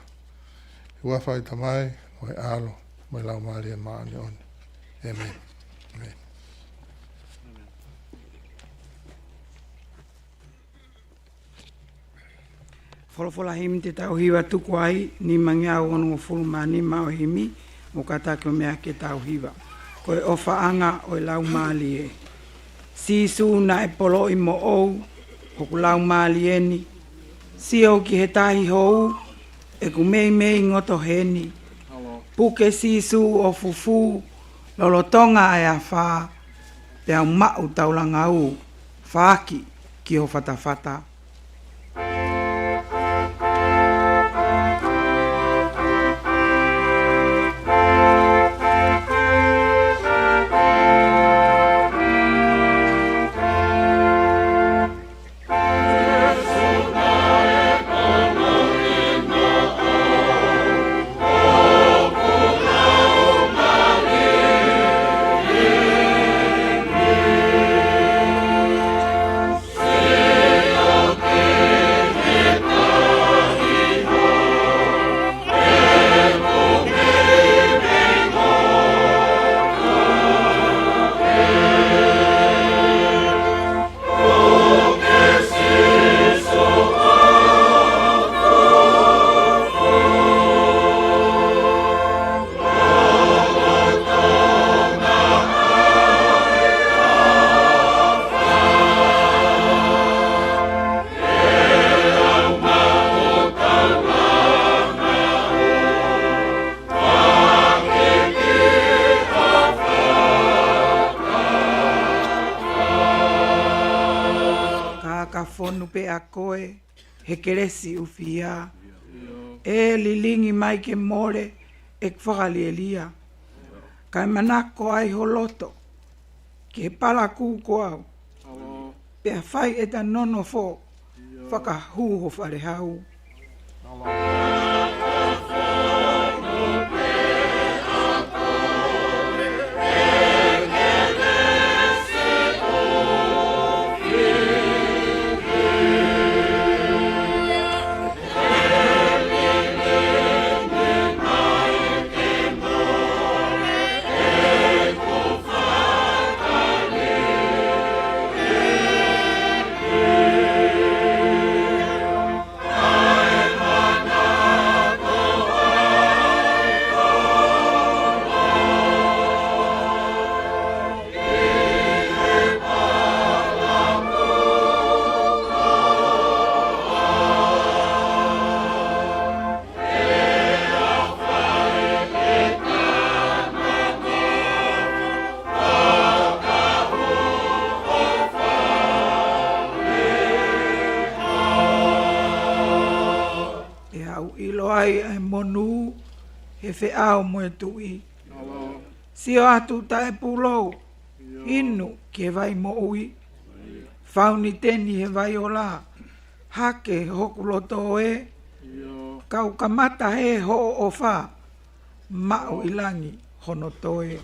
Ua whai tamai, mo e alo, mo e lau maari e maani oni. Amen. Amen. Wholofola himi te tau hiwa tuku ai, ni mangia o ono fulmani mao himi, mo katake o mea ke tau hiwa. Koe o whaanga o lau maali e. Sisu na e polo i mo ou, o ku lau maali e ni. Si o ki he tahi hou, e ku mei mei ngoto heni. Puke sisu o fufu, lolo tonga e a wha, pe au mau taulanga u, whaaki ki ho whatawhata. Fonu pe a koe, he keresi ufia. E lilingi mai ke more, e kwhakali e lia. Kai manako ai holoto, ke pala kūko au. Pe a whai e ta nono fo, whakahu ho whare hau. He wheao moe tui. Si o atu tae pulou, inu ki he vai mo ui. Whauni teni he vai o la, hake hoku loto e. Kau kamata he ho o wha, mao ilangi hono toe.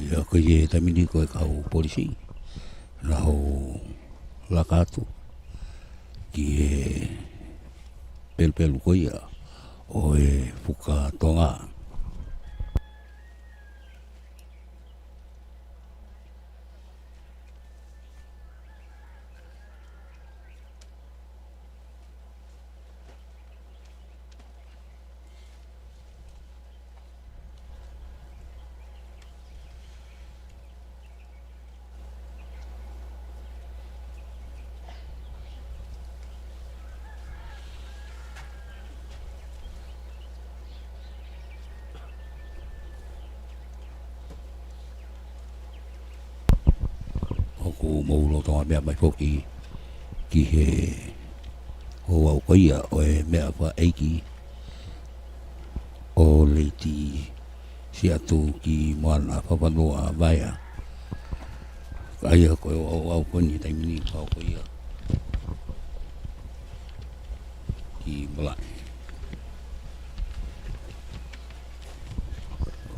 Ia koe e tamini koe kau polisi. Na ho lakatu. Ki e pelpelu koe ia. O e puka Tonga. Ko maulo tonga mea mai poki ki he ho au koia o e mea pa eiki o leiti si atu ki moana Fakafanua Vaea. Aia koe o au koni taimini ka au koia ki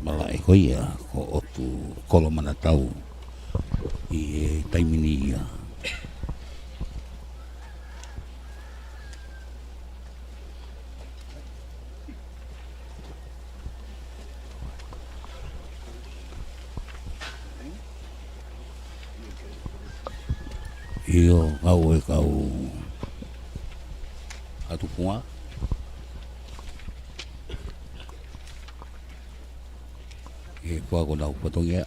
malai koia ko otu kolomana tau i e taimini ia. Io kau e kau atupunga e kua ko nau patongia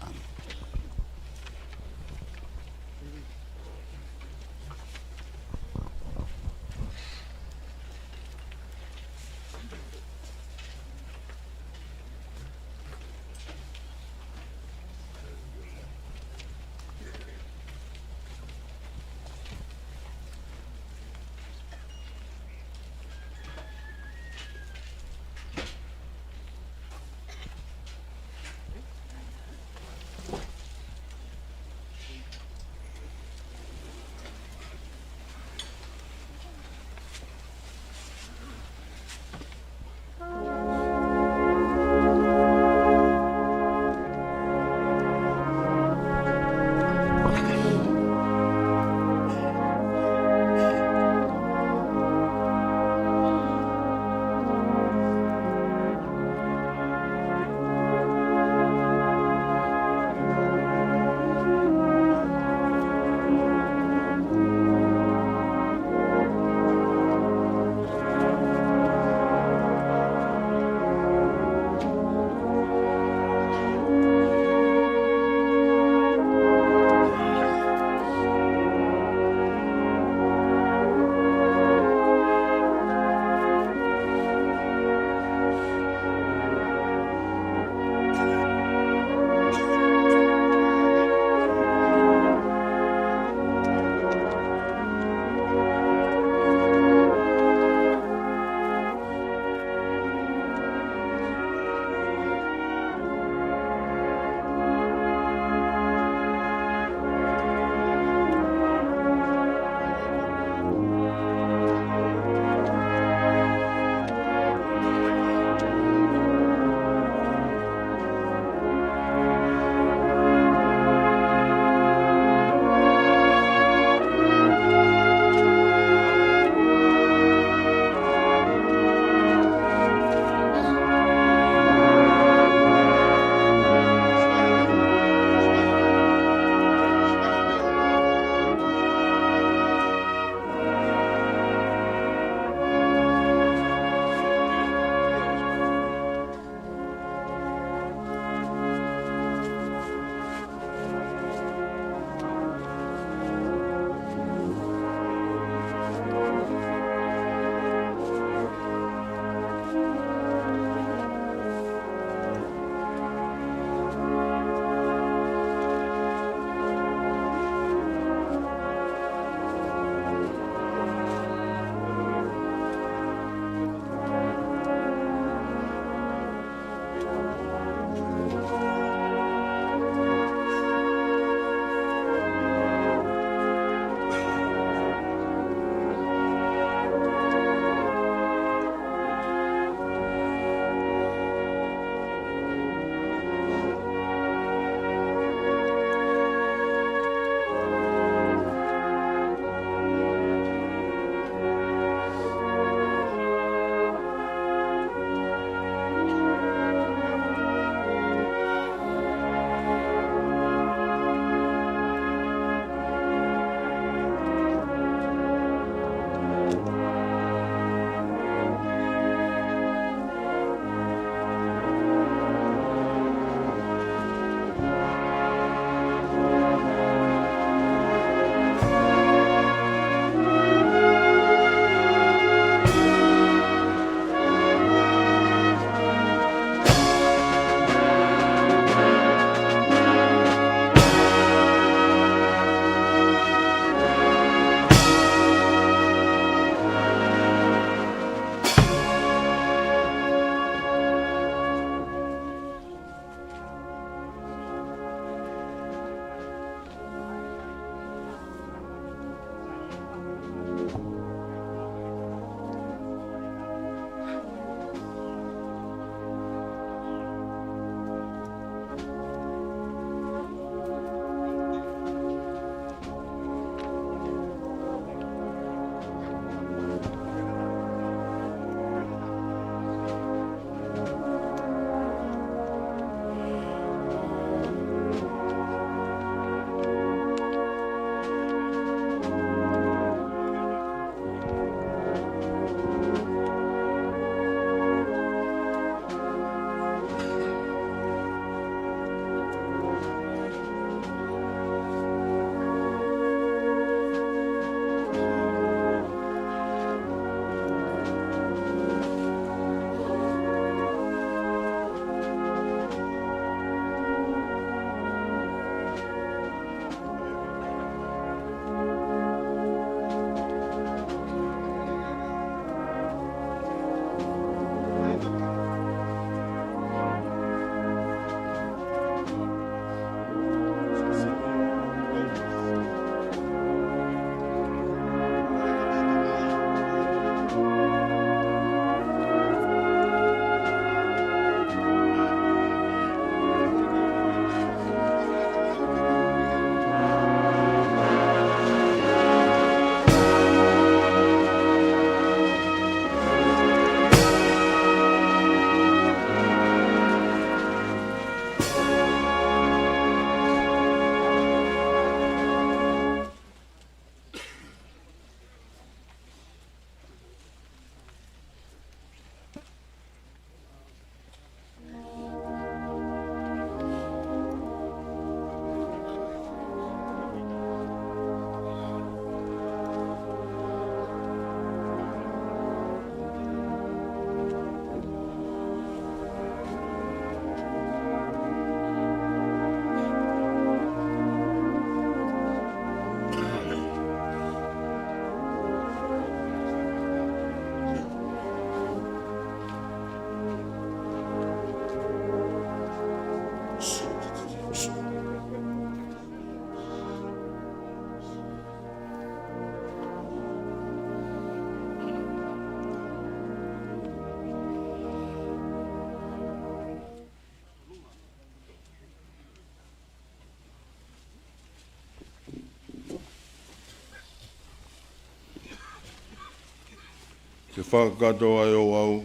Ke whakatoa e o au.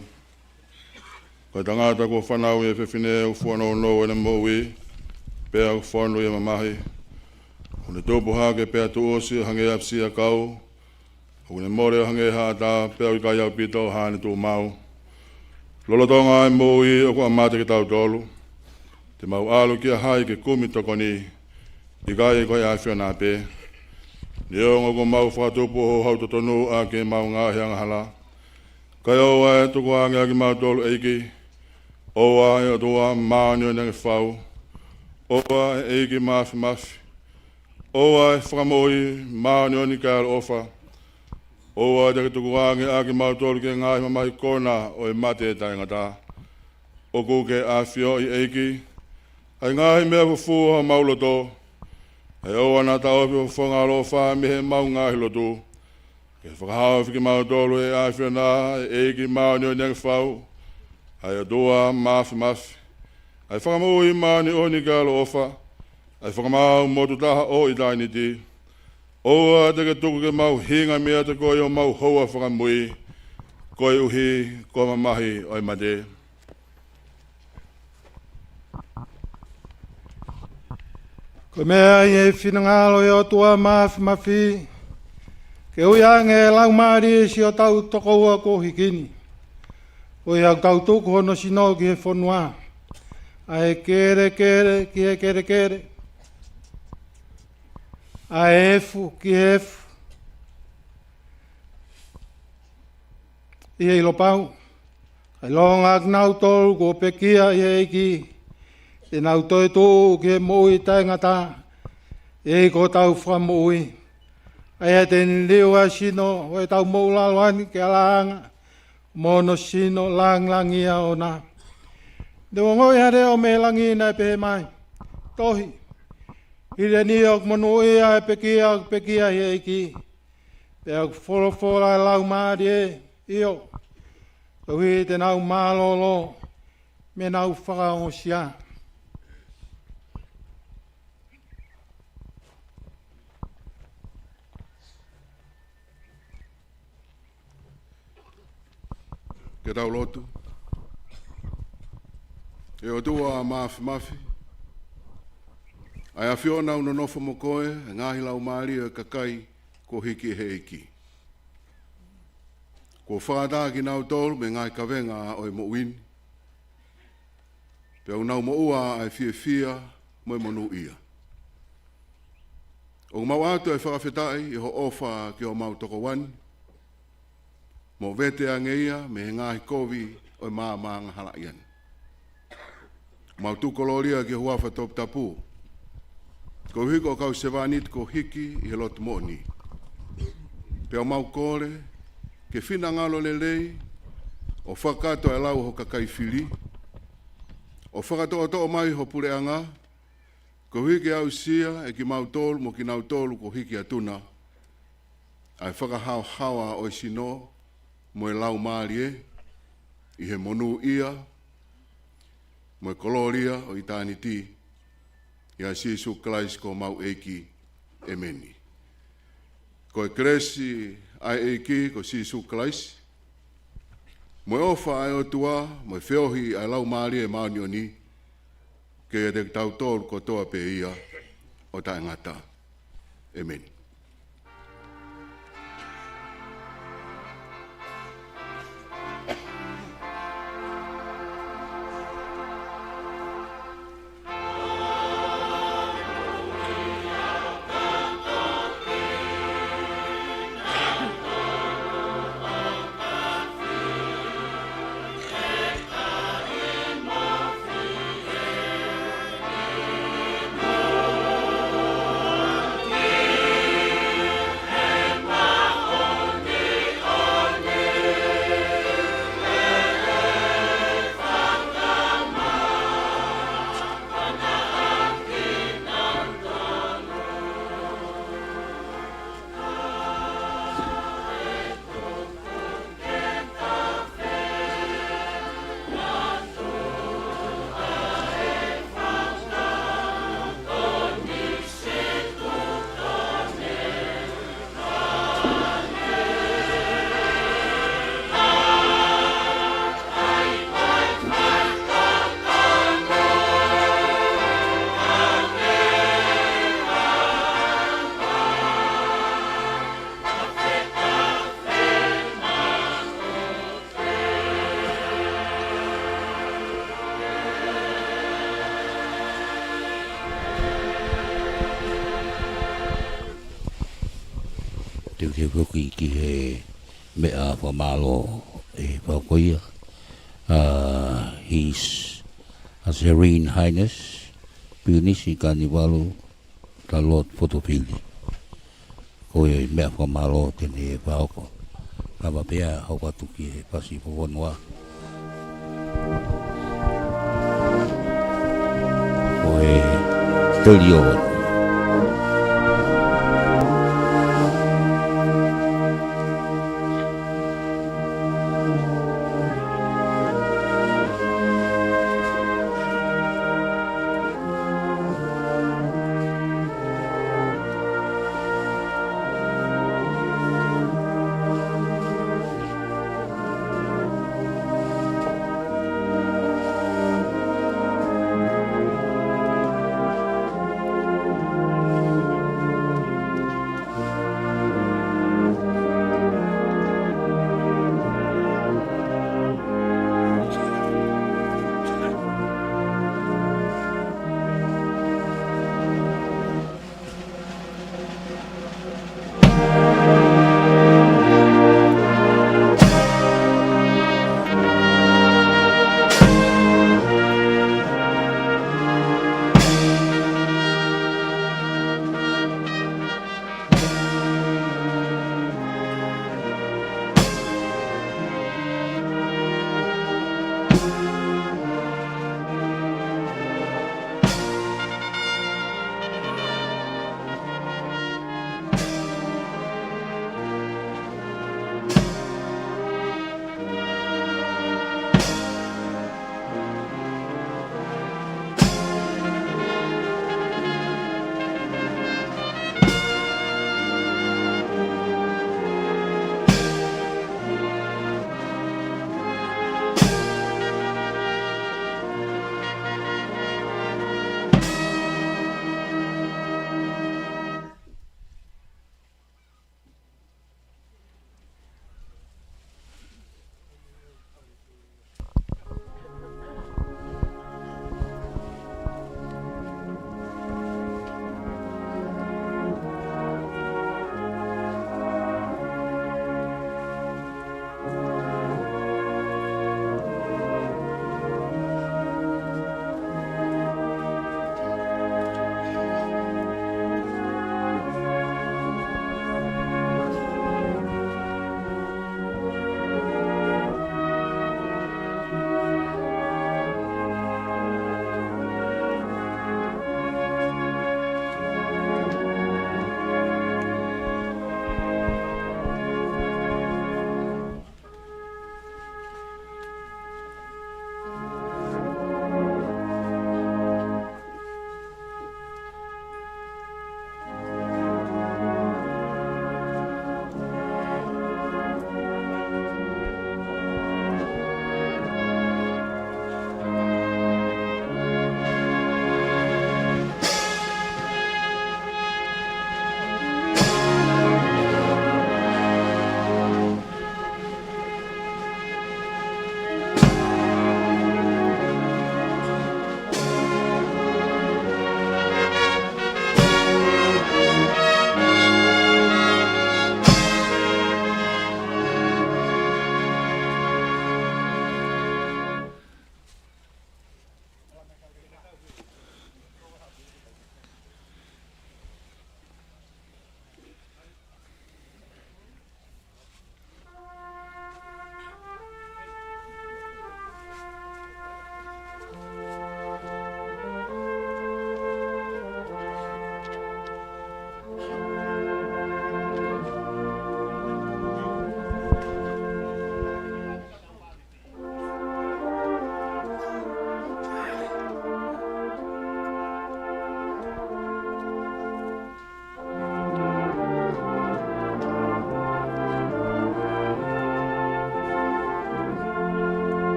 Ka tangata ko whanau e whiwhine o whanau no e na maui. Pea o whanau e mamahi. O ne tōpu hake pea tu osi hange apsi a kau. O ne more hange hata pea o kai au pita o hane tō mau. Lolotonga e maui o kua mate ke tau tolu. Te mau alu kia hai ke kumi tokoni. I kai e koe awhia nā pē. Ni o ngoko mau whakatupu ho hau totonu a ke mau ngāhi angahala. Kai oa e tuku ange aki mau tolu eiki. Oa e o tua maani o nange whau. Oa e eiki mafi mafi. Oa e whakamoi maani o ni kāra ofa. Oa e teke tuku ange aki mau tolu ke ngāhi mamahi kona o e mate e taingata. O kuke a whio i eiki. Ai ngahi mea fufu ha mauloto. Ai oa nā taupi o whonga alofa mehe mau ngahi lotu. Ke whakahau whiki mau tolu e a whio nā e eiki maani o nange whau. Ai o dua mafi mafi. Ai whakamui maani o ni kālo ofa. Ai whakamau motu taha o i tainiti. Oa teke tuku ke mau hinga mea te koe o mau hoa whakamui. Koe uhi, koe mamahi o i mate. Ko mea i e whinangalo e o tua mafi mafi. Ke ui ange e lau maari e si o tau tokoua ko hikini. O i au tau tuku hono sino ki he whanua. A e kere kere ki he kere kere. A e efu ki he efu. I he ilopau. Ai longa ak nau tolu ko pekia i he iki. E nau toi tō ke mui taingata, e ko tau whamui. Ai e teni liu a sino, o e tau mou lalwani ke alaanga, mono sino langlangia o nā. Te wangoi hare o me langi nai pehe mai, tohi. Hire ni ok monu ia e pekia he iki. Te ok whorofora e lau maari e, io. Tohi te nau mālolo, me nau whakao sia. Ke tau lotu. E o tua mafi mafi. Ai a whiona una nofo mo koe, e ngahi lau maari e kakai ko hiki he iki. Ko whakata ki nau tolu me ngai kawenga o e mo wini. Pe au nau mo ua ai fia mo e monu ia. O mau atu e whakawhetai i ho ofa ki o mau toko wani. Mo vete angeia me ngahi kovi o e maanga hala ian. Mau tukoloria ki huafa Tongatapu. Ko hiko kau sevanit ko hiki i he lotu moni. Pea mau kore, ke whina ngalo lelei, o whakato e lau ho kakai whiri, o whakato o to mai ho pureanga, ko hiki au sia e ki mau tolu mo ki nau tolu ko hiki atuna, ai whakahau hawa o sino, mo e lau maari i he monu ia, mo e koloria o i tāniti, ia Jesu Christ ko mau eiki e meni. Ko e kresi ai eiki ko Jesu Christ, mo e ofa ai o tua, mo e whiohi ai lau maari e maani oni, ke e te tau tōru ko toa pe ia o tae ngata. Amen. te ke kuki ki he mea whamalo e whakoia. His Serene Highness Piunisi Kaniwalu ta Lord Potopili. Ko e mea whamalo tene e whaoko. Kama pea haukatuki he pasi whawanoa. Ko e Telio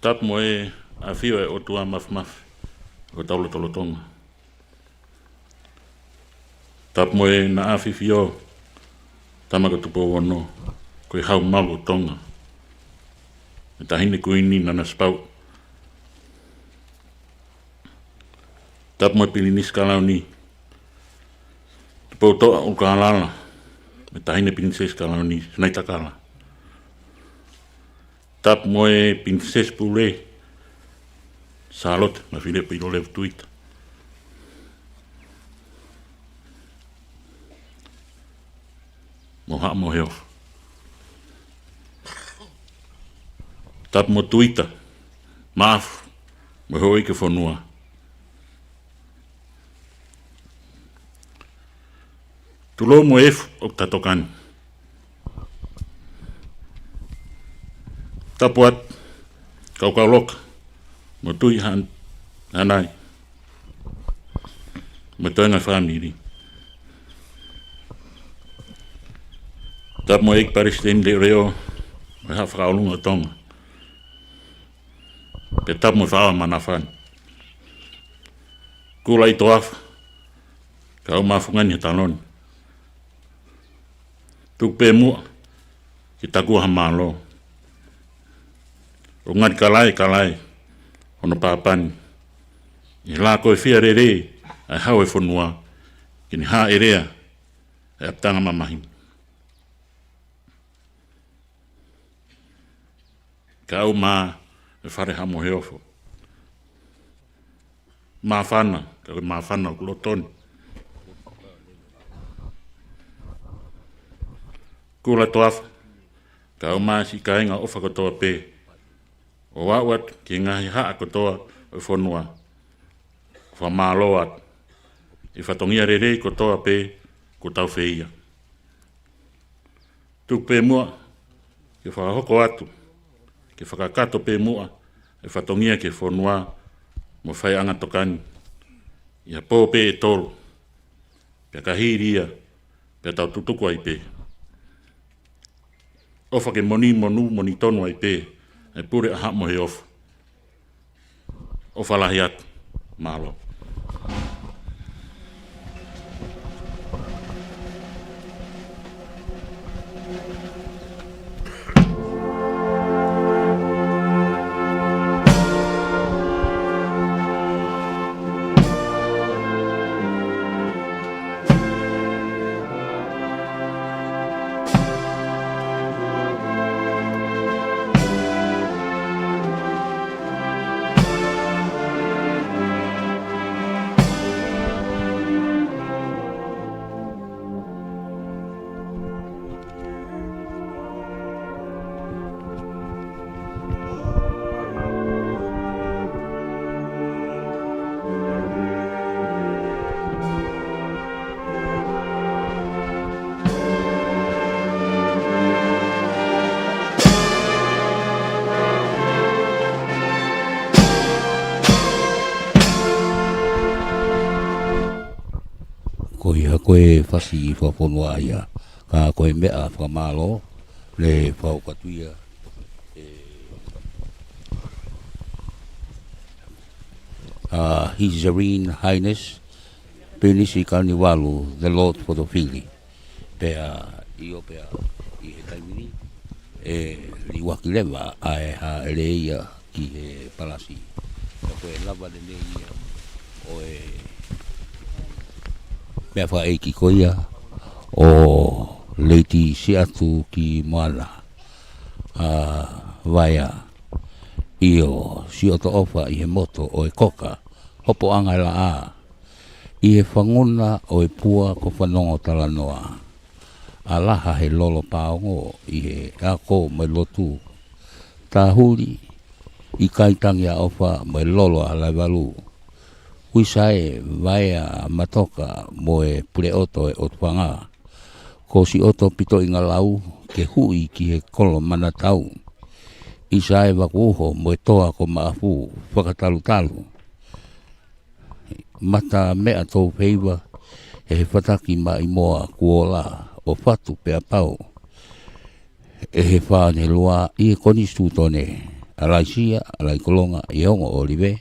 Tap mo e a fio e o tua maf o taulo tolo Tonga. Tap mo e na a fio tamaka tupo wono ko i hau malu Tonga. E tahine kuini nana spau. Tap mo e pilinis kalau ni. Tupo toa o ka halala. E tahine pilinis kalau ni snai takala. Tap mo e pilinis pule. Salot, na file pe ilo lev tuita. Moha mo heo. Tap mo tuita. Maaf. Mo hoi ke fonua. Tulo mo ef o tatokan. Tapuat. Kau loka. Mo tui hanai. Mo toenga family. Tap mo ek paristem de reo. Mo ha fraulunga Tonga. Pe tap mo whawa manafan. Kula i toaf. Kau mafungani he talon. Tuk pe mua. Ki taku ha malo. O ngati kalai. Ono papan. I la koe fia re. Ai hau e whanua. Kini ha e rea. E aptanga mamahi. Ka au maa. E whare hamo heofo. Maa whana. Ka koe maa whana o kulotoni. Kula toafa. Ka au maa si kainga ofa kotoa pe. O wawat ki ngahi haa kotoa o whanua. Wha māloat. I whatongia re kotoa pe ko tau whiia. Tuk pe mua ki whakahoko atu. Ki whakakato pe mua e whatongia ki whanua mo whai anga tokani. Ia pō pe e tolu. Pia kahiria. Pia tau tutuku ai pe. Ofa ke moni tonu ai pe. E pure a hamo he ofa. Ofa lahi atu. Malo. Koe whasi i whaponua ia. Ka koe mea whamalo. Le whaukatuia. His Serene Highness. Penisi Karniwalu, the Lord for the Fili. Pea, io pea, i he taimini. Li wakilewa ai ha eleia ki he palasi. Koe lava de neia. Oe mea wha eiki koia o leiti si atu ki moana Vaea io si oto ofa i he moto o e koka hopo anga la a i he whanguna o e pua ko whanongo tala noa a laha he lolo paongo i he ako mai lotu ta huli i kaitangi a ofa mai lolo a laivalu Uisae Vaea matoka mo e pure oto e otwanga. Ko si oto pito inga lau ke hui ki he kolo manatau. Isae wakuho mo e toa ko maafu whakatalu-talu. Mata mea tau peiwa e he whataki ma i moa kuola o whatu pea pau. E he whāne loa i e koni stūtone alai sia, alai kolonga, i ongo o liwe,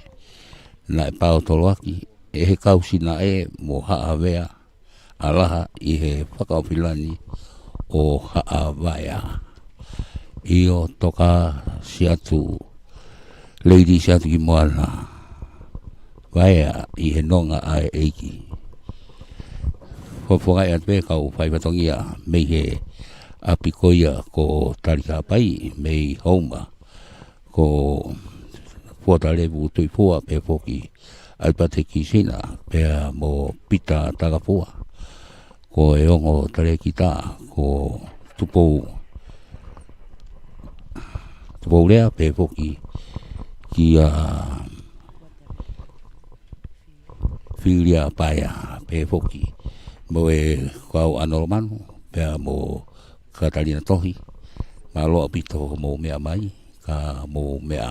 na e pao toloaki, e he kausina e mo haa vea, alaha i he whakaopilani o Ouau Vaea. I o toka si atu, lady si atu ki moana, Vaea i he nonga ai eiki. Whawhangai atwe kau whaipatongia mei he apikoia ko tarika pai mei Houma ko puatalevu tui pua pe poki alpate ki sina pea mo pita tagapua ko e ongo tare kita ko tupou lea pe poki ki a filia paia pe poki mo e kau anormanu pea mo Katalina tohi ma loa pito mo mea mai ka mo mea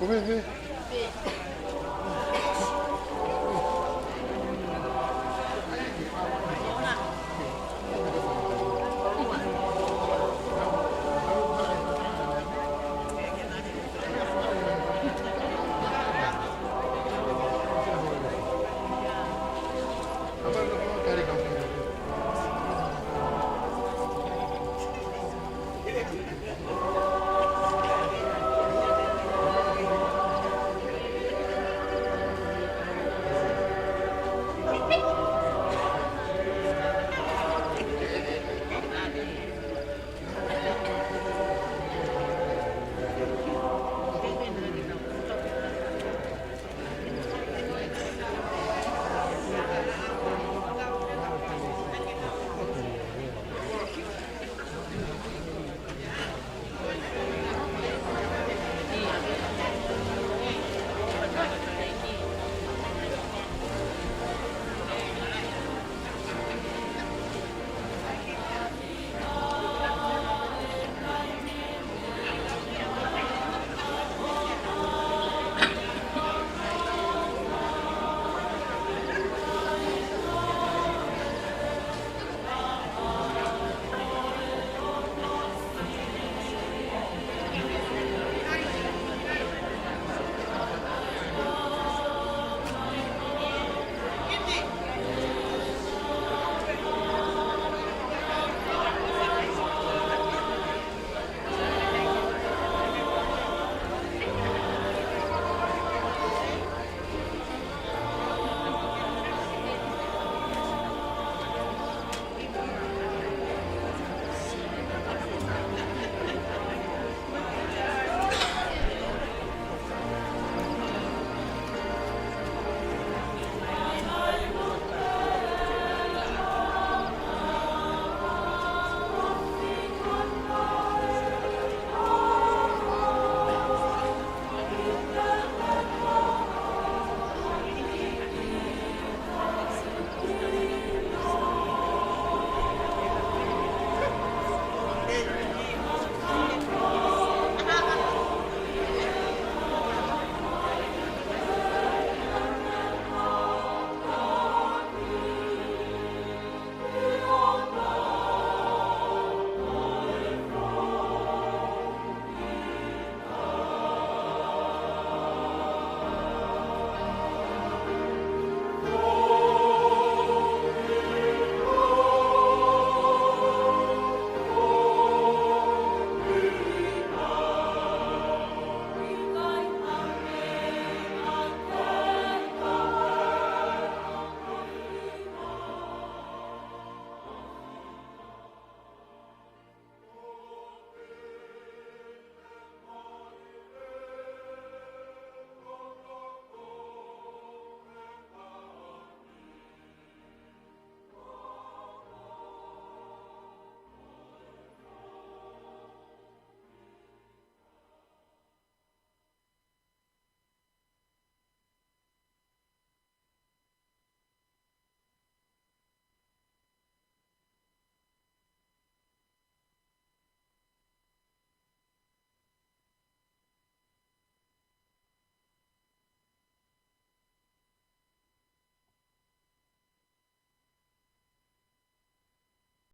Apa